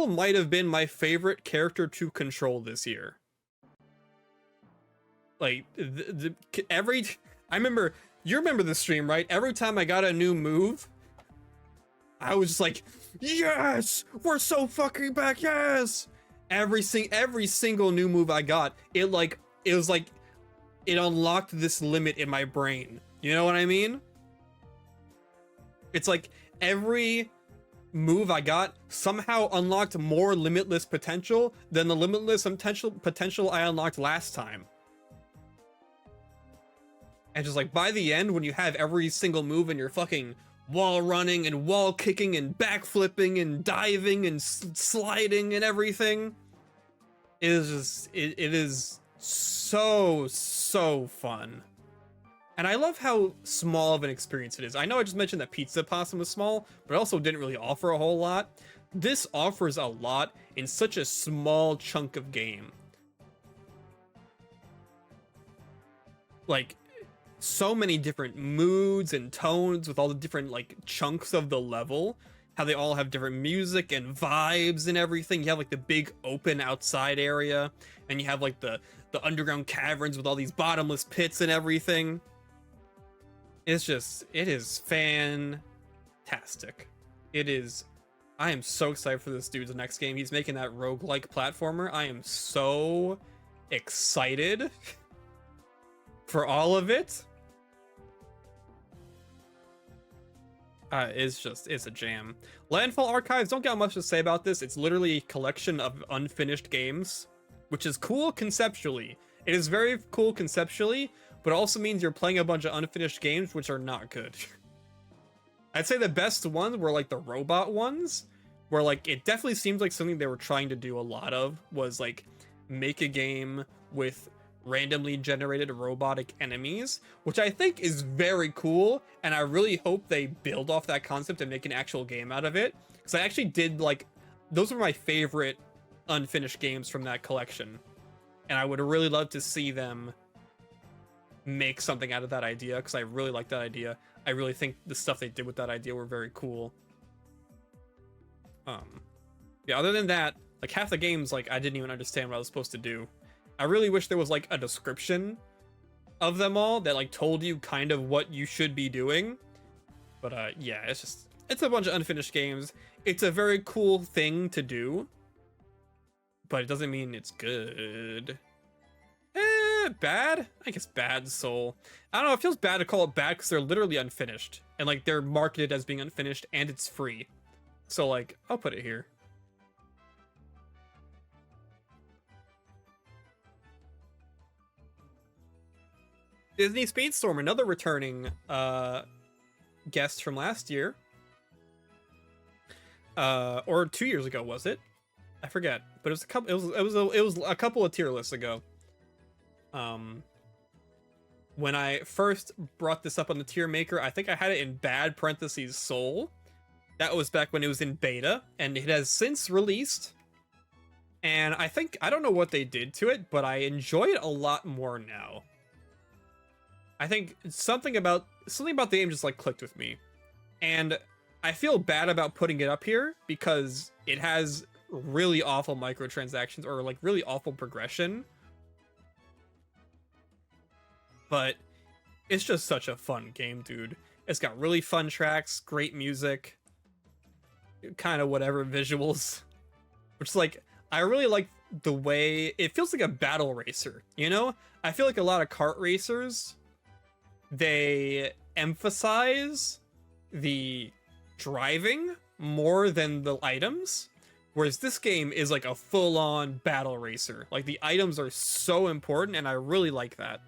might have been my favorite character to control this year. Like, I remember, you remember the stream, right? Every time I got a new move, I was just like, yes, we're so fucking back, yes. Every single new move I got, it was like it unlocked this limit in my brain. You know what I mean? It's like every move I got somehow unlocked more limitless potential than the limitless potential I unlocked last time. And just like by the end, when you have every single move and you're fucking wall running and wall kicking and backflipping and diving and sliding and everything, it is so fun. And I love how small of an experience it is. I know I just mentioned that Pizza Possum was small, but also didn't really offer a whole lot. This offers a lot in such a small chunk of game. Like, so many different moods and tones with all the different like chunks of the level, how they all have different music and vibes and everything. You have like the big open outside area, and you have like the underground caverns with all these bottomless pits and everything. It is fantastic. I am so excited for this dude's next game. He's making that roguelike platformer. I am so excited for all of it. It's a jam. Landfall Archives, don't got much to say about this. It's literally a collection of unfinished games, which is cool conceptually. It is very cool conceptually, but it also means you're playing a bunch of unfinished games, which are not good. I'd say the best ones were like the robot ones, where like it definitely seems like something they were trying to do a lot of was like make a game with randomly generated robotic enemies, which I think is very cool, and I really hope they build off that concept and make an actual game out of it, because I actually did like, those were my favorite unfinished games from that collection, and I would really love to see them make something out of that idea, because I really like that idea. I really think the stuff they did with that idea were very cool. Yeah, other than that, like half the games, like I didn't even understand what I was supposed to do. I really wish there was like a description of them all that like told you kind of what you should be doing. But yeah, it's a bunch of unfinished games. It's a very cool thing to do, but it doesn't mean it's good. Bad? I guess bad Soul. I don't know, it feels bad to call it bad because they're literally unfinished. And like they're marketed as being unfinished and it's free. So like, I'll put it here. Disney Speedstorm, another returning guest from last year. Or 2 years ago, was it? I forget. But it was a couple it was a couple of tier lists ago. When I first brought this up on the tier maker, I think I had it in bad parentheses Soul. That was back when it was in beta, and it has since released. And I don't know what they did to it, but I enjoy it a lot more now. I think something about the game just like clicked with me. And I feel bad about putting it up here because it has really awful microtransactions or like really awful progression. But it's just such a fun game, dude. It's got really fun tracks, great music, kind of whatever visuals. Which is like, I really like the way it feels like a battle racer, you know? I feel like a lot of kart racers, they emphasize the driving more than the items, whereas this game is like a full-on battle racer. Like the items are so important, and I really like that.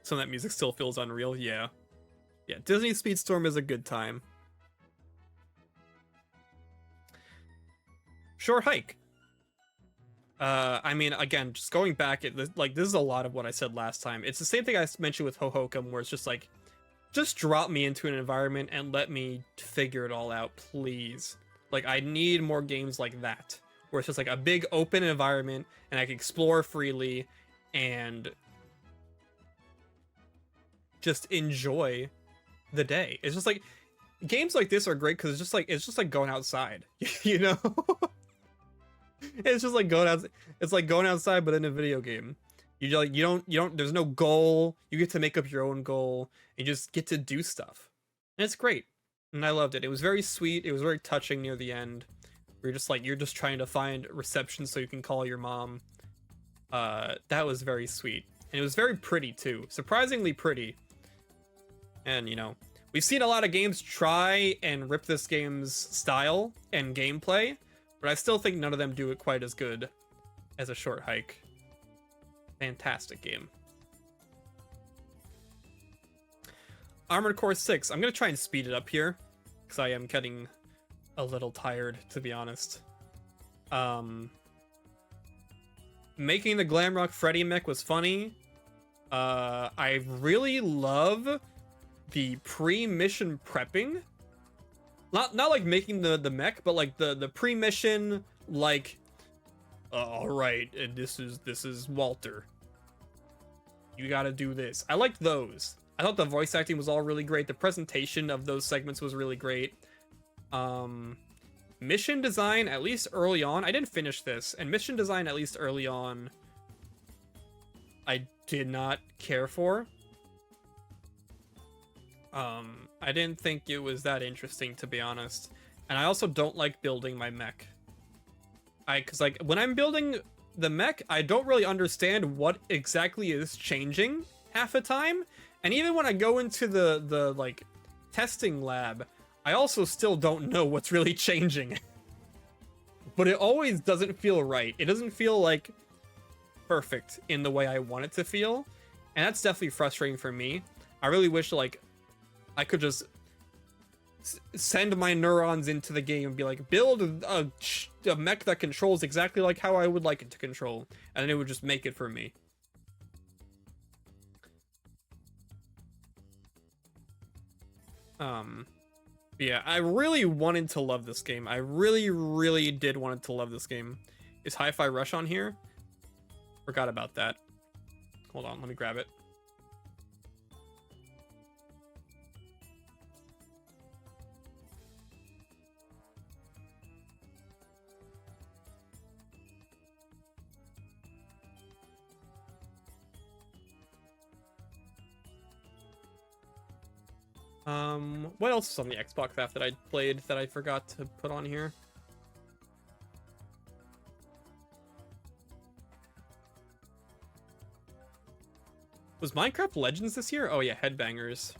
Some of that music still feels unreal. Yeah, Disney Speedstorm is a good time. Short Hike. I mean, again, just going back, this is a lot of what I said last time. It's the same thing I mentioned with Hohokam, where it's just like, just drop me into an environment and let me figure it all out, please. Like, I need more games like that, where it's just like a big open environment and I can explore freely and just enjoy the day. It's just like games like this are great because it's just like going outside, you know? It's just like going out. It's like going outside, but in a video game. You don't. There's no goal. You get to make up your own goal. You just get to do stuff, and it's great. And I loved it. It was very sweet. It was very touching near the end. You're just trying to find reception so you can call your mom. That was very sweet, and it was very pretty too. Surprisingly pretty. And you know, we've seen a lot of games try and rip this game's style and gameplay, but I still think none of them do it quite as good as A Short Hike. Fantastic game. Armored Core 6. I'm going to try and speed it up here, because I am getting a little tired, to be honest. Making the Glamrock Freddy mech was funny. I really love the pre-mission prepping. Not like making the mech, but like the pre-mission, like, all right, and this is Walter. You gotta do this. I liked those. I thought the voice acting was all really great. The presentation of those segments was really great. Mission design, at least early on, I didn't finish this, and mission design, at least early on, I did not care for. I didn't think it was that interesting, to be honest. And I also don't like building my mech. Cause like when I'm building the mech, I don't really understand what exactly is changing half the time. And even when I go into the like testing lab, I also still don't know what's really changing. But it always doesn't feel right. It doesn't feel like perfect in the way I want it to feel. And that's definitely frustrating for me. I really wish like I could just send my neurons into the game and be like, build a mech that controls exactly like how I would like it to control, and then it would just make it for me. Yeah, I really wanted to love this game. I really did want to love this game. Is Hi-Fi Rush on here? Forgot about that. Hold on, let me grab it. What else is on the Xbox app that I played that I forgot to put on here? Was Minecraft Legends this year? Oh yeah, Headbangers.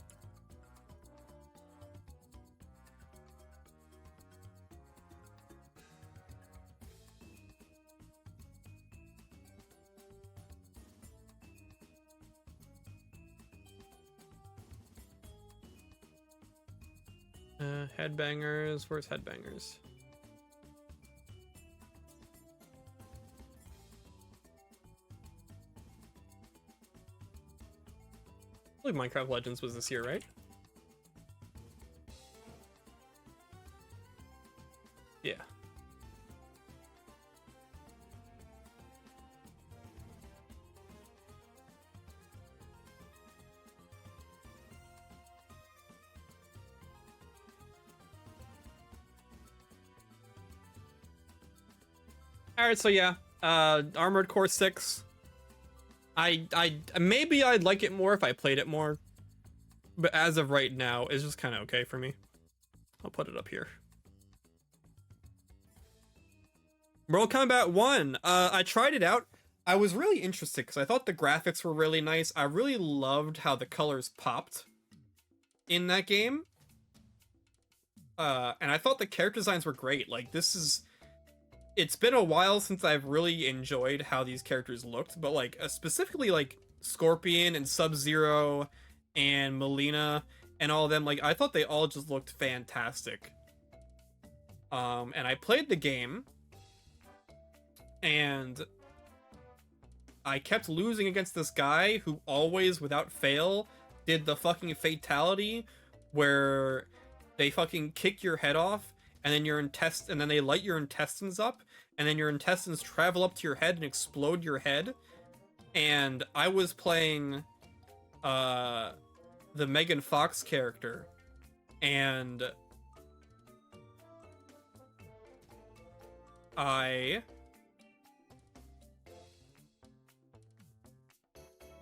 Headbangers. Where's Headbangers? I believe Minecraft Legends was this year, right? Yeah. Alright, so yeah, Armored Core 6. I maybe I'd like it more if I played it more, but as of right now, it's just kind of okay for me. I'll put it up here. Mortal Kombat 1. I tried it out. I was really interested because I thought the graphics were really nice. I really loved how the colors popped in that game. And I thought the character designs were great. Like, it's been a while since I've really enjoyed how these characters looked, but like specifically like Scorpion and Sub-Zero and Melina and all of them, like I thought they all just looked fantastic. And I played the game and I kept losing against this guy who always, without fail, did the fucking fatality where they fucking kick your head off, and then and then they light your intestines up, and then your intestines travel up to your head and explode your head. And I was playing the Megan Fox character, and I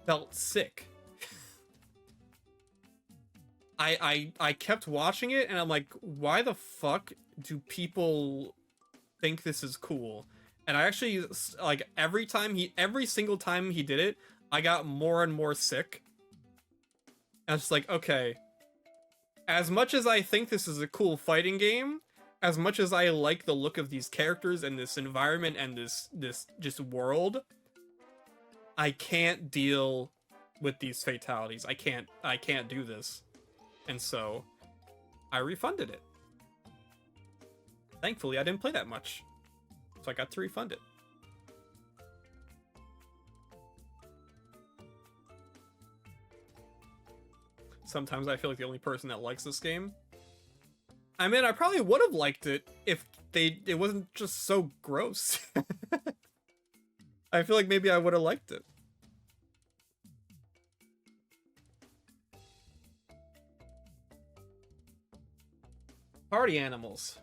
felt sick. I kept watching it, and I'm like, why the fuck do people think this is cool? And I actually, like, every single time he did it, I got more and more sick. And I was just like, okay, as much as I think this is a cool fighting game, as much as I like the look of these characters and this environment and this just world, I can't deal with these fatalities. I can't do this. And so I refunded it. Thankfully, I didn't play that much, so I got to refund it. Sometimes I feel like the only person that likes this game. I mean, I probably would have liked it if it wasn't just so gross. I feel like maybe I would have liked it. Party animals.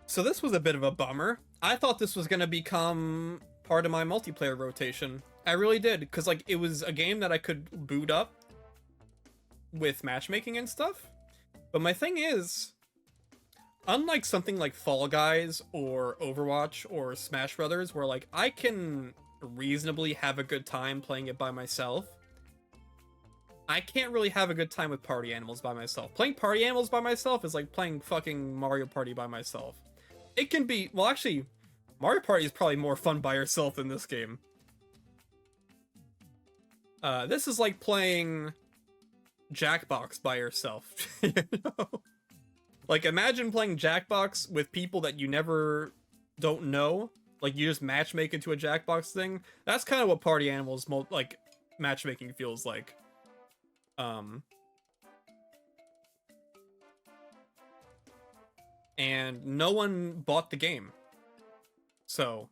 So this was a bit of a bummer. I thought this was going to become part of my multiplayer rotation. I really did, because like it was a game that I could boot up with matchmaking and stuff. But my thing is, unlike something like Fall Guys or Overwatch or Smash Brothers, where like I can reasonably have a good time playing it by myself, I can't really have a good time with party animals by myself. Playing party animals by myself is like playing fucking Mario Party by myself. It can be, well actually, Mario Party is probably more fun by yourself than this game. This is like playing Jackbox by yourself, you know? Like, imagine playing Jackbox with people that you don't know. Like, you just matchmake into a Jackbox thing. That's kind of what Party Animals, like, matchmaking feels like. And no one bought the game. So,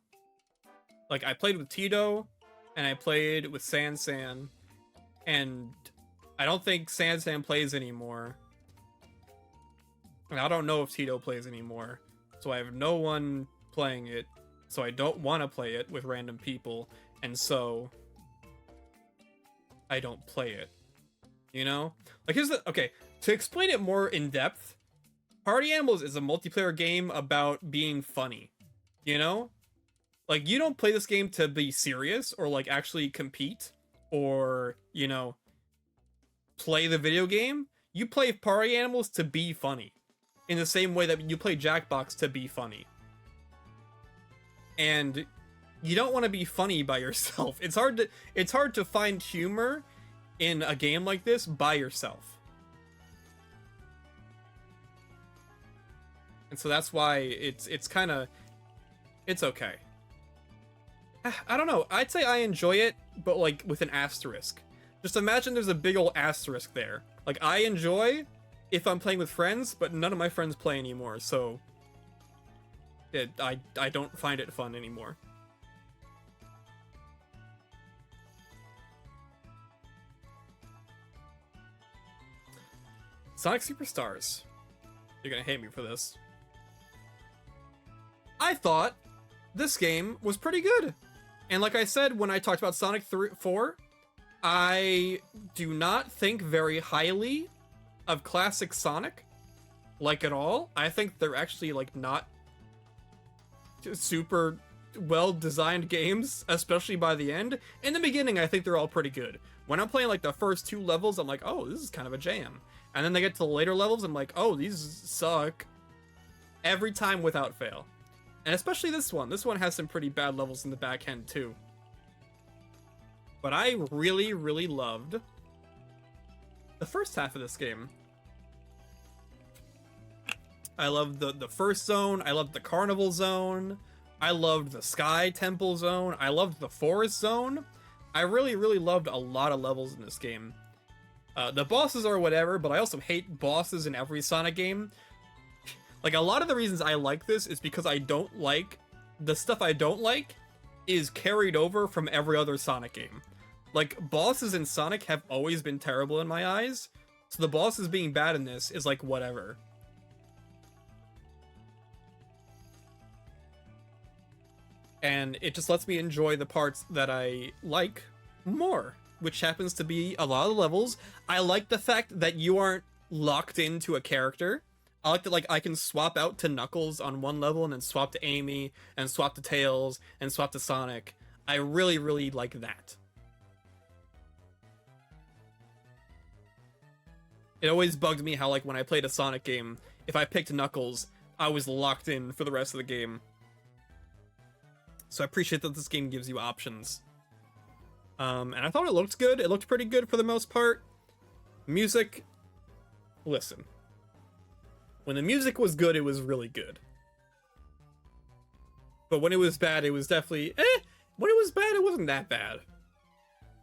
like, I played with Tito, and I played with Sansan, and I don't think Sansan plays anymore. And I don't know if Tito plays anymore, so I have no one playing it, so I don't want to play it with random people, and so I don't play it, you know? Like, okay, to explain it more in depth, Party Animals is a multiplayer game about being funny, you know? Like, you don't play this game to be serious, or, like, actually compete, or, you know, play the video game. You play Party Animals to be funny. In the same way that you play Jackbox to be funny. And you don't want to be funny by yourself. It's hard to find humor in a game like this by yourself. And so that's why it's okay. I don't know. I'd say I enjoy it, but like with an asterisk. Just imagine there's a big old asterisk there. Like, I enjoy if I'm playing with friends, but none of my friends play anymore, so I don't find it fun anymore. Sonic Superstars. You're gonna hate me for this. I thought this game was pretty good. And like I said when I talked about Sonic 4, I do not think very highly of classic Sonic, like at all. I think they're actually like not super well designed games, especially by the end. In the beginning, I think they're all pretty good. When I'm playing like the first 2 levels, I'm like, oh, this is kind of a jam. And then they get to the later levels, I'm like, oh, these suck. Every time without fail. And especially this one. This one has some pretty bad levels in the back end too. But I really, really loved the first half of this game. I loved the first zone. I loved the carnival zone. I loved the sky temple zone. I loved the forest zone. I really, really loved a lot of levels in this game. The bosses are whatever, but I also hate bosses in every Sonic game. Like, a lot of the reasons I like this is because I don't like... The stuff I don't like is carried over from every other Sonic game. Like, bosses in Sonic have always been terrible in my eyes, so the bosses being bad in this is like, whatever. And it just lets me enjoy the parts that I like more, which happens to be a lot of the levels. I like the fact that you aren't locked into a character. I like that, like, I can swap out to Knuckles on one level and then swap to Amy and swap to Tails and swap to Sonic. I really, really like that. It always bugged me how, like, when I played a Sonic game, if I picked Knuckles, I was locked in for the rest of the game. So I appreciate that this game gives you options. And I thought it looked good. It looked pretty good for the most part. Music, listen. When the music was good, it was really good. But when it was bad, it was definitely... When it was bad, it wasn't that bad.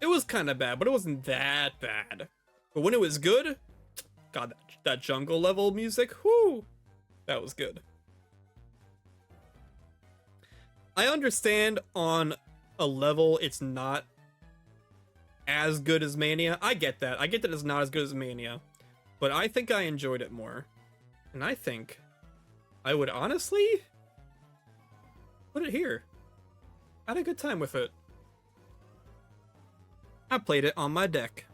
It was kind of bad, but it wasn't that bad. But when it was good... God, that jungle level music, whoo! That was good. I understand on a level it's not as good as Mania. I get that. I get that it's not as good as Mania. But I think I enjoyed it more. And I think I would honestly put it here. I had a good time with it. I played it on my deck.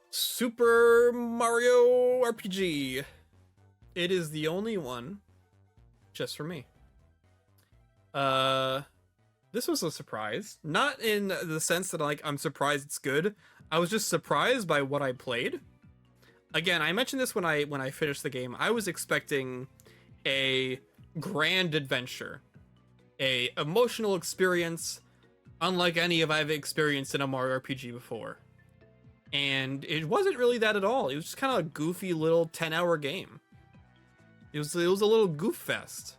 Super Mario RPG. It is the only one just for me. This was a surprise. Not in the sense that, like, I'm surprised it's good. I was just surprised by what I played. Again, I mentioned this when I finished the game. I was expecting a grand adventure, a emotional experience unlike any I've experienced in a Mario RPG before. And it wasn't really that at all. It was just kind of a goofy little 10-hour game. It was a little goof fest.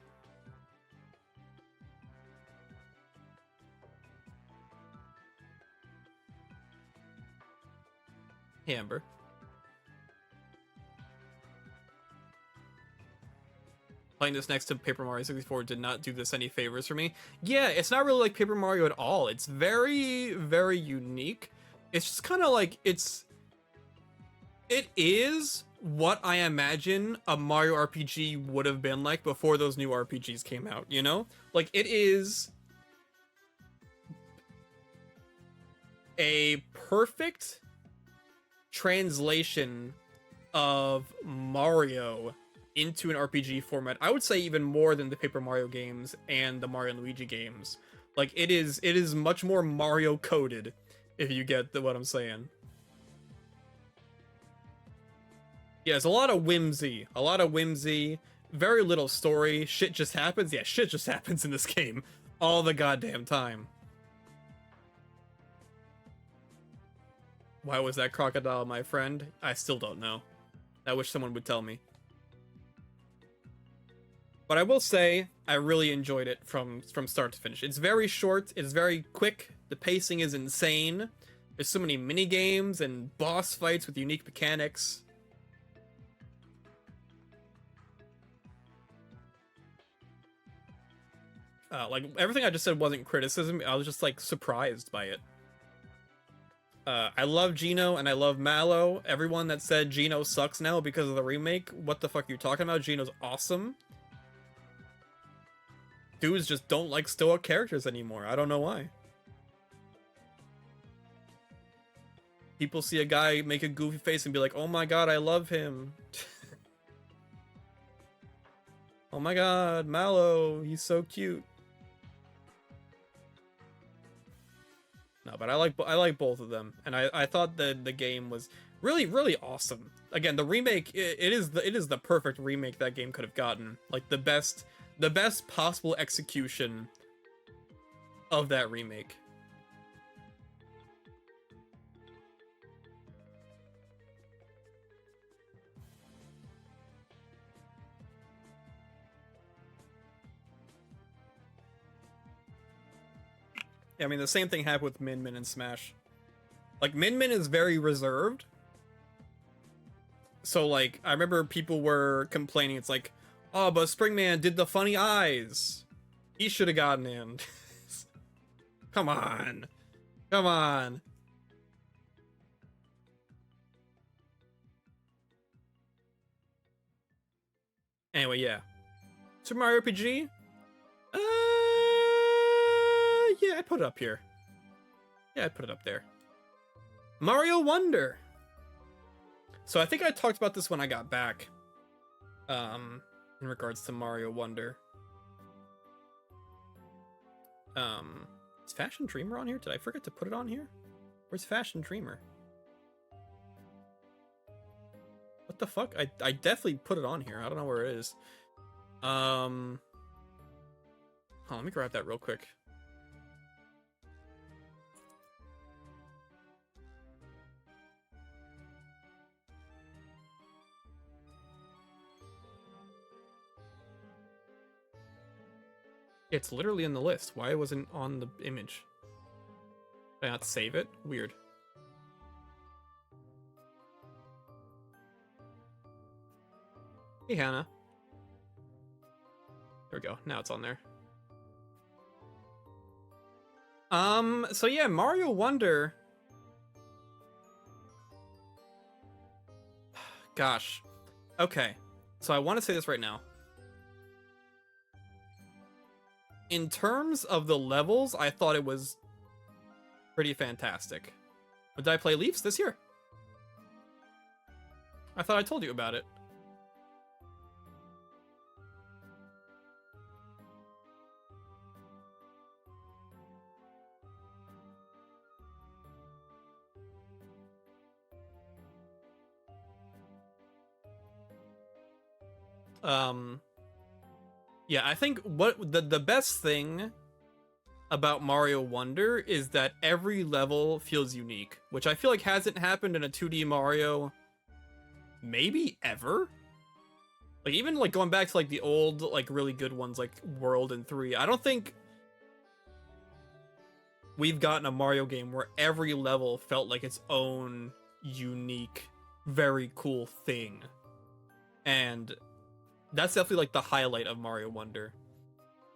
Hey, Amber. Playing this next to Paper Mario 64 did not do this any favors for me. Yeah, it's not really like Paper Mario at all. It's very, very unique. It's just kind of like, it is what I imagine a Mario RPG would have been like before those new RPGs came out, you know? Like, it is a perfect translation of Mario into an RPG format. I would say even more than the Paper Mario games and the Mario and Luigi games. Like, it is much more Mario coded, if you get what I'm saying. Yeah, there's a lot of whimsy. Very little story. Shit just happens. Yeah, shit just happens in this game all the goddamn time. Why was that crocodile my friend? I still don't know. I wish someone would tell me. But I will say, I really enjoyed it from start to finish. It's very short, it's very quick, the pacing is insane. There's so many mini games and boss fights with unique mechanics. Like, everything I just said wasn't criticism, I was just, like, surprised by it. I love Geno and I love Mallow. Everyone that said Geno sucks now because of the remake, what the fuck are you talking about? Geno's awesome. Dudes just don't like stoic characters anymore. I don't know why. People see a guy make a goofy face and be like, oh my god, I love him. Oh my god, Mallow, he's so cute. No, but I like both of them, and I thought the game was really, really awesome. Again, the remake, it is the perfect remake that game could have gotten. Like, the best possible execution of that remake. Yeah, I mean, the same thing happened with Min Min and Smash. Like, Min Min is very reserved. So, like, I remember people were complaining. It's like, oh, but Springman did the funny eyes. He should have gotten in. Come on. Come on. Anyway, yeah. Super Mario RPG? Yeah, I put it up here. Yeah, I put it up there. Mario Wonder. So I think I talked about this when I got back. In regards to Mario Wonder. Is Fashion Dreamer on here? Did I forget to put it on here? Where's Fashion Dreamer? What the fuck? I definitely put it on here. I don't know where it is. Hold on, let me grab that real quick. It's literally in the list. Why wasn't it on the image? Did I not save it? Weird. Hey, Hannah. There we go. Now it's on there. So yeah, Mario Wonder. Gosh. Okay. So I want to say this right now. In terms of the levels, I thought it was pretty fantastic. But did I play Leafs this year? I thought I told you about it. Yeah, I think what the best thing about Mario Wonder is that every level feels unique, which I feel like hasn't happened in a 2D Mario maybe ever. Like, even like going back to like the old like really good ones like World and 3, I don't think we've gotten a Mario game where every level felt like its own unique, very cool thing. And that's definitely like the highlight of Mario Wonder.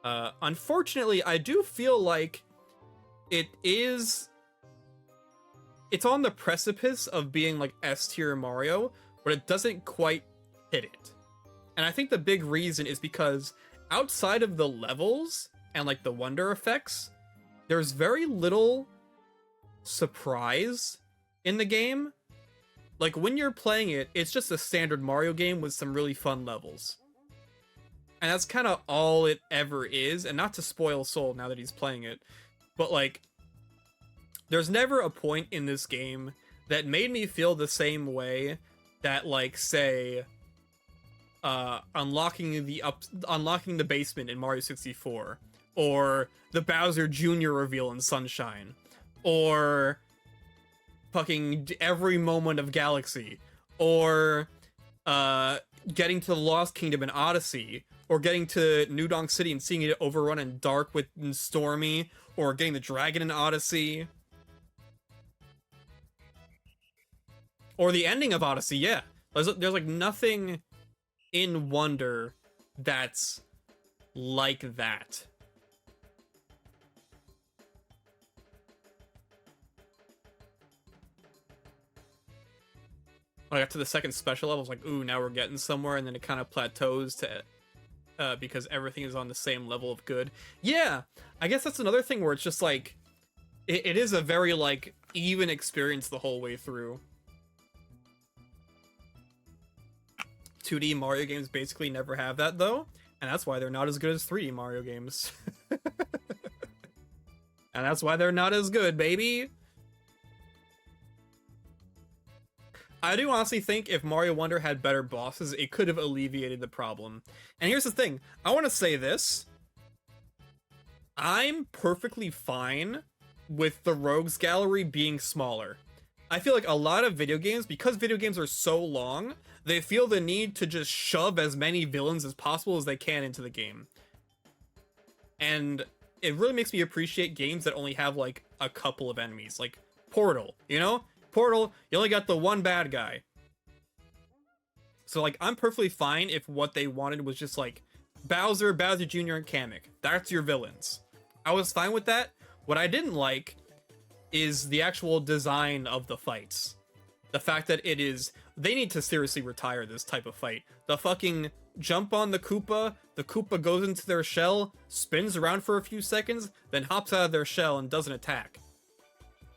Unfortunately, I do feel like it's on the precipice of being like S-tier Mario, but it doesn't quite hit it. And I think the big reason is because outside of the levels and like the wonder effects, there's very little surprise in the game. Like, when you're playing it, it's just a standard Mario game with some really fun levels. And that's kind of all it ever is. And not to spoil Soul now that he's playing it, but like, there's never a point in this game that made me feel the same way that, like, say, unlocking the basement in Mario 64, or the Bowser Jr. reveal in Sunshine, or fucking every moment of Galaxy, or getting to the Lost Kingdom in Odyssey, or getting to New Donk City and seeing it overrun in dark with Stormy, or getting the dragon in Odyssey, or the ending of Odyssey. Yeah, there's like nothing in Wonder that's like that. When I got to the second special level, I was like, ooh, now we're getting somewhere, and then it kind of plateaus to because everything is on the same level of good. Yeah, I guess that's another thing where it's just like it is a very like even experience the whole way through. 2D Mario games basically never have that though, and that's why they're not as good as 3D Mario games. And that's why they're not as good, baby. I do honestly think if Mario Wonder had better bosses, it could have alleviated the problem. And here's the thing. I want to say this. I'm perfectly fine with the rogues gallery being smaller. I feel like a lot of video games, because video games are so long, they feel the need to just shove as many villains as possible as they can into the game. And it really makes me appreciate games that only have like a couple of enemies, like Portal, you know? Portal, you only got the one bad guy. So like, I'm perfectly fine if what they wanted was just like Bowser, Bowser Jr., and Kamek. That's your villains. I was fine with that. What I didn't like is the actual design of the fights. The fact that it is, they need to seriously retire this type of fight. The fucking jump on the Koopa goes into their shell, spins around for a few seconds, then hops out of their shell and does an attack.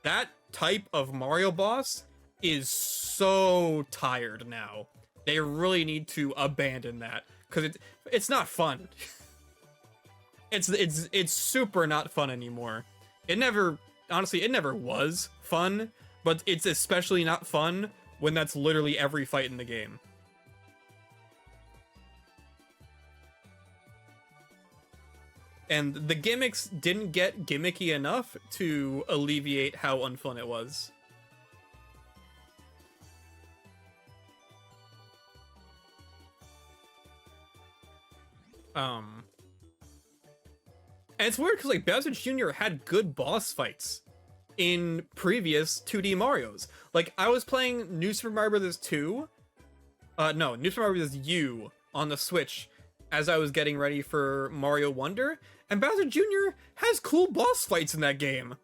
That type of Mario boss is so tired now. They really need to abandon that, because it's not fun. It's super not fun anymore. Honestly, it never was fun, but it's especially not fun when that's literally every fight in the game. And the gimmicks didn't get gimmicky enough to alleviate how unfun it was. And it's weird because like Bowser Jr. had good boss fights in previous 2D Marios. Like I was playing New Super Mario Bros. 2, New Super Mario Bros. U on the Switch as I was getting ready for Mario Wonder, and Bowser Jr. has cool boss fights in that game.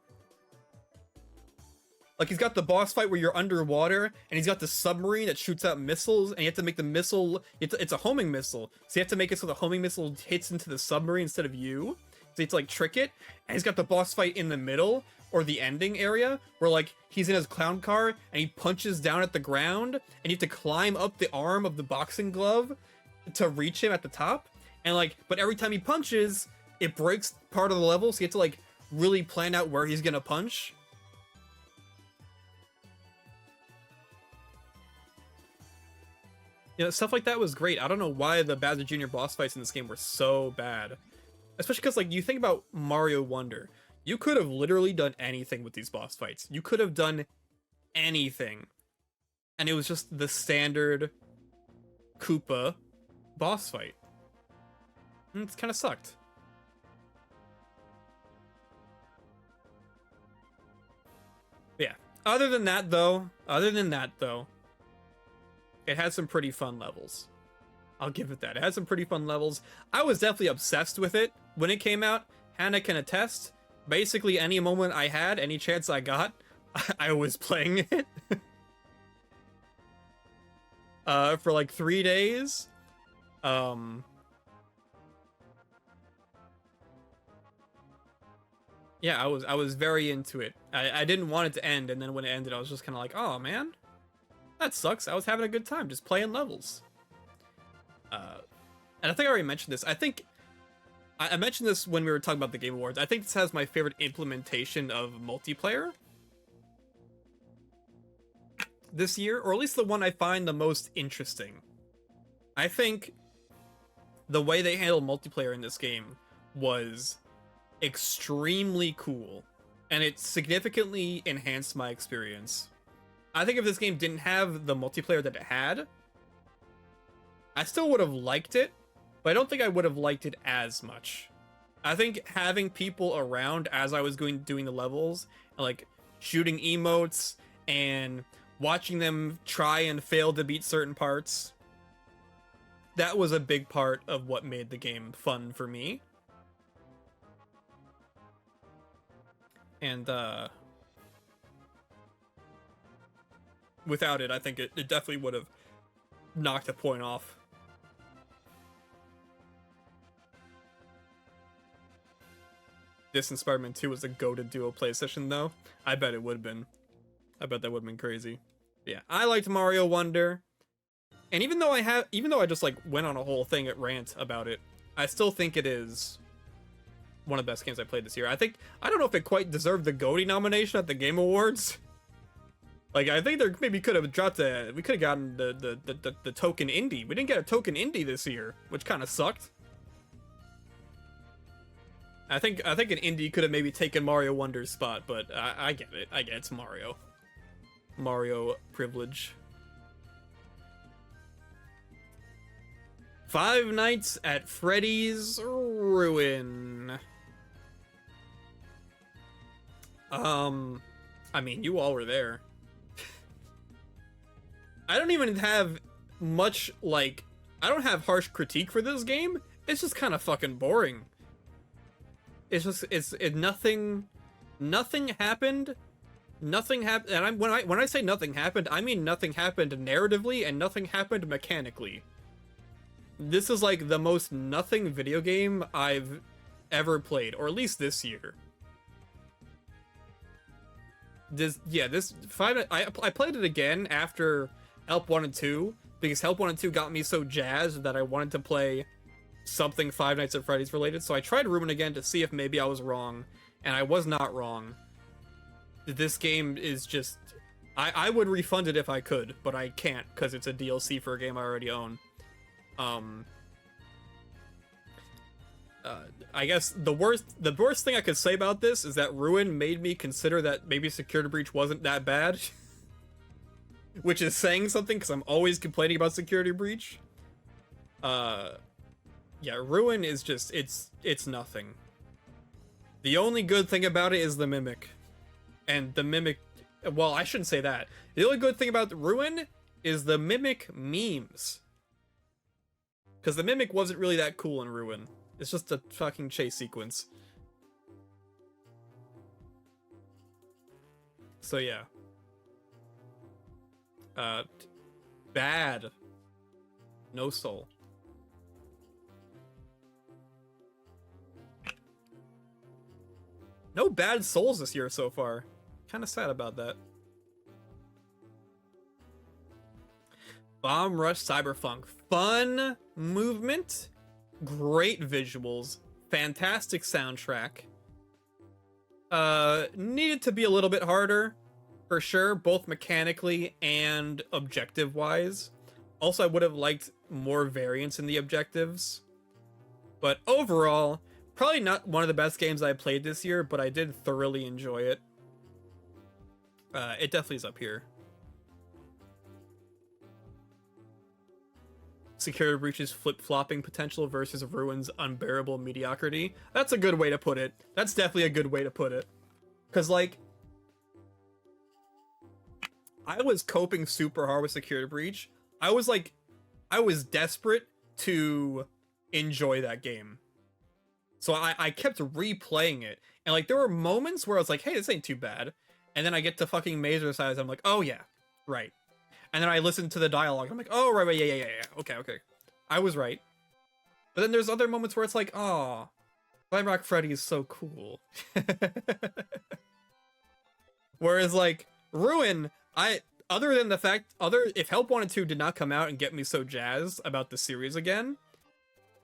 Like he's got the boss fight where you're underwater, and he's got the submarine that shoots out missiles, and you have to make the missile, it's a homing missile, so you have to make it so the homing missile hits into the submarine instead of you. So you have to like trick it. And he's got the boss fight in the middle, or the ending area, where like he's in his clown car and he punches down at the ground, and you have to climb up the arm of the boxing glove to reach him at the top. And like, but every time he punches, it breaks part of the level, so you have to like really plan out where he's gonna punch. You know, stuff like that was great. I don't know why the Bowser Jr. boss fights in this game were so bad. Especially because, like, you think about Mario Wonder. You could have literally done anything with these boss fights. You could have done anything. And it was just the standard Koopa boss fight. And it's kind of sucked. Yeah. Other than that, though, it had some pretty fun levels. I'll give it that. It had some pretty fun levels. I was definitely obsessed with it when it came out. Hannah can attest. Basically, any moment I had, any chance I got, I was playing it. For like 3 days. Yeah, I was very into it. I didn't want it to end, and then when it ended, I was just kind of like, oh man, that sucks. I was having a good time just playing levels. And I think I already mentioned this. I think I mentioned this when we were talking about the Game Awards. I think this has my favorite implementation of multiplayer this year, or at least the one I find the most interesting. I think the way they handled multiplayer in this game was extremely cool, and it significantly enhanced my experience. I think if this game didn't have the multiplayer that it had, I still would have liked it, but I don't think I would have liked it as much. I think having people around as I was doing the levels, and like shooting emotes and watching them try and fail to beat certain parts, that was a big part of what made the game fun for me. And without it, I think it definitely would have knocked a point off. This and Spider-Man 2 was a goated duo play session, though. I bet it would have been. I bet that would have been crazy. Yeah, I liked Mario Wonder, and even though I just like went on a whole thing at rant about it, I still think it is one of the best games I played this year. I don't know if it quite deserved the GOTY nomination at the Game Awards. Like, I think there maybe could have dropped we could have gotten the token indie. We didn't get a token indie this year, which kind of sucked. I think an indie could have maybe taken Mario Wonder's spot, but I get it. I get it's Mario. Mario privilege. Five Nights at Freddy's Ruin. I mean, you all were there. I don't even have much, like, I don't have harsh critique for this game. It's just kind of fucking boring. It's just, nothing happened. Nothing happened, and when I say nothing happened, I mean nothing happened narratively and nothing happened mechanically. This is like the most nothing video game I've ever played, or at least this year. I played it again after Help 1 and 2, because Help 1 and 2 got me so jazzed that I wanted to play something Five Nights at Freddy's related, so I tried Ruin again to see if maybe I was wrong, and I was not wrong. This game is just... I would refund it if I could, but I can't, because it's a DLC for a game I already own. I guess the worst thing I could say about this is that Ruin made me consider that maybe Security Breach wasn't that bad. Which is saying something, because I'm always complaining about Security Breach. Yeah, Ruin is just, it's nothing. The only good thing about it is the Mimic. And the Mimic, well, I shouldn't say that. The only good thing about Ruin is the Mimic memes. Because the Mimic wasn't really that cool in Ruin. It's just a fucking chase sequence. So yeah. Bad. No soul. No bad souls this year so far. Kind of sad about that. Bomb Rush Cyberpunk. Fun movement. Great visuals. Fantastic soundtrack. Needed to be a little bit harder. For sure, both mechanically and objective-wise. Also, I would have liked more variance in the objectives. But overall, probably not one of the best games I played this year, but I did thoroughly enjoy it. It definitely is up here. Security Breach's flip-flopping potential versus Ruin's unbearable mediocrity. That's a good way to put it. That's definitely a good way to put it. Because, like, I was coping super hard with Security Breach. I was desperate to enjoy that game. So I kept replaying it. And, like, there were moments where I was like, hey, this ain't too bad. And then I get to fucking Mazer size, I'm like, oh yeah, right. And then I listen to the dialogue, I'm like, oh, right, yeah. Okay. I was right. But then there's other moments where it's like, oh, Slime Rock Freddy is so cool. Whereas, like, Ruin, other than the fact, if Help 1 and 2 did not come out and get me so jazzed about the series again,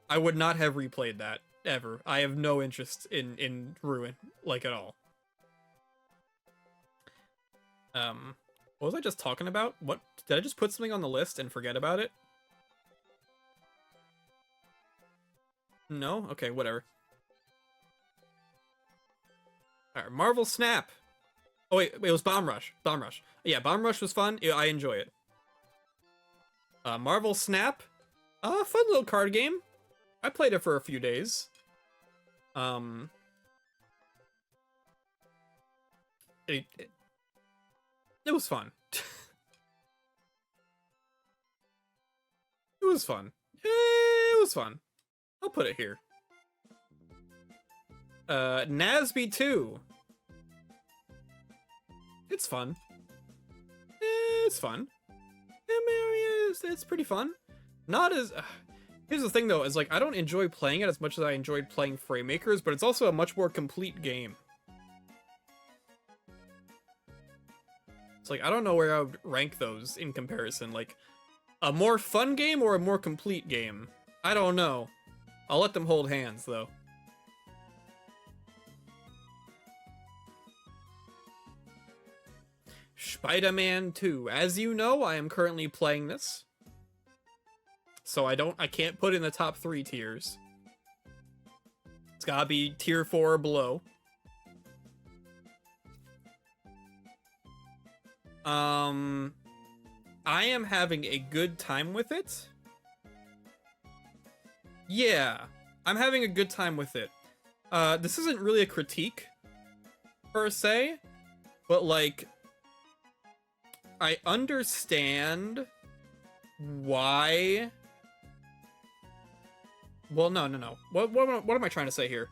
I would not have replayed that, ever. I have no interest in Ruin, like, at all. What was I just talking about? What, did I just put something on the list and forget about it? No? Okay, whatever. Alright, Marvel Snap! Oh wait, it was Bomb Rush. Bomb Rush. Yeah, Bomb Rush was fun. I enjoy it. Marvel Snap. Fun little card game. I played it for a few days. It was fun. It was fun. It was fun. I'll put it here. Nasby 2. It's fun. It's fun. It's pretty fun. Not as... here's the thing, though, is, like, I don't enjoy playing it as much as I enjoyed playing Framemakers, but it's also a much more complete game. It's like, I don't know where I would rank those in comparison. Like, a more fun game or a more complete game? I don't know. I'll let them hold hands, though. Spider-Man 2. As you know, I am currently playing this. So I can't put in the top 3 tiers. It's gotta be tier 4 or below. I am having a good time with it. Yeah, I'm having a good time with it. This isn't really a critique, per se, but, like, I understand why... Well, no. What am I trying to say here?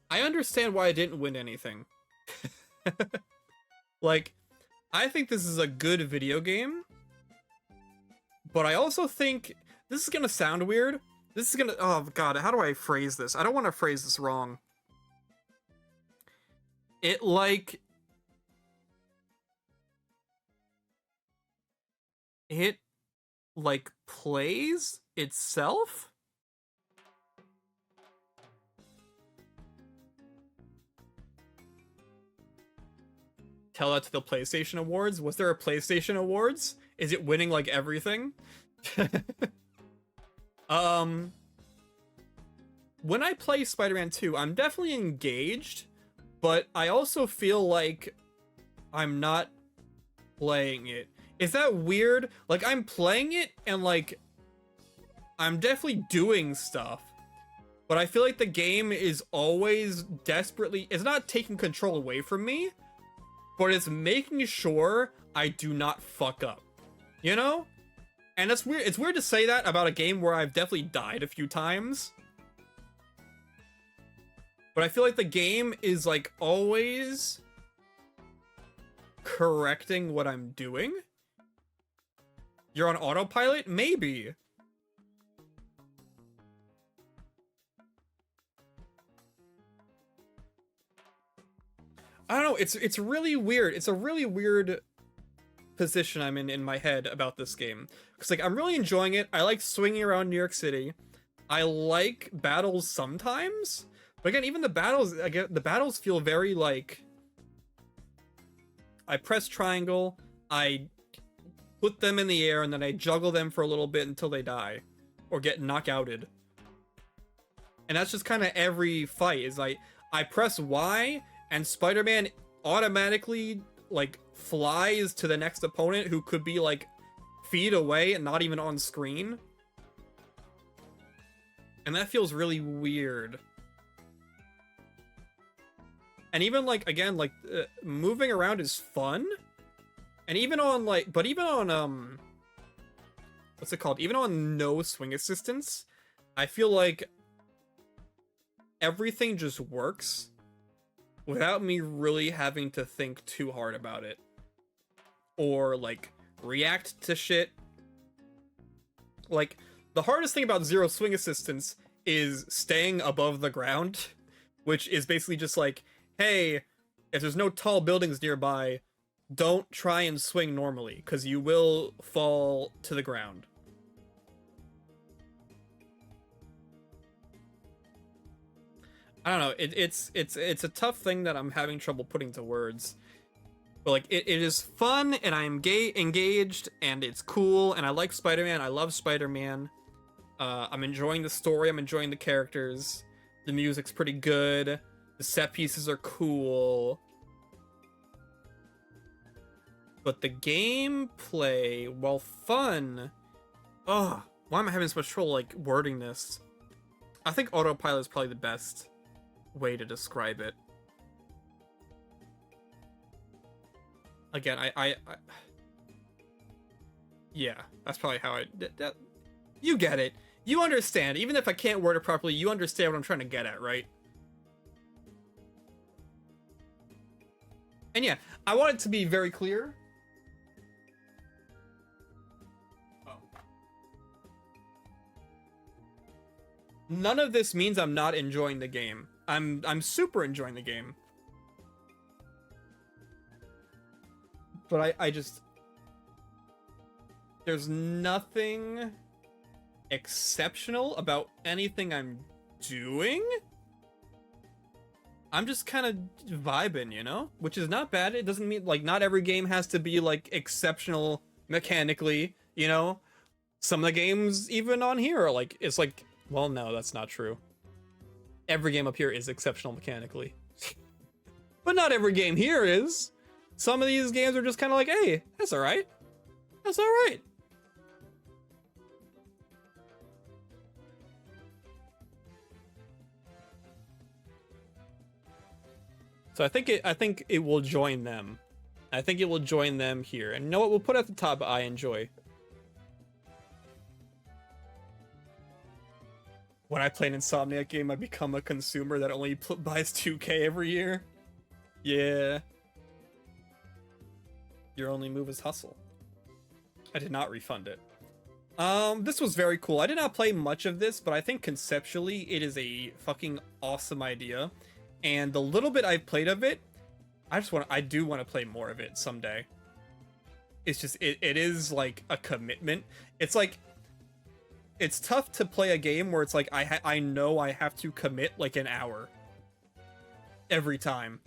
I understand why I didn't win anything. Like, I think this is a good video game, but I also think this is gonna sound weird. This is gonna, oh god, how do I phrase this? I don't want to phrase this wrong. It, like, plays itself? Tell that to the PlayStation Awards. Was there a PlayStation Awards? Is it winning like everything? When I play Spider-Man 2, I'm definitely engaged, but I also feel like I'm not playing it. Is that weird? Like, I'm playing it and, like, I'm definitely doing stuff, but I feel like the game is always desperately, it's not taking control away from me, but it's making sure I do not fuck up, you know? And that's weird. It's weird to say that about a game where I've definitely died a few times. But I feel like the game is, like, always correcting what I'm doing. You're on autopilot? Maybe. I don't know, it's really weird. It's a really weird position I'm in my head about this game. Because, like, I'm really enjoying it. I like swinging around New York City. I like battles sometimes. But again, even the battles feel very, like... I press triangle, I put them in the air, and then I juggle them for a little bit until they die. Or get knockouted. And that's just kind of every fight, is I press Y, and Spider-Man automatically, like, flies to the next opponent who could be, like, feet away and not even on screen. And that feels really weird. And even, like, again, like, moving around is fun. And even on, like, but even on, what's it called? Even on no swing assistance, I feel like everything just works without me really having to think too hard about it. Or, like, react to shit. Like, the hardest thing about zero swing assistance is staying above the ground, which is basically just like, hey, if there's no tall buildings nearby, don't try and swing normally, because you will fall to the ground. I don't know, it's a tough thing that I'm having trouble putting to words. But, like, it is fun, and I'm engaged, and it's cool, and I like Spider-Man, I love Spider-Man. I'm enjoying the story, I'm enjoying the characters, the music's pretty good, the set pieces are cool. But the gameplay, while fun... Ugh, why am I having so much trouble, like, wording this? I think autopilot is probably the best way to describe it. Again, yeah, that's probably how you get it. You understand. Even if I can't word it properly, you understand what I'm trying to get at, right? And yeah, I want it to be very clear. None of this means I'm not enjoying the game. I'm super enjoying the game. But I just... There's nothing exceptional about anything I'm doing. I'm just kind of vibing, you know? Which is not bad. It doesn't mean, like, not every game has to be, like, exceptional mechanically, you know? Some of the games, even on here, are like, it's like... Well, no, that's not true. every game up here is exceptional mechanically. But not every game here is. Some of these games are just kind of like, hey, that's all right. That's all right. So I think it will join them. I think it will join them here. And you know what? We'll put at the top I enjoy. When I play an Insomniac game, I become a consumer that only buys 2K every year. Yeah. Your only move is hustle. I did not refund it. This was very cool. I did not play much of this, but I think conceptually it is a fucking awesome idea. And the little bit I've played of it, I do want to play more of it someday. It's just, it is like a commitment. It's like, it's tough to play a game where it's like, I know I have to commit like an hour every time.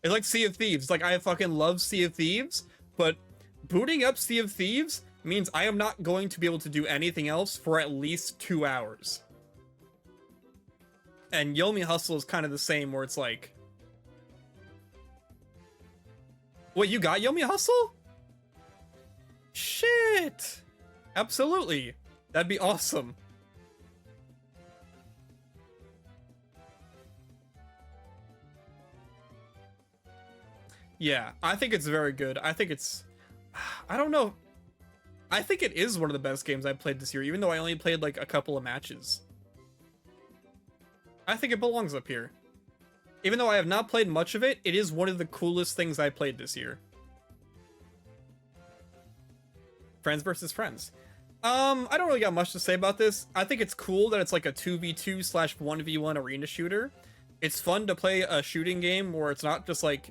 It's like Sea of Thieves. Like, I fucking love Sea of Thieves, but booting up Sea of Thieves means I am not going to be able to do anything else for at least 2 hours. And Yomi Hustle is kind of the same, where it's like... Wait, you got Yomi Hustle? Shit! Absolutely. That'd be awesome. Yeah, I think it's very good. I think it's... I don't know. I think it is one of the best games I've played this year, even though I only played like a couple of matches. I think it belongs up here. Even though I have not played much of it, it is one of the coolest things I played this year. Friends versus Friends. I don't really got much to say about this. I think it's cool that it's like a 2v2/1v1 arena shooter. It's fun to play a shooting game where it's not just like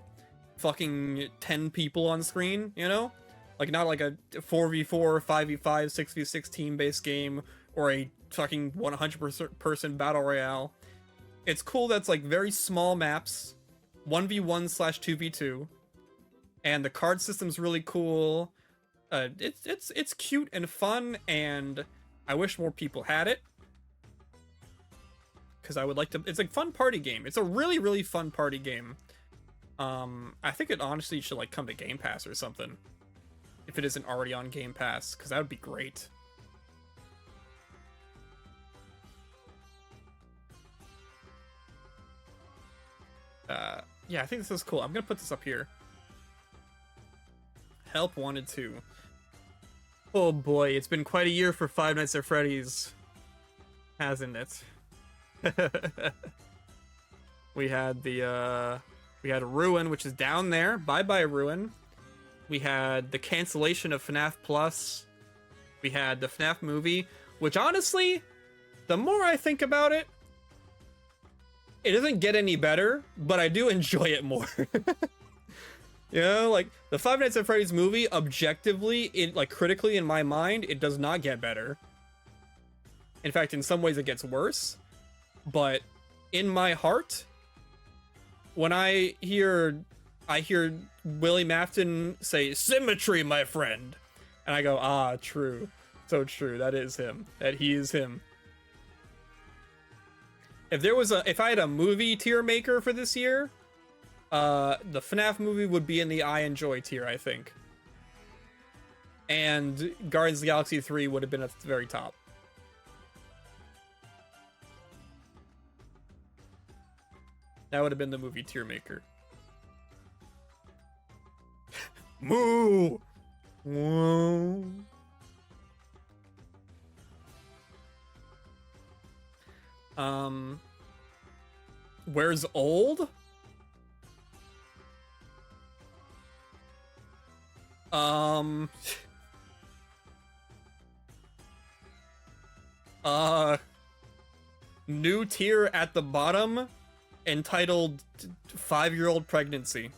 fucking 10 people on screen, you know? Like not like a 4v4, 5v5, 6v6 team-based game or a fucking 100% person battle royale. It's cool that's like very small maps, 1v1/2v2, and the card system's really cool. It's cute and fun, and I wish more people had it. Because I would like to... It's a fun party game. It's a really, really fun party game. I think it honestly should like come to Game Pass or something. If it isn't already on Game Pass, because that would be great. Yeah, I think this is cool. I'm gonna put this up here. Help Wanted 2. Oh boy, it's been quite a year for Five Nights at Freddy's, hasn't it? We had Ruin, which is down there. Bye bye Ruin. We had the cancellation of FNAF Plus. We had the FNAF movie, which honestly, the more I think about it, it doesn't get any better, but I do enjoy it more. You know, like the Five Nights at Freddy's movie, objectively, critically in my mind, it does not get better. In fact, in some ways it gets worse. But in my heart, when I hear Willie Mafton say, "Symmetry, my friend," and I go, ah, true. So true. That is him. That he is him. If I had a movie tier maker for this year, the FNAF movie would be in the I enjoy tier, I think. And Guardians of the Galaxy 3 would have been at the very top. That would have been the movie tier maker. Moo! Whoa. Where's old? New tier at the bottom, entitled 5-year-old pregnancy.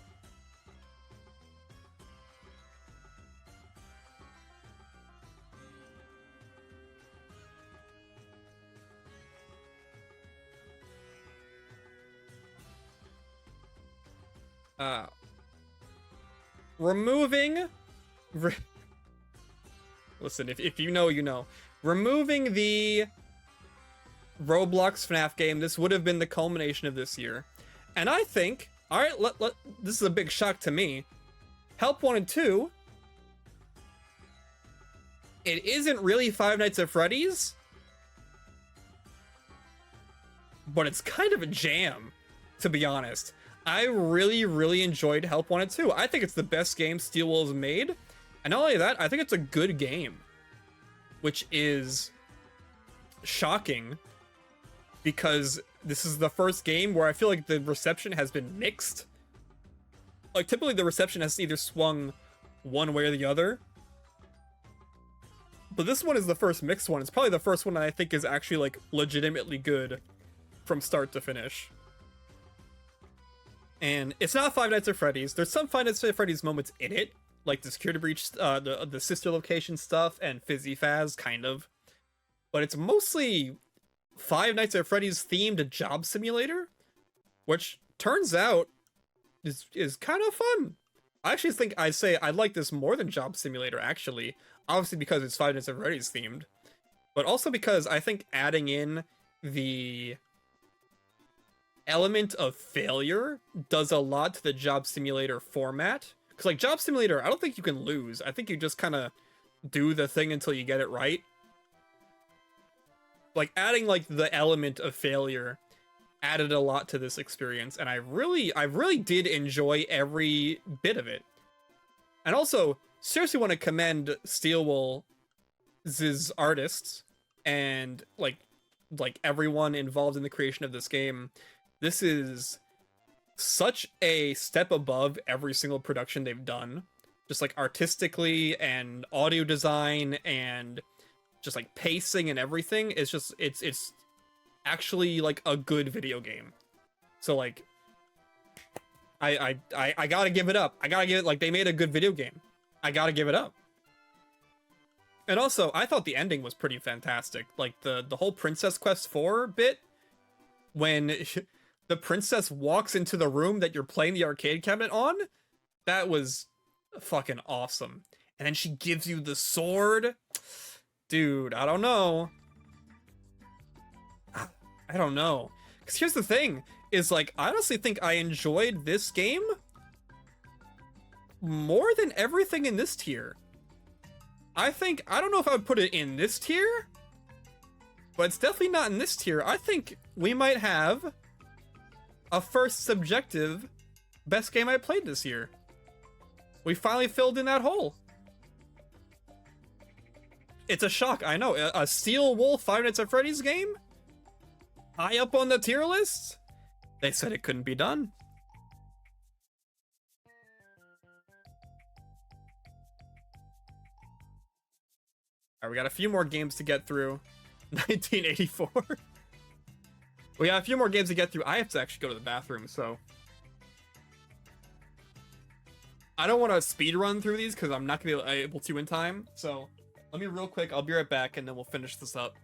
Removing... Listen, if you know, you know. Removing the Roblox FNAF game. This would have been the culmination of this year. And I think, all right, this is a big shock to me. Help 1 and 2, it isn't really Five Nights at Freddy's, but it's kind of a jam, to be honest. I really, really enjoyed Help 1 and 2. I think it's the best game Steel Wool has made. And not only that, I think it's a good game, which is shocking because this is the first game where I feel like the reception has been mixed. Like, typically the reception has either swung one way or the other. But this one is the first mixed one. It's probably the first one that I think is actually, like, legitimately good from start to finish. And it's not Five Nights at Freddy's. There's some Five Nights at Freddy's moments in it, like the security breach, the sister location stuff, and Fizzy Faz, kind of. But it's mostly Five Nights at Freddy's themed job simulator, which turns out is kind of fun. I actually think I like this more than Job Simulator, actually. Obviously because it's Five Nights at Freddy's themed, but also because I think adding in the element of failure does a lot to the Job Simulator format. Because, like, Job Simulator, I don't think you can lose. I think you just kind of do the thing until you get it right. Like, adding, like, the element of failure added a lot to this experience, and I really did enjoy every bit of it. And also, seriously want to commend Steel Wool's artists and like everyone involved in the creation of this game. This is such a step above every single production they've done, just like artistically and audio design and just like pacing and everything. It's just it's actually like a good video game. So like I gotta give it up. I gotta give it, like, they made a good video game. I gotta give it up. And also, I thought the ending was pretty fantastic. Like the whole Princess Quest 4 bit, when the princess walks into the room that you're playing the arcade cabinet on, that was fucking awesome. And then she gives you the sword. Dude, I don't know. I don't know. Because here's the thing, is like, I honestly think I enjoyed this game more than everything in this tier. I don't know if I would put it in this tier, but it's definitely not in this tier. I think we might have a first subjective best game I played this year. We finally filled in that hole. It's a shock, I know. A Steel Wool Five Nights at Freddy's game? High up on the tier list? They said it couldn't be done. Alright, we got a few more games to get through. 1984. We got a few more games to get through. I have to actually go to the bathroom, so I don't want to speed run through these because I'm not going to be able to in time. So let me real quick. I'll be right back, and then we'll finish this up.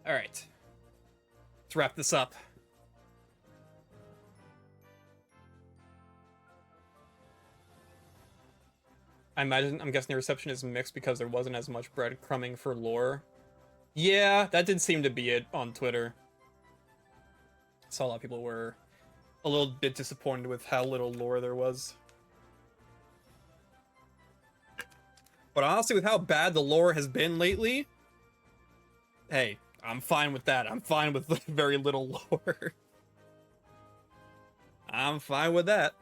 All right. Let's wrap this up. I'm guessing the reception is mixed because there wasn't as much breadcrumbing for lore. Yeah, that did seem to be it on Twitter. Saw a lot of people were a little bit disappointed with how little lore there was. But honestly, with how bad the lore has been lately, hey, I'm fine with that. I'm fine with very little lore. I'm fine with that.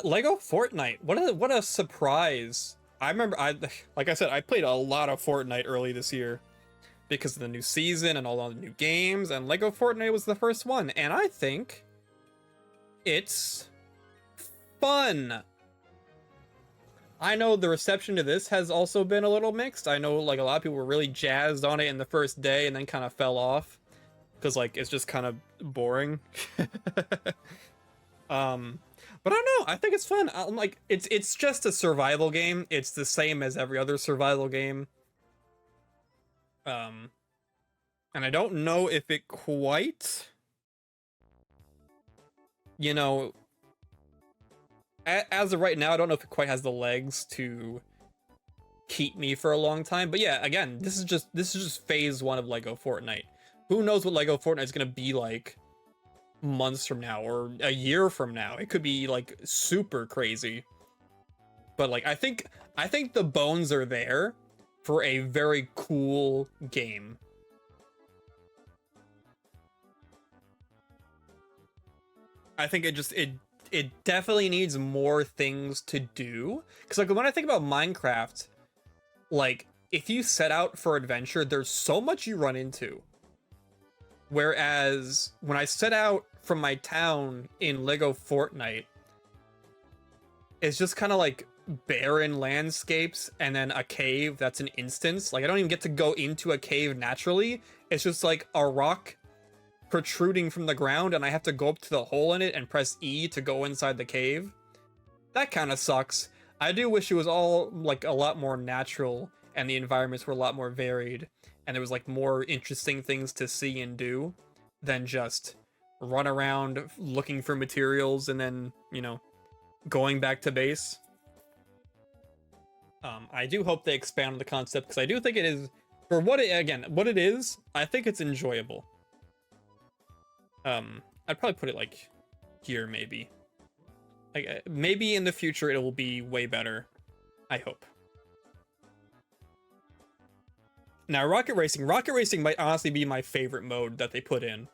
Lego Fortnite. What a surprise. I remember like I said, I played a lot of Fortnite early this year because of the new season and all the new games, and Lego Fortnite was the first one, and I think it's fun. I know the reception to this has also been a little mixed. I know like a lot of people were really jazzed on it in the first day and then kind of fell off because like it's just kind of boring. But I don't know. I think it's fun. I'm like, it's just a survival game. It's the same as every other survival game. And I don't know if it quite, you know, as of right now, I don't know if it quite has the legs to keep me for a long time. But yeah, again, this is just phase 1 of Lego Fortnite. Who knows what Lego Fortnite is gonna be like months from now or a year from now. It could be like super crazy. But like I think the bones are there for a very cool game. I think it definitely needs more things to do. Cause like when I think about Minecraft, like if you set out for adventure, there's so much you run into. Whereas when I set out from my town in Lego Fortnite, it's just kind of like barren landscapes and then a cave that's an instance. Like I don't even get to go into a cave naturally. It's just like a rock protruding from the ground and I have to go up to the hole in it and press E to go inside the cave. That kind of sucks. I do wish it was all like a lot more natural and the environments were a lot more varied and there was like more interesting things to see and do than just run around looking for materials and then, you know, going back to base. I do hope they expand on the concept because I do think it is, for what it is, I think it's enjoyable. I'd probably put it like here, maybe. Like maybe in the future it will be way better. I hope. Now, Rocket Racing might honestly be my favorite mode that they put in.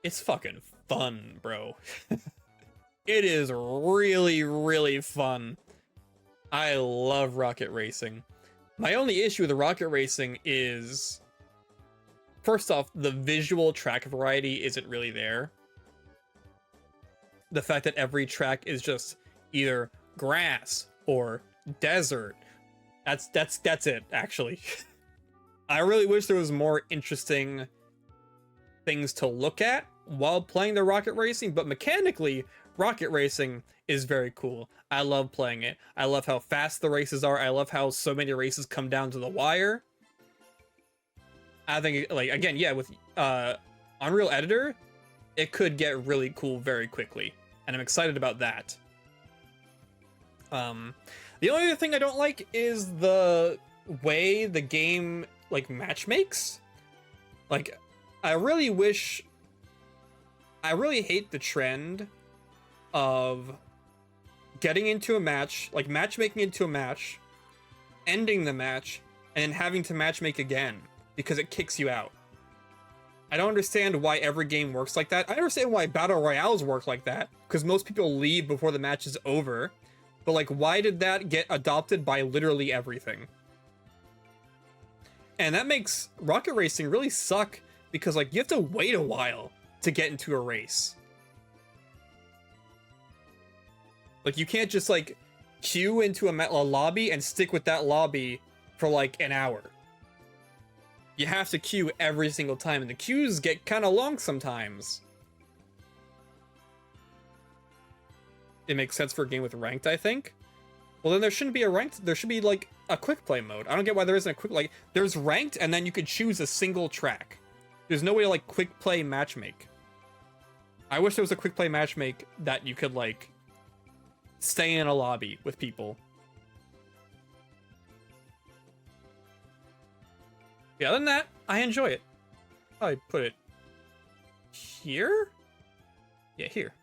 It's fucking fun, bro. It is really, really fun. I love Rocket Racing. My only issue with the Rocket Racing is, first off, the visual track variety isn't really there. The fact that every track is just either grass or desert. That's it, actually. I really wish there was more interesting things to look at while playing the Rocket Racing, but mechanically, Rocket Racing is very cool. I love playing it. I love how fast the races are. I love how so many races come down to the wire. I think, like, again, yeah, with Unreal Editor, it could get really cool very quickly, and I'm excited about that. The only other thing I don't like is the way the game, like, match makes. Like, I really hate the trend of getting into a match, like matchmaking into a match, ending the match, and having to matchmake again because it kicks you out. I don't understand why every game works like that. I understand why Battle Royales work like that, because most people leave before the match is over. But like, why did that get adopted by literally everything? And that makes Rocket Racing really suck, because like, you have to wait a while to get into a race. Like, you can't just like queue into a lobby and stick with that lobby for like an hour. You have to queue every single time, and the queues get kind of long sometimes. It makes sense for a game with ranked, I think. Well, then there shouldn't be a ranked. There should be like a quick play mode. I don't get why there isn't a quick like. There's ranked, and then you could choose a single track. There's no way to like quick play matchmake. I wish there was a quick play matchmake that you could like stay in a lobby with people. Yeah, other than that, I enjoy it. I put it here. Yeah, here.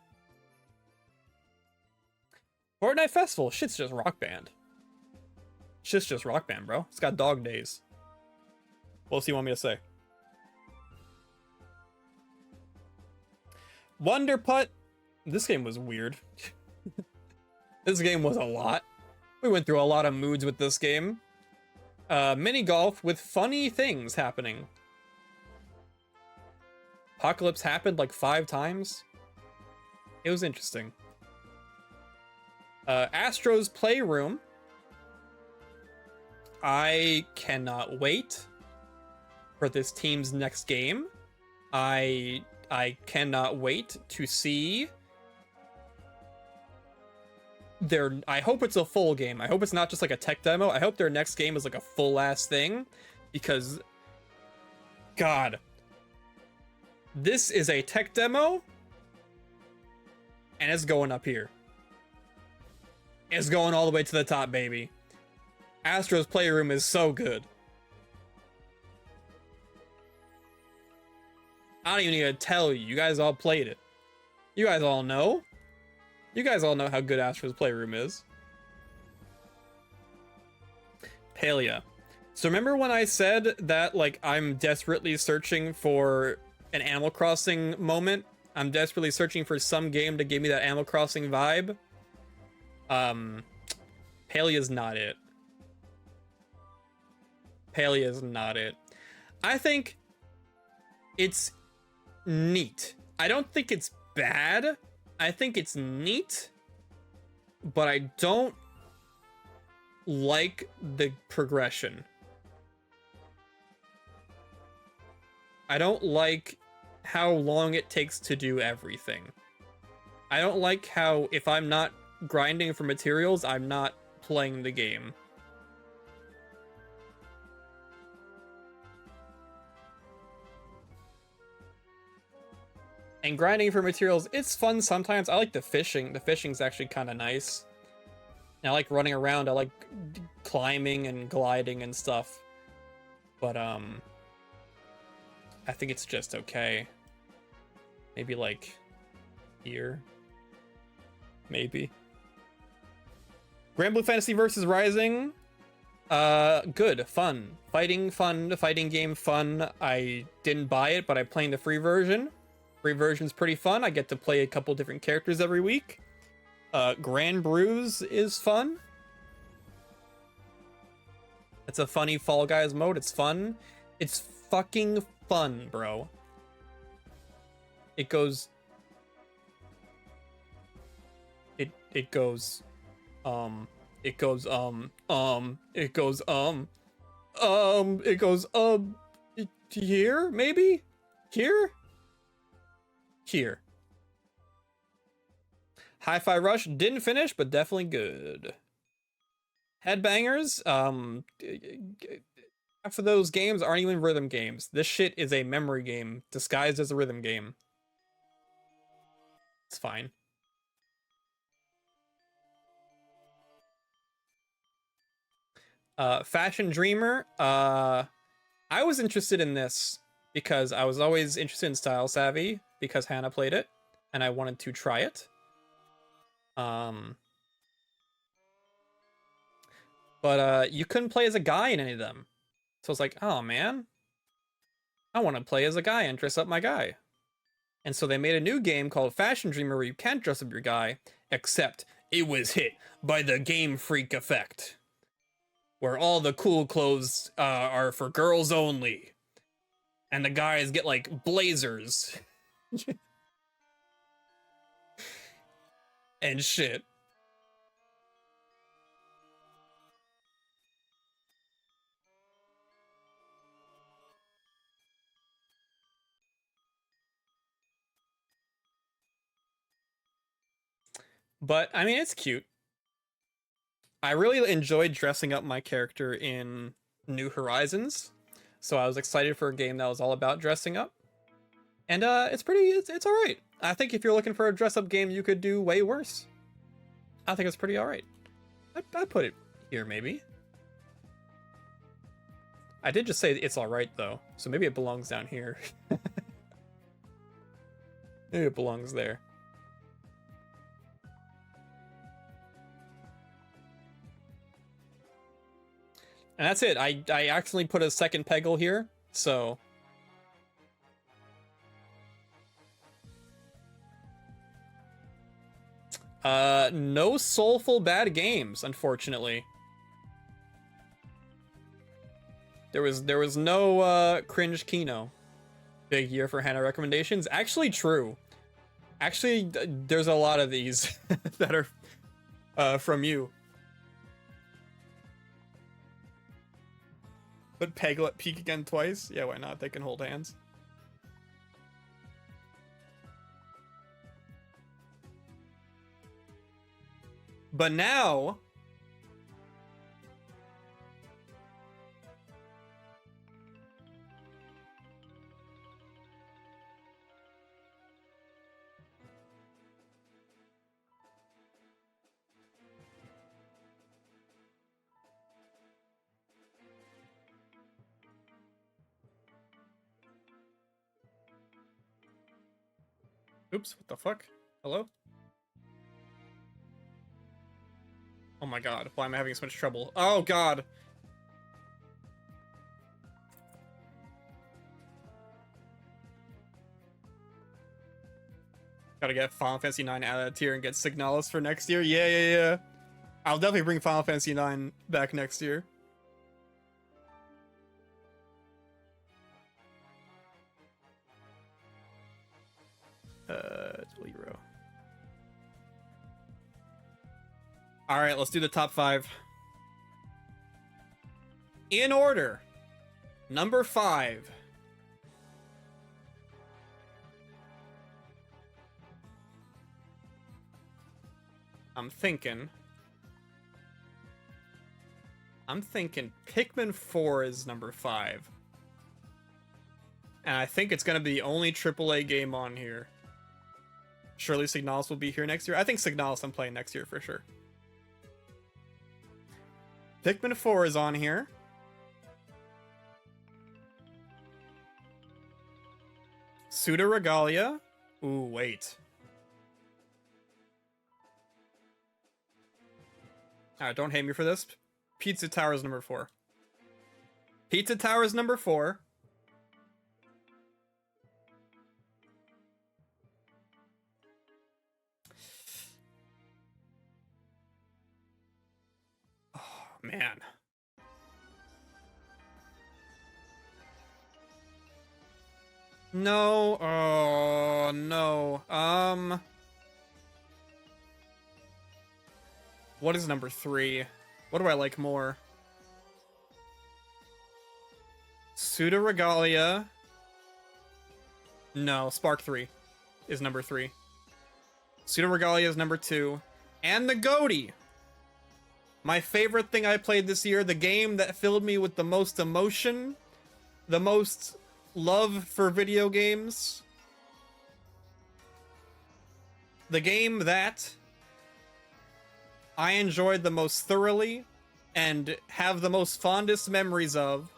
Fortnite Festival. Shit's just Rock Band. Shit's just Rock Band, bro. It's got dog days. What else do you want me to say? Wonder Putt. This game was weird. This game was a lot. We went through a lot of moods with this game. Mini golf with funny things happening. Apocalypse happened like 5 times. It was interesting. Astro's Playroom. I cannot wait for this team's next game. I cannot wait to see I hope it's a full game. I hope it's not just like a tech demo. I hope their next game is like a full ass thing, because God, this is a tech demo and it's going up here. It's going all the way to the top, baby. Astro's Playroom is so good. I don't even need to tell you. You guys all played it. You guys all know. You guys all know how good Astro's Playroom is. Palia. So remember when I said that, like, I'm desperately searching for an Animal Crossing moment? I'm desperately searching for some game to give me that Animal Crossing vibe. Palia's not it. Palia's not it. I think it's neat. I don't think it's bad. I think it's neat, but I don't like the progression. I don't like how long it takes to do everything. I don't like how if I'm not grinding for materials, I'm not playing the game. And grinding for materials, it's fun sometimes. I like the fishing. The fishing's actually kind of nice. And I like running around. I like climbing and gliding and stuff. But, I think it's just okay. Maybe, like, here. Maybe. Grand Blue Fantasy vs. Rising. Good. Fun. Fighting game fun. I didn't buy it, but I'm playing the free version. Free version's pretty fun. I get to play a couple different characters every week. Grand Brews is fun. It's a funny Fall Guys mode. It's fun. It's fucking fun, bro. It goes... It goes... It goes, here, maybe? Here? Here. Hi-Fi Rush didn't finish, but definitely good. Headbangers, half of those games aren't even rhythm games. This shit is a memory game disguised as a rhythm game. It's fine. Fashion Dreamer, I was interested in this because I was always interested in Style Savvy because Hannah played it and I wanted to try it. But you couldn't play as a guy in any of them. So I was like, oh man, I want to play as a guy and dress up my guy. And so they made a new game called Fashion Dreamer where you can't dress up your guy, except it was hit by the Game Freak effect, where all the cool clothes are for girls only. And the guys get like blazers. And shit. But I mean, it's cute. I really enjoyed dressing up my character in New Horizons, so I was excited for a game that was all about dressing up. And it's all right. I think if you're looking for a dress-up game, you could do way worse. I think it's pretty all right. I'd put it here, maybe. I did just say it's all right, though, so maybe it belongs down here. Maybe it belongs there. And that's it. I accidentally put a second Peggle here, so... no soulful bad games, unfortunately. There was no cringe Kino. Big year for Hannah recommendations. Actually true. Actually, there's a lot of these that are from you. But Peglet peek again twice? Yeah, why not? They can hold hands. But now... Oops, what the fuck? Hello? Oh my god, why am I having so much trouble? Oh god! Gotta get Final Fantasy 9 out of tier and get Signalis for next year? Yeah. I'll definitely bring Final Fantasy 9 back next year. Lero. Alright, let's do the top 5. In order. Number 5. I'm thinking Pikmin 4 is number 5. And I think it's gonna be the only AAA game on here. Surely Signalis will be here next year. I think Signalis I'm playing next year for sure. Pikmin 4 is on here. Pseudo Regalia. Ooh, wait. Alright, don't hate me for this. Pizza Tower is number 4. Pizza Tower is number 4. Man. No. Oh, no. What is number 3? What do I like more? Pseudo Regalia. No, Spark 3 is number 3. Pseudo Regalia is number 2. And the Goaty. My favorite thing I played this year, the game that filled me with the most emotion, the most love for video games, the game that I enjoyed the most thoroughly and have the most fondest memories of.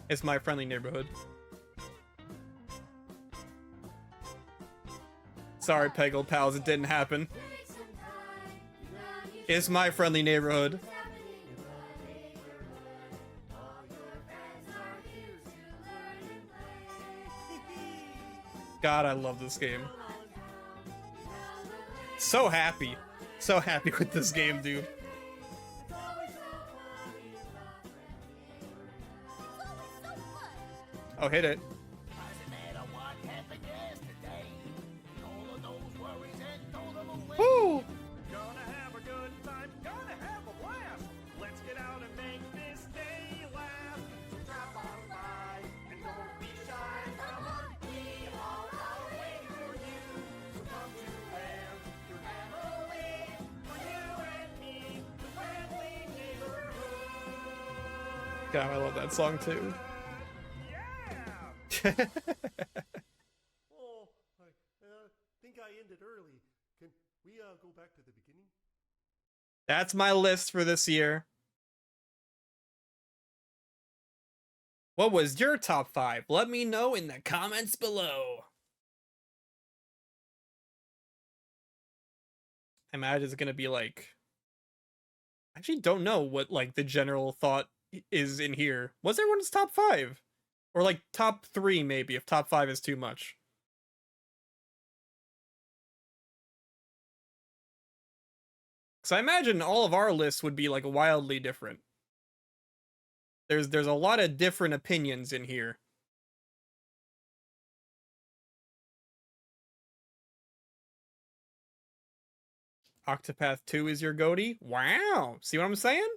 It's My Friendly Neighborhood. Sorry, Peggle pals, it didn't happen. It's My Friendly Neighborhood. God, I love this game. So happy. So happy with this game, dude. Oh, hit it. Woo! Gonna have a good time, gonna have a blast. Let's get out and make this day last. So drop on by and don't be shy. Come on, we all are waiting for you. So come to where your family, for you and me, the friendly neighborhood. God, I love that song too. Yeah! Oh, I think I ended early. Can we go back to the beginning? That's my list for this year. What was your top 5? Let me know in the comments below. I imagine it's gonna be like, I actually don't know what like the general thought is in here. What's everyone's top 5? Or like top 3 maybe, if top 5 is too much. Because I imagine all of our lists would be like wildly different. There's a lot of different opinions in here. Octopath 2 is your goatee? Wow. See what I'm saying?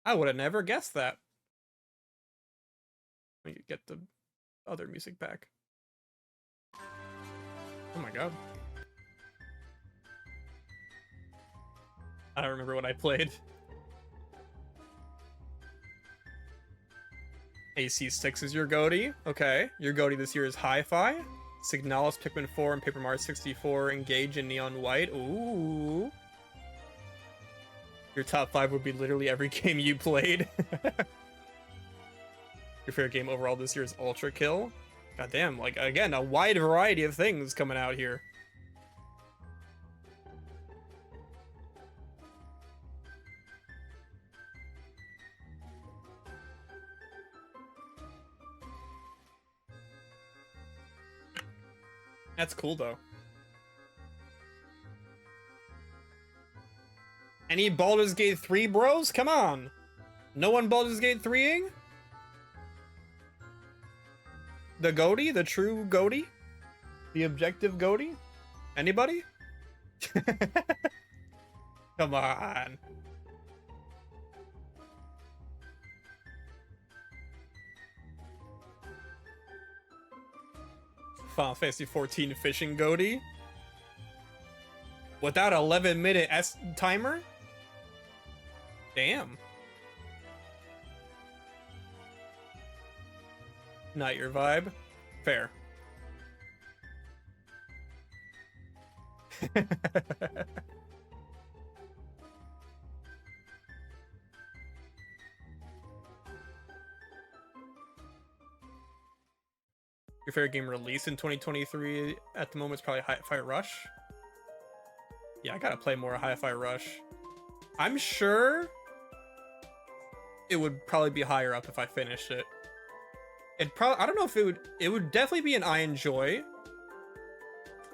I would have never guessed that. Let me get the other music back. Oh my god. I don't remember what I played. AC6 is your goatee. Okay. Your goatee this year is Hi-Fi. Signalis, Pikmin 4, and Paper Mario 64 Engage in Neon White. Ooh. Your top 5 would be literally every game you played. Your favorite game overall this year is Ultra Kill. Goddamn, like, again, a wide variety of things coming out here. That's cool, though. Any Baldur's Gate 3 bros? Come on. No one Baldur's Gate 3ing? The goatee? The true goatee? The objective goatee? Anybody? Come on. Final Fantasy 14 fishing goatee? Without 11-minute timer? Damn. Not your vibe. Fair. Your favorite game released in 2023 at the moment is probably Hi-Fi Rush. Yeah, I gotta play more Hi-Fi Rush. I'm sure it would probably be higher up if I finished it. I don't know if it would definitely be an I enjoy.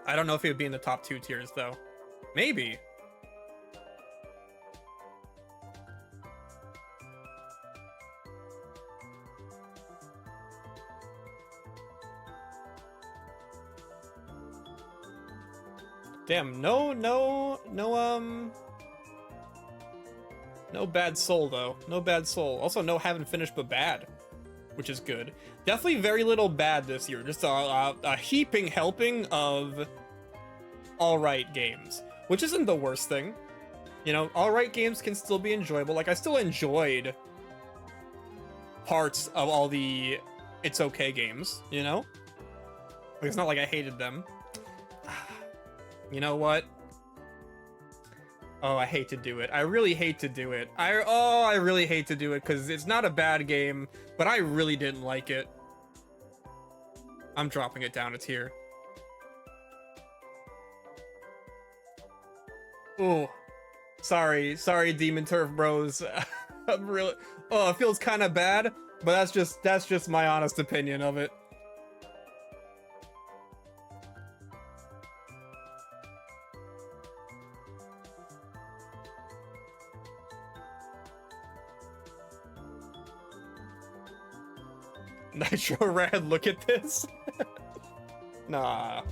I don't know if it would be in the top 2 tiers though. Maybe. Damn, no Bad Soul though. No Bad Soul. Also no Haven't Finished But Bad, which is good. Definitely very little bad this year. Just a heaping helping of alright games, which isn't the worst thing. You know, alright games can still be enjoyable. Like, I still enjoyed parts of all the It's Okay games, you know? Like, it's not like I hated them. You know what? Oh, I hate to do it. I really hate to do it. I really hate to do it because it's not a bad game, but I really didn't like it. I'm dropping it down a tier. Oh, sorry, Demon Turf Bros. I'm really. Oh, it feels kind of bad, but that's just my honest opinion of it. Nitro Rad, look at this. Nah.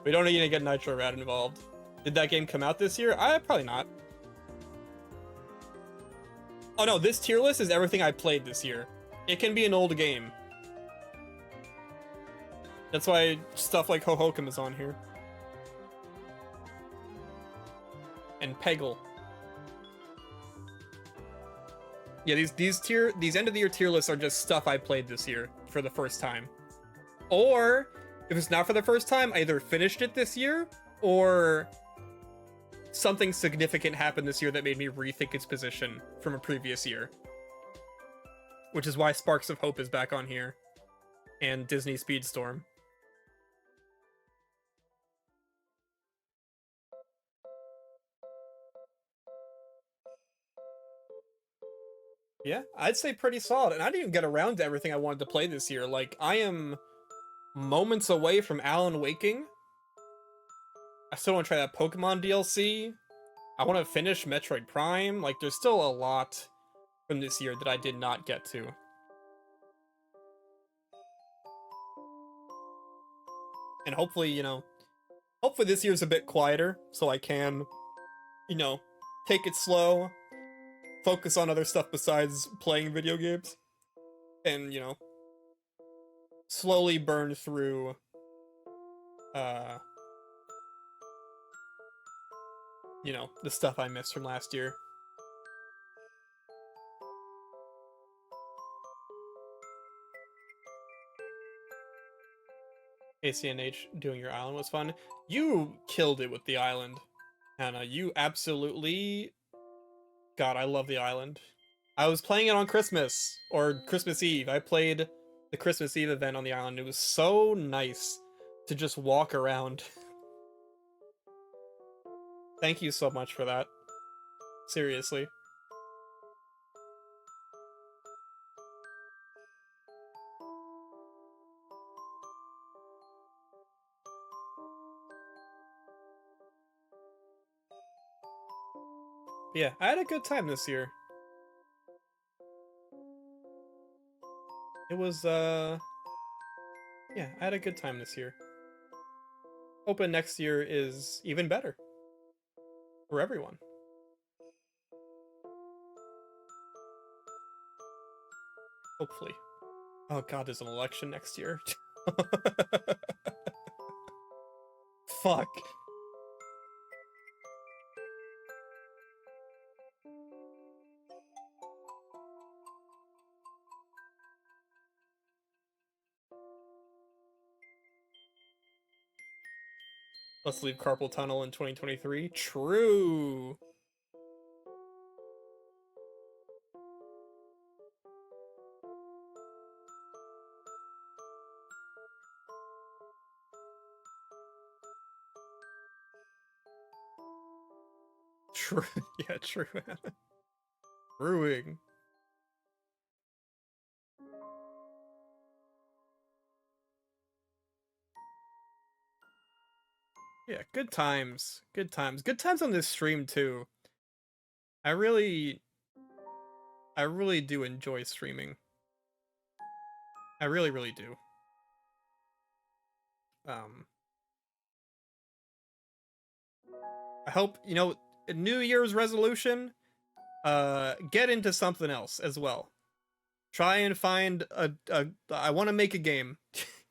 But We don't need to get Nitro Rat involved. Did that game come out this year? Probably not. Oh no, this tier list is everything I played this year. It can be an old game. That's why stuff like Hohokum is on here. And Peggle. Yeah, these end of the year tier lists are just stuff I played this year for the first time. Or if it's not for the first time, I either finished it this year or something significant happened this year that made me rethink its position from a previous year. Which is why Sparks of Hope is back on here. And Disney Speedstorm. Yeah, I'd say pretty solid. And I didn't even get around to everything I wanted to play this year. Like, I am moments away from Alan Waking. I still want to try that Pokemon DLC. I want to finish Metroid Prime. Like, there's still a lot from this year that I did not get to. And hopefully, you know, hopefully this year's a bit quieter so I can, you know, take it slow, focus on other stuff besides playing video games, and, you know, slowly burn through, you know, the stuff I missed from last year. ACNH doing your island was fun. You killed it with the island, Hannah. You absolutely... God, I love the island. I was playing it on Christmas, or Christmas Eve. I played the Christmas Eve event on the island. It was so nice to just walk around. Thank you so much for that. Seriously. Yeah, I had a good time this year. It was, yeah, I had a good time this year. Hoping next year is even better. For everyone. Hopefully. Oh god, there's an election next year. Fuck. Let's leave carpal tunnel in 2023. True. True. Yeah, true. Brewing. Yeah, good times. Good times. Good times on this stream too. I really do enjoy streaming. I really, really do. I hope, you know, New Year's resolution, get into something else as well. Try and find I want to make a game.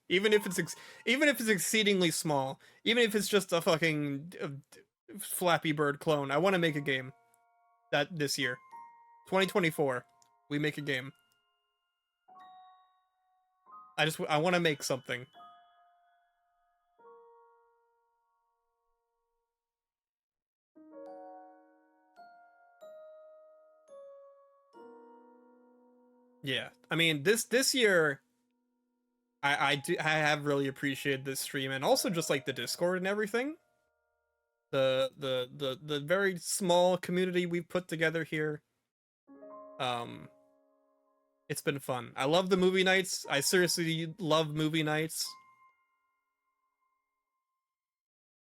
Even if it's exceedingly small, even if it's just a fucking Flappy Bird clone, I want to make a game that this year, 2024, we make a game. I want to make something. Yeah, I mean this year. I have really appreciated this stream, and also just like the Discord and everything. The very small community we've put together here. It's been fun. I love the movie nights. I seriously love movie nights.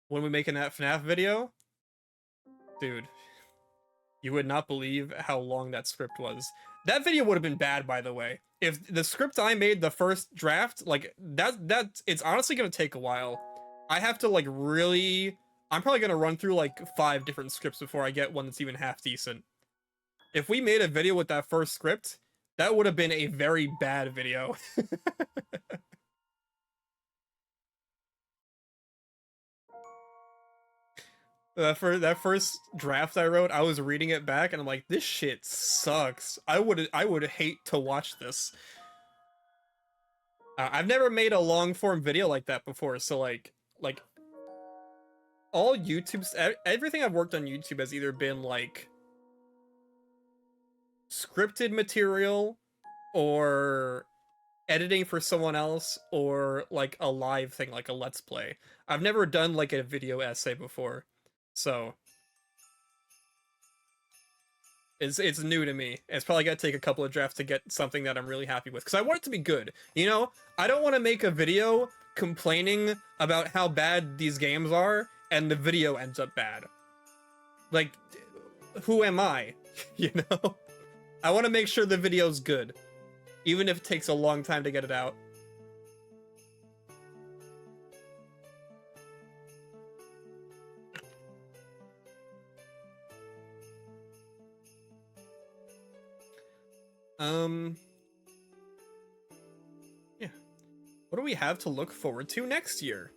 When we make a FNAF video, dude, you would not believe how long that script was. That video would have been bad, by the way. If the script I made, the first draft, like that it's honestly gonna take a while. I have to like really. I'm probably gonna run through like 5 different scripts before I get one that's even half decent. If we made a video with that first script, that would have been a very bad video. That first draft I wrote, I was reading it back and I'm like, this shit sucks. I would hate to watch this. I've never made a long form video like that before, so like all YouTube's everything I've worked on YouTube has either been like scripted material or editing for someone else or like a live thing like a let's play. I've never done like a video essay before. So it's new to me. It's probably gonna take a couple of drafts to get something that I'm really happy with because I want it to be good. You know, I don't want to make a video complaining about how bad these games are and the video ends up bad. Like, who am I? You know, I want to make sure the video's good, even if it takes a long time to get it out. Yeah. What do we have to look forward to next year?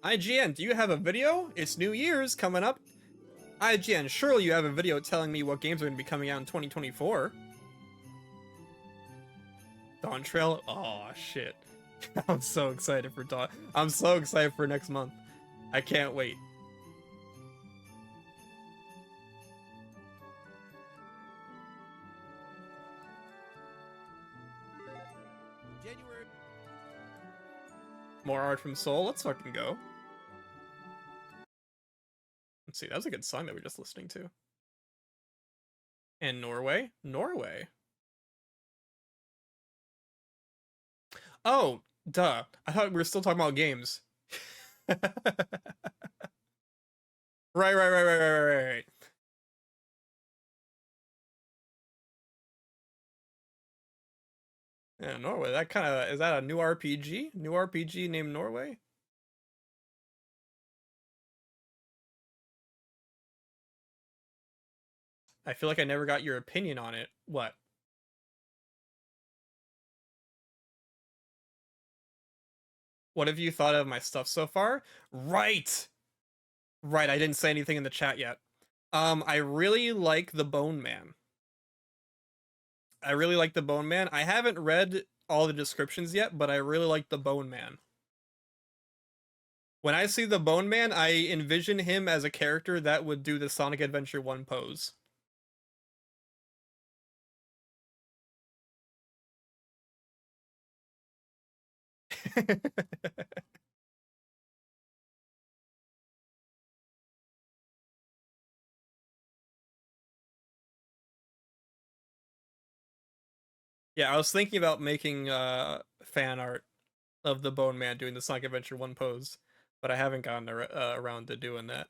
IGN, do you have a video? It's New Year's coming up. IGN, surely you have a video telling me what games are going to be coming out in 2024. Dawn Trail? Oh, shit. I'm so excited for Dawn. I'm so excited for next month. I can't wait. January. More art from Soul? Let's fucking go. Let's see, that was a good song that we were just listening to. And Norway? Norway. Oh, duh. I thought we were still talking about games. Right. Yeah, Norway. That kind of is that a new RPG? New RPG named Norway? I feel like I never got your opinion on it. What? What have you thought of my stuff so far? Right. Right, I didn't say anything in the chat yet. I really like the Bone Man. I really like the Bone Man. I haven't read all the descriptions yet, but I really like the Bone Man. When I see the Bone Man, I envision him as a character that would do the Sonic Adventure 1 pose. Yeah, I was thinking about making fan art of the Bone Man doing the Sonic Adventure 1 pose, but I haven't gotten around to doing that.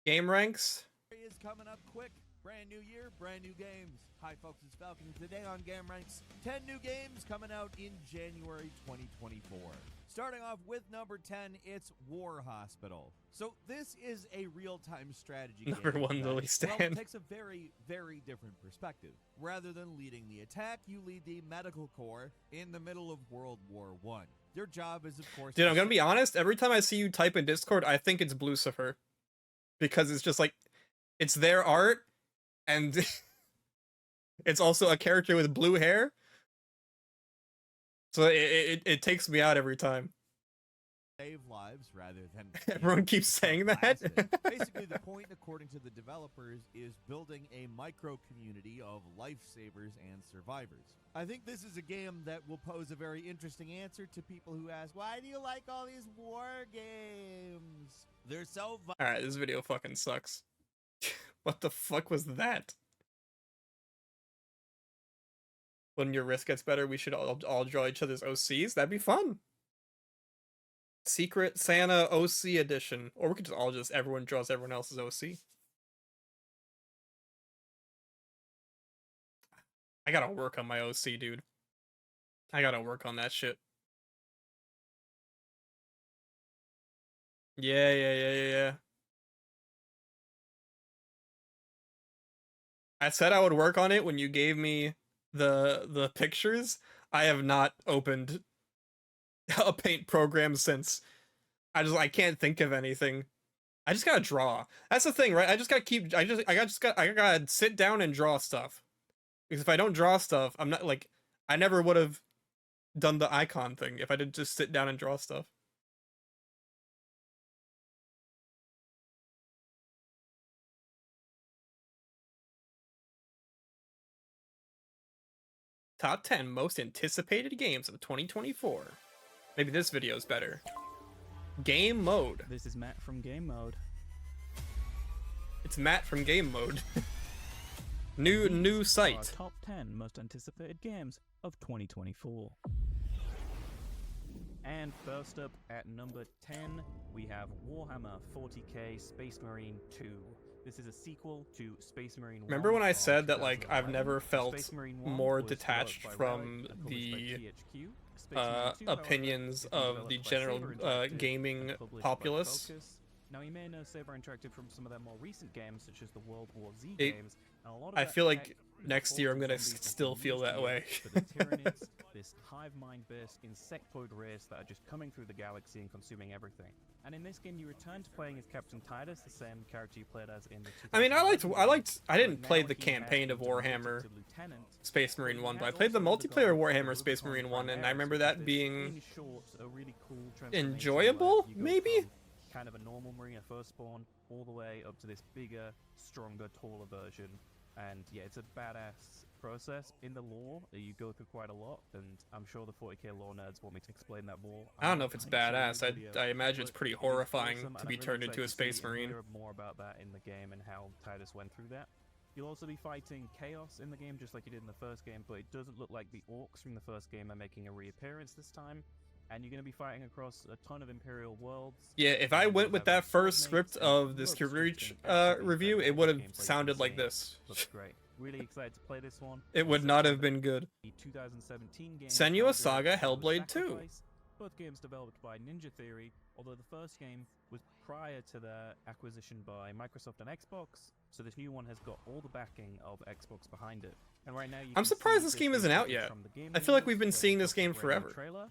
Game ranks? Is coming up quick. Brand new year, brand new games. Hi folks, it's Falcon. Today on Game Ranks, 10 new games coming out in January 2024. Starting off with number 10, it's War Hospital. So this is a real-time strategy Number game 1, that, Lily well, Stan. takes a very, very different perspective. Rather than leading the attack, you lead the medical corps in the middle of World War I. Your job is, of course... Dude, I'm gonna be honest, every time I see you type in Discord, I think it's Blucifer. Because it's just like, it's their art, and it's also a character with blue hair. So it takes me out every time. Save lives rather than... Everyone keeps saying that. Basically, the point, according to the developers, is building a micro-community of lifesavers and survivors. I think this is a game that will pose a very interesting answer to people who ask, why do you like all these war games? They're so... Alright, this video fucking sucks. What the fuck was that? When your wrist gets better, we should all draw each other's OCs. That'd be fun. Secret Santa OC edition. Or we could just all everyone draws everyone else's OC. I gotta work on my OC, dude. I gotta work on that shit. Yeah. I said I would work on it when you gave me the pictures. I have not opened a paint program since. I can't think of anything. I just gotta draw. That's the thing, right? I gotta sit down and draw stuff. Because if I don't draw stuff, I'm not like, I never would have done the icon thing if I didn't just sit down and draw stuff. Top 10 most anticipated games of 2024. Maybe this video is better. Game mode. This is Matt from Game Mode. It's Matt from Game Mode. new Our site. top 10 most anticipated games of 2024. And first up at number 10, we have Warhammer 40k Space Marine 2. This is a sequel to Space Marine 1. Remember when I from said that like I've 2011? never felt Space Marine 1 more was detached developed by from Relic and published by the THQ. Space Marine 2, however, opinions is of developed the by general Saber Interactive gaming and published by populace. Focus. Now, you may know Saber Interactive from some of their more recent games, such as the World War Z It- games. And a lot of I that feel tech like next year I'm gonna zombies has still been feel used that here way. for the Tyranids, this hive mind-based insectoid race that are just coming through the galaxy and consuming everything. And in this game, you return to playing as Captain Titus, the same character you played as in the. I mean, I but didn't play now the he has campaign of been demoted Warhammer to lieutenant. Space Marine He 1, but I has played the also multiplayer undergone Warhammer a Space Marine 1, and I remember Primaris, that being in short, a really cool transformation enjoyable, where you go maybe? from kind of a normal Marine at first spawn all the way up to this bigger, stronger, taller version. And yeah, it's a badass process. In the lore, you go through quite a lot, and I'm sure the 40k lore nerds want me to explain that more. I don't know if it's I'm not gonna badass. show you the video, I imagine it's but pretty it is horrifying awesome, to and be I'm really turned into a excited to Space see and Marine. hear more about that in the game and how Titus went through that. You'll also be fighting Chaos in the game, just like you did in the first game, but it doesn't look like the orcs from the first game are making a reappearance this time. And you're going to be fighting across a ton of Imperial worlds. Yeah, if I and went you'll with have that sword first mates script and of this looks just Reach fantastic review, inside it the would have gameplay you sounded can like see. this. Looks great. Really excited to play this one. It would Also, not have been good. the 2017 game Senua Cowboy Saga Shadow Hellblade 2. Sacrifice, both games developed by Ninja Theory, although the first game was prior to their acquisition by Microsoft and Xbox, so this new one has got all the backing of Xbox behind it. And right now you I'm can surprised see this game is isn't out footage yet. from the game I feel like windows we've been that seeing was this game just a brand new forever. Trailer,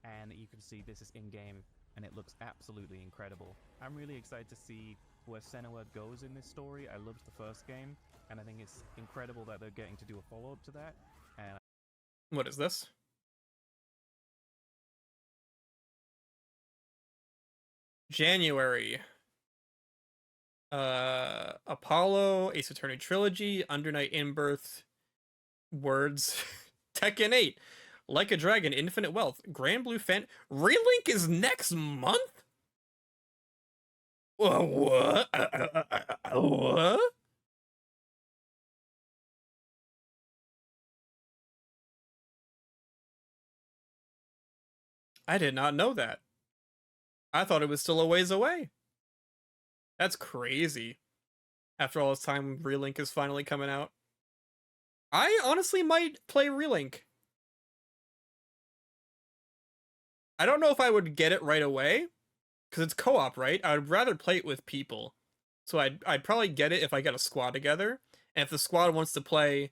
and you can see this is in-game, and it looks absolutely incredible. I'm really excited to see where Senua goes in this story. I loved the first game, and I think it's incredible that they're getting to do a follow-up to that. And What is this? January. Apollo, Ace Attorney Trilogy, Undernight Inbirth, Words, Tekken 8, Like a Dragon, Infinite Wealth, Grand Blue Fan. Relink is next month? What? What? I did not know that. I thought it was still a ways away. That's crazy. After all this time, Relink is finally coming out. I honestly might play Relink. I don't know if I would get it right away, because it's co-op, right? I would rather play it with people. So I'd probably get it if I get a squad together. And if the squad wants to play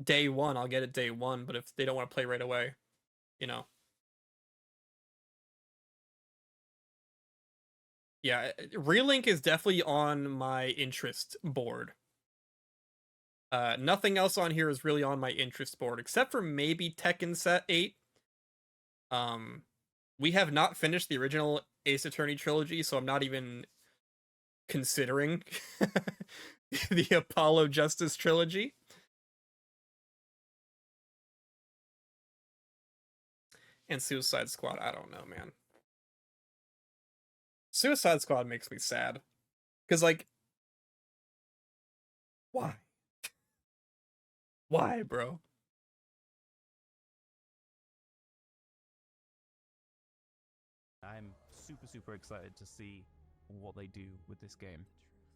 day one, I'll get it day one. But if they don't want to play right away, you know. Yeah, Relink is definitely on my interest board. Nothing else on here is really on my interest board, except for maybe Tekken Set 8. We have not finished the original Ace Attorney trilogy, so I'm not even considering the Apollo Justice trilogy. And Suicide Squad, I don't know, man. Suicide Squad makes me sad. Because, like, why? Why, bro? I'm super excited to see what they do with this game.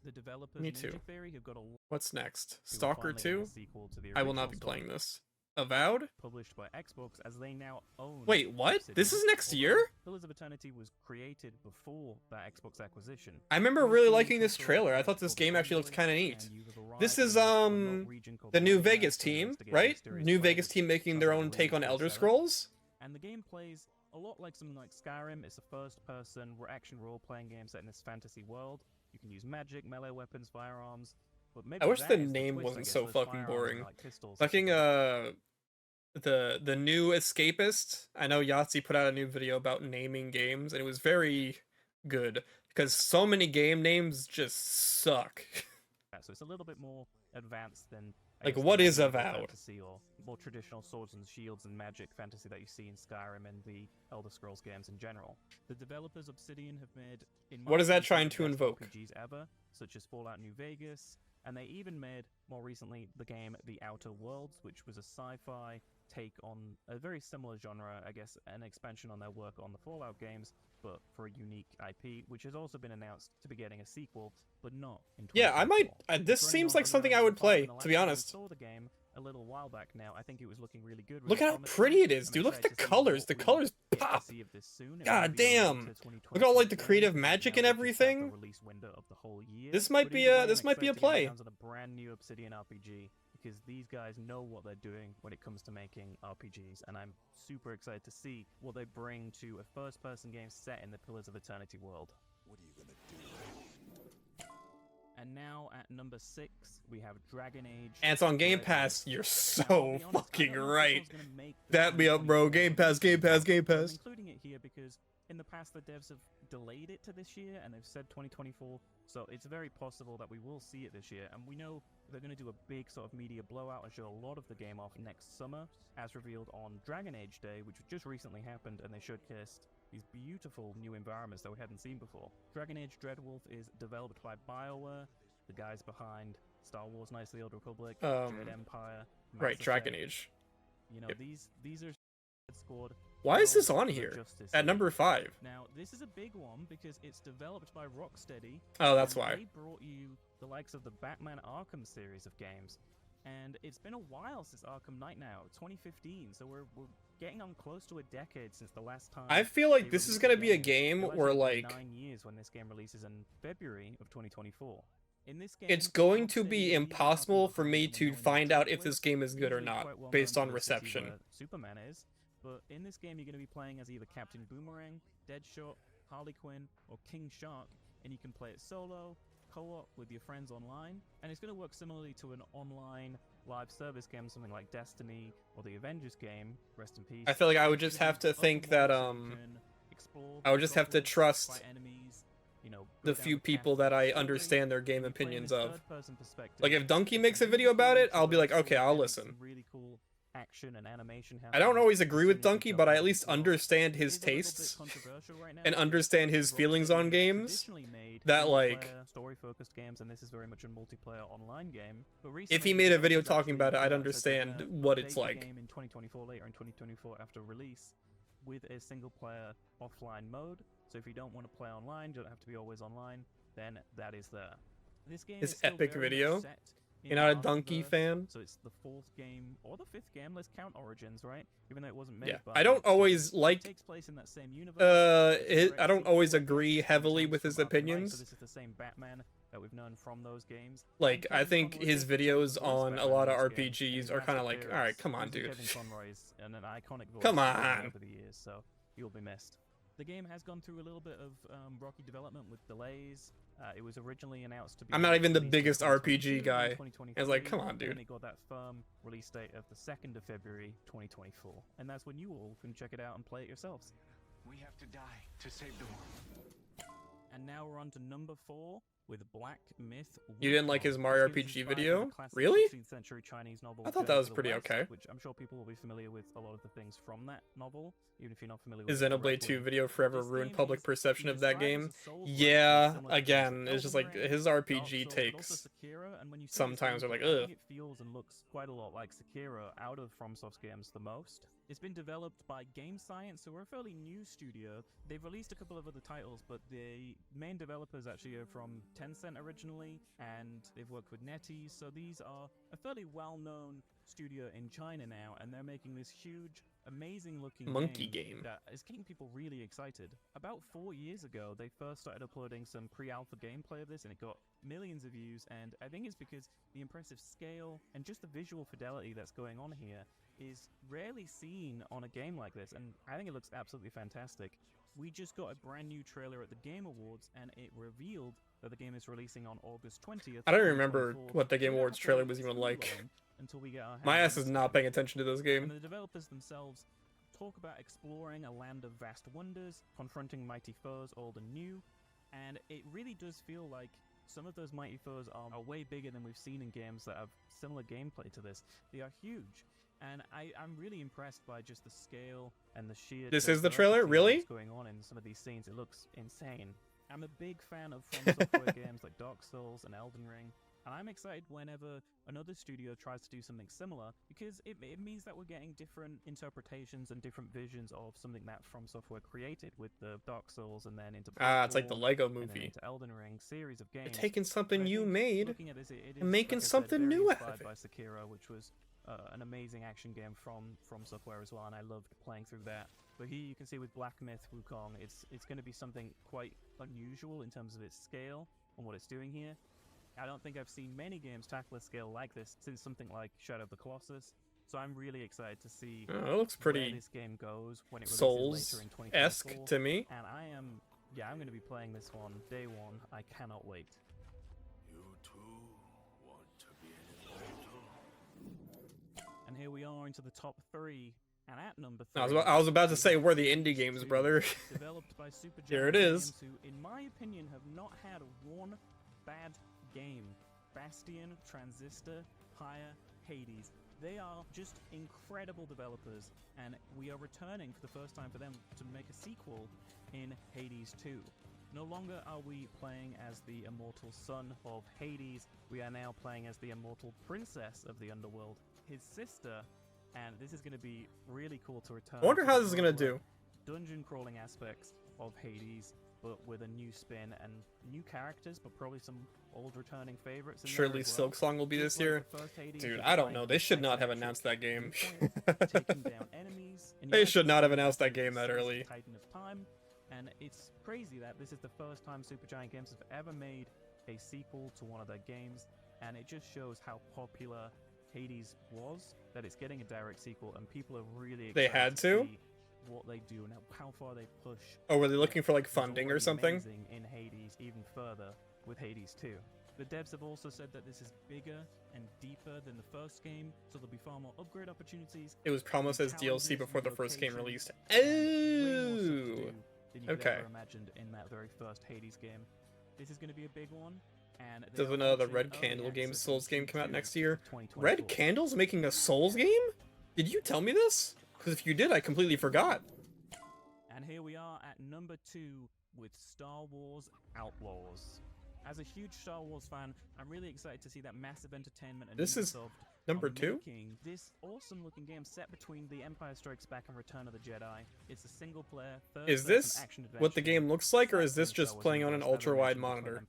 The developers Me Ninja too. Theory have got a What's next? to Stalker finally getting 2? a sequel to the I will not original be story playing this. Avowed? published by Xbox, as they now own. Wait, what? This Obsidian, is next although year? Pillars of Eternity was created before that Xbox acquisition. I remember It was really being liking this controlled trailer. by I thought this called game actually looked Envoy, kind of neat. and you have arrived This in is this unlocked region called the new Leyland Vegas to team, investigate right? mysterious New Vegas players team making their summon own the take on Leyland Elder Seller. Scrolls. And the game plays a lot like something like Skyrim. It's a first-person action role-playing game set in this fantasy world. You can use magic, melee weapons, firearms. But maybe I wish that the is name twist, I wasn't guess. so Those fucking firearms are boring. like pistols. Fucking the new Escapist. I know Yahtzee put out a new video about naming games, and it was very good because so many game names just suck. So it's a little bit more advanced than Like, guess, what the is medieval Avowed? fantasy or more traditional swords and shields and magic fantasy that you see in Skyrim and the Elder Scrolls games in general. The developers Obsidian have made in my What is that opinion, trying some to of the best invoke? RPGs ever, such as Fallout New Vegas, and they even made more recently the game The Outer Worlds, which was a sci-fi take on a very similar genre, I guess, an expansion on their work on the Fallout games, but for a unique IP, which has also been announced to be getting a sequel, but not in 2024. Yeah, I might. This It's running seems on like something I Unreal would Engine 5, play, and the to be last time we honest. saw the game a little while back now. I think it was looking really good. Look really at how promising. pretty it is, I'm dude. Look at the excited to see colors. what The we colors get to pop. see of this soon. It God might be a damn. late to Look at all, like, the 2024 creative game, magic now and we just have the everything. release window of the whole year. This might But be either way, a I'm this might be a excited to get my play. hands on a brand new Obsidian RPG because these guys know what they're doing when it comes to making RPGs, and I'm super excited to see what they bring to a first-person game set in the Pillars of Eternity world. What are you gonna do? And now at number 6, we have Dragon Age. And it's on Game Red Pass. Alert. You're Now, I'll so be honest, I fucking don't know if this right. one's gonna make the That me up, bro. 2024 Game Pass, Game Pass, Game I'm Pass. including it here because in the past the devs have delayed it to this year and they've said 2024, so it's very possible that we will see it this year. And we know they're going to do a big sort of media blowout and show a lot of the game off next summer, as revealed on Dragon Age Day, which just recently happened, and they showcased these beautiful new environments that we hadn't seen before. Dragon Age Dreadwolf is developed by BioWare, the guys behind Star Wars Knights of the Old Republic, Dread Empire, Mass Right, Dragon Effect. Age. You know, Yep. these are scored. Why is this well on for here Justice at League. number 5? Now, this is a big one because it's developed by Rocksteady. Oh, that's and why. They brought you the likes of the Batman Arkham series of games. And it's been a while since Arkham Knight now, 2015, so we're getting on close to a decade since the last time. I feel like they this is released gonna the be a game It'll where, actually be like, 9 years when this game releases in February of 2024. In this game, it's going to Rocksteady be leads impossible Arkham for me Asylum to and find knowing out if Metropolis, this game is good or usually not, quite well based known on for the city reception. where Superman is. But in this game, you're going to be playing as either Captain Boomerang, Deadshot, Harley Quinn, or King Shark, and you can play it solo, co-op with your friends online, and it's going to work similarly to an online live service game, something like Destiny or the Avengers game. Rest in peace. I feel like I would It's just gonna have be to think open that world, so you can explore I would just have to metropolis, trust fight enemies, you know, go the down few path people of that the I story, understand their game and you play in opinions this of. third-person perspective. Like, if Donkey makes a And video really about it, cool I'll be like, story okay, I'll and listen. some really cool action and animation I don't happening always agree as with soon as you Donkey, jump but I into at the least world. understand It his is a little bit tastes controversial right now, and understand his because feelings Rocksteady on have games. traditionally made That, like, single-player, story-focused games, and this is very much a multiplayer online game. But if he recently, made a video developers talking about it, I'd actually said they're understand gonna what update it's the like. game in 2024, later in 2024 after release, with a single-player offline mode. So if you don't want to play online, you don't have to be always online, then that is there. This game His is still epic very much video? set in You're not a the Donkey Arkhamverse, fan? so it's the 4th game or the 5th game. Let's count Origins, right? Even though it wasn't made Yeah, by I don't Rocksteady. always It like. takes place in that same universe. It's a direct I don't sequel, always I guess, agree in heavily terms with his from Arkham Knight, opinions. So this is the same Batman that we've known from those games. Like, And I Kevin think Conroy his is the videos voice on a Batman lot of in this game, and RPGs his are last kind of like, all right, appearance come on, was dude. Kevin Conroy's and an iconic voice Come that he's had on. over the years, so you'll be missed. The game has gone through a little bit of rocky development with delays. It was originally announced to be. I'm not even the released in biggest 2022 RPG guy. and I was like, 2023, come on, and dude. then it got that firm release date of the 2nd of February 2024, and that's when you all can check it out and play it yourselves. We have to die to save the world. And now we're on to number 4. with Black Myth. You didn't like his Wukong. Mario This game is RPG inspired by video? the classic Really? 16th century Chinese novel I thought that Journey was to the pretty West, okay. which I'm sure people will be familiar with a lot of the things from that novel, even if you're not familiar His with it Xenoblade 2 directly. video forever This ruined game public is perception of that described as game. a Souls-like, Yeah, similar to games again, like it's just Elden like Ring, his Dark RPG Souls, but also takes Sekiro, and when you see this sometimes game, are like, I think ugh. it feels and looks quite a lot like Sekiro out of FromSoft's games the most. It's been developed by Game Science, who are a fairly new studio. They've released a couple of other titles, but the main developers actually are from Tencent originally, and they've worked with NetEase, so these are a fairly well-known studio in China now, and they're making this huge, amazing-looking Monkey game. that is getting people really excited. About 4 years ago, they first started uploading some pre-alpha gameplay of this, and it got millions of views, and I think it's because the impressive scale and just the visual fidelity that's going on here is rarely seen on a game like this, and I think it looks absolutely fantastic. We just got a brand new trailer at the Game Awards, and it revealed that the game is releasing on August 20th. I don't remember 2024. what the Game We don't Awards have to trailer wait was even too like. long until we get our My hands ass is on not it. paying attention to this And game. the developers themselves talk about exploring a land of vast wonders, confronting mighty foes old and new, and it really does feel like some of those mighty foes are way bigger than we've seen in games that have similar gameplay to this. They are huge, and I'm really impressed by just the scale and the sheer This is the trailer? diversity Really? that's going on in some of these scenes. It looks insane. I'm a big fan of From Software games like Dark Souls and Elden Ring, and I'm excited whenever another studio tries to do something similar, because it means that we're getting different interpretations and different visions of something that From Software created with the Dark Souls and then into It's like the Bloodborne, Lego and then movie. into Elden Ring series of games. They're taking But something I you think made looking at this, it is, and making like I said, something very new out inspired of it. by Sekiro, which was an amazing action game from Software as well, and I loved playing through that. But here you can see with Black Myth Wukong, it's going to be something quite unusual in terms of its scale and what it's doing here. I don't think I've seen many games tackle a scale like this since something like Shadow of the Colossus. So I'm really excited to see Oh, it looks where pretty this game goes when it releases later in 2024. Souls-esque to me. And I'm going to be playing this one day one. I cannot wait. You too want to be an immortal? And here we are into the top 3. And at number 3, I was about to is say, we're the RocketStation indie games, 2, brother. developed by Supergiant Here it is. Games, who, in my opinion, have not had one bad game. Bastion, Transistor, Pyre, Hades. They are just incredible developers, and we are returning for the first time for them to make a sequel in Hades 2. No longer are we playing as the immortal son of Hades, we are now playing as the immortal princess of the underworld, his sister, and this is going to be really cool to return. I wonder to how the this is gonna roguelike do. dungeon crawling aspects of Hades, but with a new spin and new characters, but probably some old returning favorites. In there Surely as well. Silksong will be Just this like year. the first Hades, Dude, you'll be I don't playing know. as They should not have isometric announced that game. viewpoint, taking down enemies, and They you're should not have actually announced that the game that sixth early. Titan of Time, and it's crazy that this is the first time Supergiant Games have ever made a sequel to one of their games, and it just shows how popular Hades was, that it's getting a direct sequel, and people are really excited They had to? see what they do and how far they push. Oh, were they what looking for like was funding or already something? amazing in Hades even further with Hades 2. The devs have also said that this is bigger and deeper than the first game, so there'll be far more upgrade opportunities. It was promised as challenges, DLC before the new first game locations, released. and way more stuff to Oh, do than you could okay. ever imagined in that very first Hades game. This is going to be a big one. And they Doesn't are the launching Red early Candle Games access Souls in game come out Q2 next year? of 2024. Red Candle's making a Souls game? Did you tell me this? Because if you did, I completely forgot. And here we are at number 2 with Star Wars Outlaws. As a huge Star Wars fan, I'm really excited to see that Massive Entertainment and This is Ubisoft number are 2? making this awesome-looking game set between The Empire Strikes Back and Return of the Jedi. It's a single-player, Is this what the game looks like, or is this just playing on an ultra-wide monitor?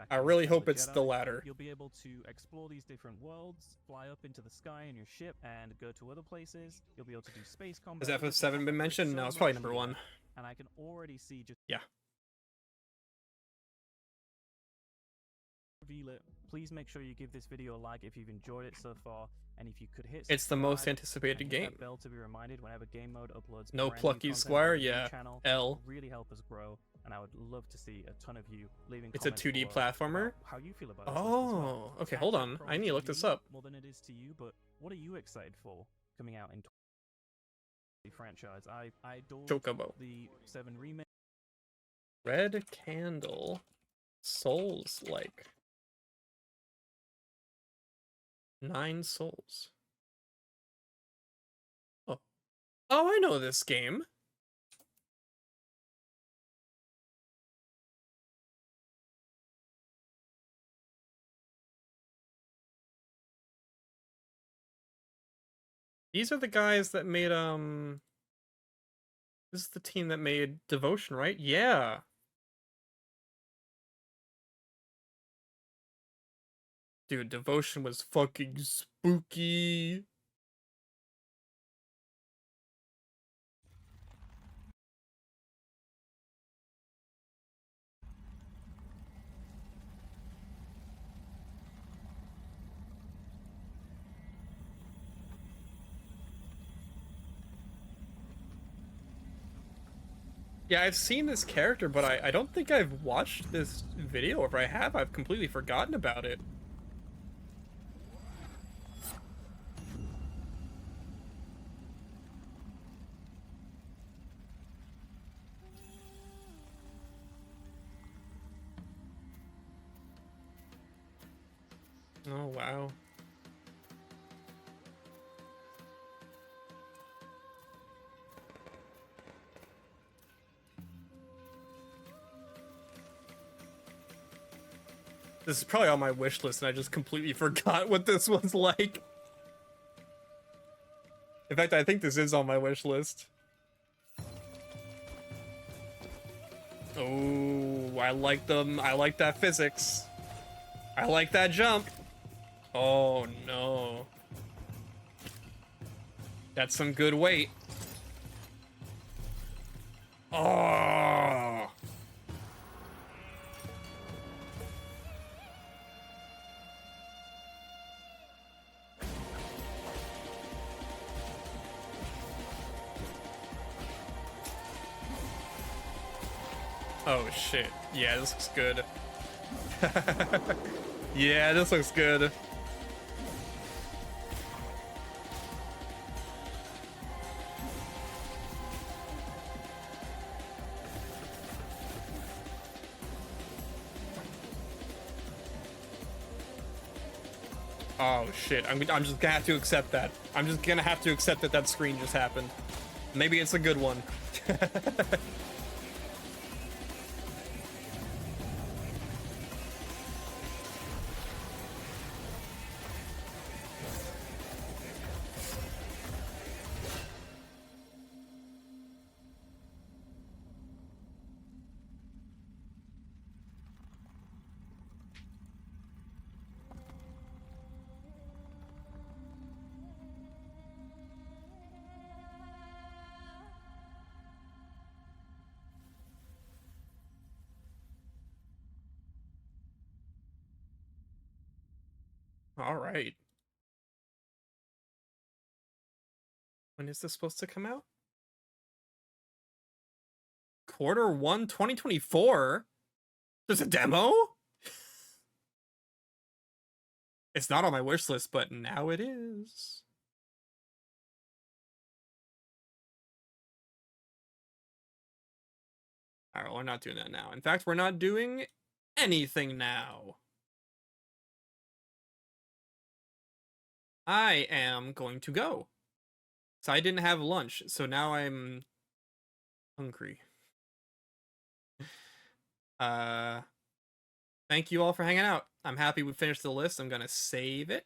I really hope it's the latter. You'll be able to explore these different worlds, fly up into the sky in your ship, and go to other places. You'll be able to do space combat. Has FF7 been mentioned? No, it's probably number 1. And I can already see just Yeah. reveal it. Please make sure you give this video a like if you've enjoyed it so far, and if you could hit It's the most subscribe anticipated and hit that game. bell to be reminded whenever game mode uploads No brand new Plucky content Squire? on the Yeah. channel. L. It will really help us grow, and I would love to see a ton of you leaving It's a comments 2D below platformer? about how you feel about this as well. Oh, okay, Attack hold of on. I Clones need to look to this me up. more than it is to you, but what are you excited for coming out in the franchise? I adore Chocobo. the 7 remake. Red Candle Souls like 9 souls. Oh, oh, I know this game. These are the guys that made this is the team that made Devotion, right? Yeah. Dude, Devotion was fucking spooky. Yeah, I've seen this character, but I don't think I've watched this video. If I have, I've completely forgotten about it. Oh, wow. This is probably on my wish list, and I just completely forgot what this one's like. In fact, I think this is on my wish list. Oh, I like them. I like that physics. I like that jump. Oh, no. That's some good weight. Oh. Oh shit. Yeah, this looks good. Yeah, this looks good. Oh shit, I'm just gonna have to accept that. I'm just gonna have to accept that that screen just happened. Maybe it's a good one. All right. When is this supposed to come out? Q1 2024? There's a demo? It's not on my wish list, but now it is. All right, well, we're not doing that now. In fact, we're not doing anything now. I am going to go. So I didn't have lunch, so now I'm hungry. Thank you all for hanging out. I'm happy we finished the list. I'm gonna save it.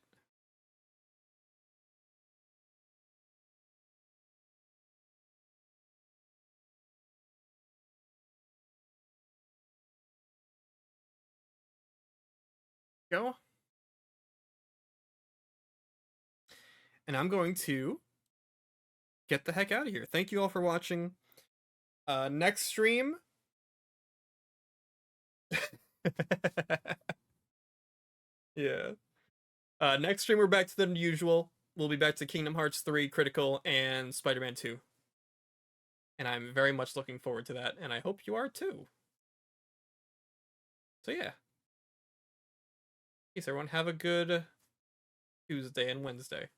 Go. And I'm going to get the heck out of here. Thank you all for watching. Next stream. Yeah. Next stream, we're back to the usual. We'll be back to Kingdom Hearts 3 Critical and Spider-Man 2. And I'm very much looking forward to that, and I hope you are too. So yeah. Peace, everyone. Have a good Tuesday and Wednesday.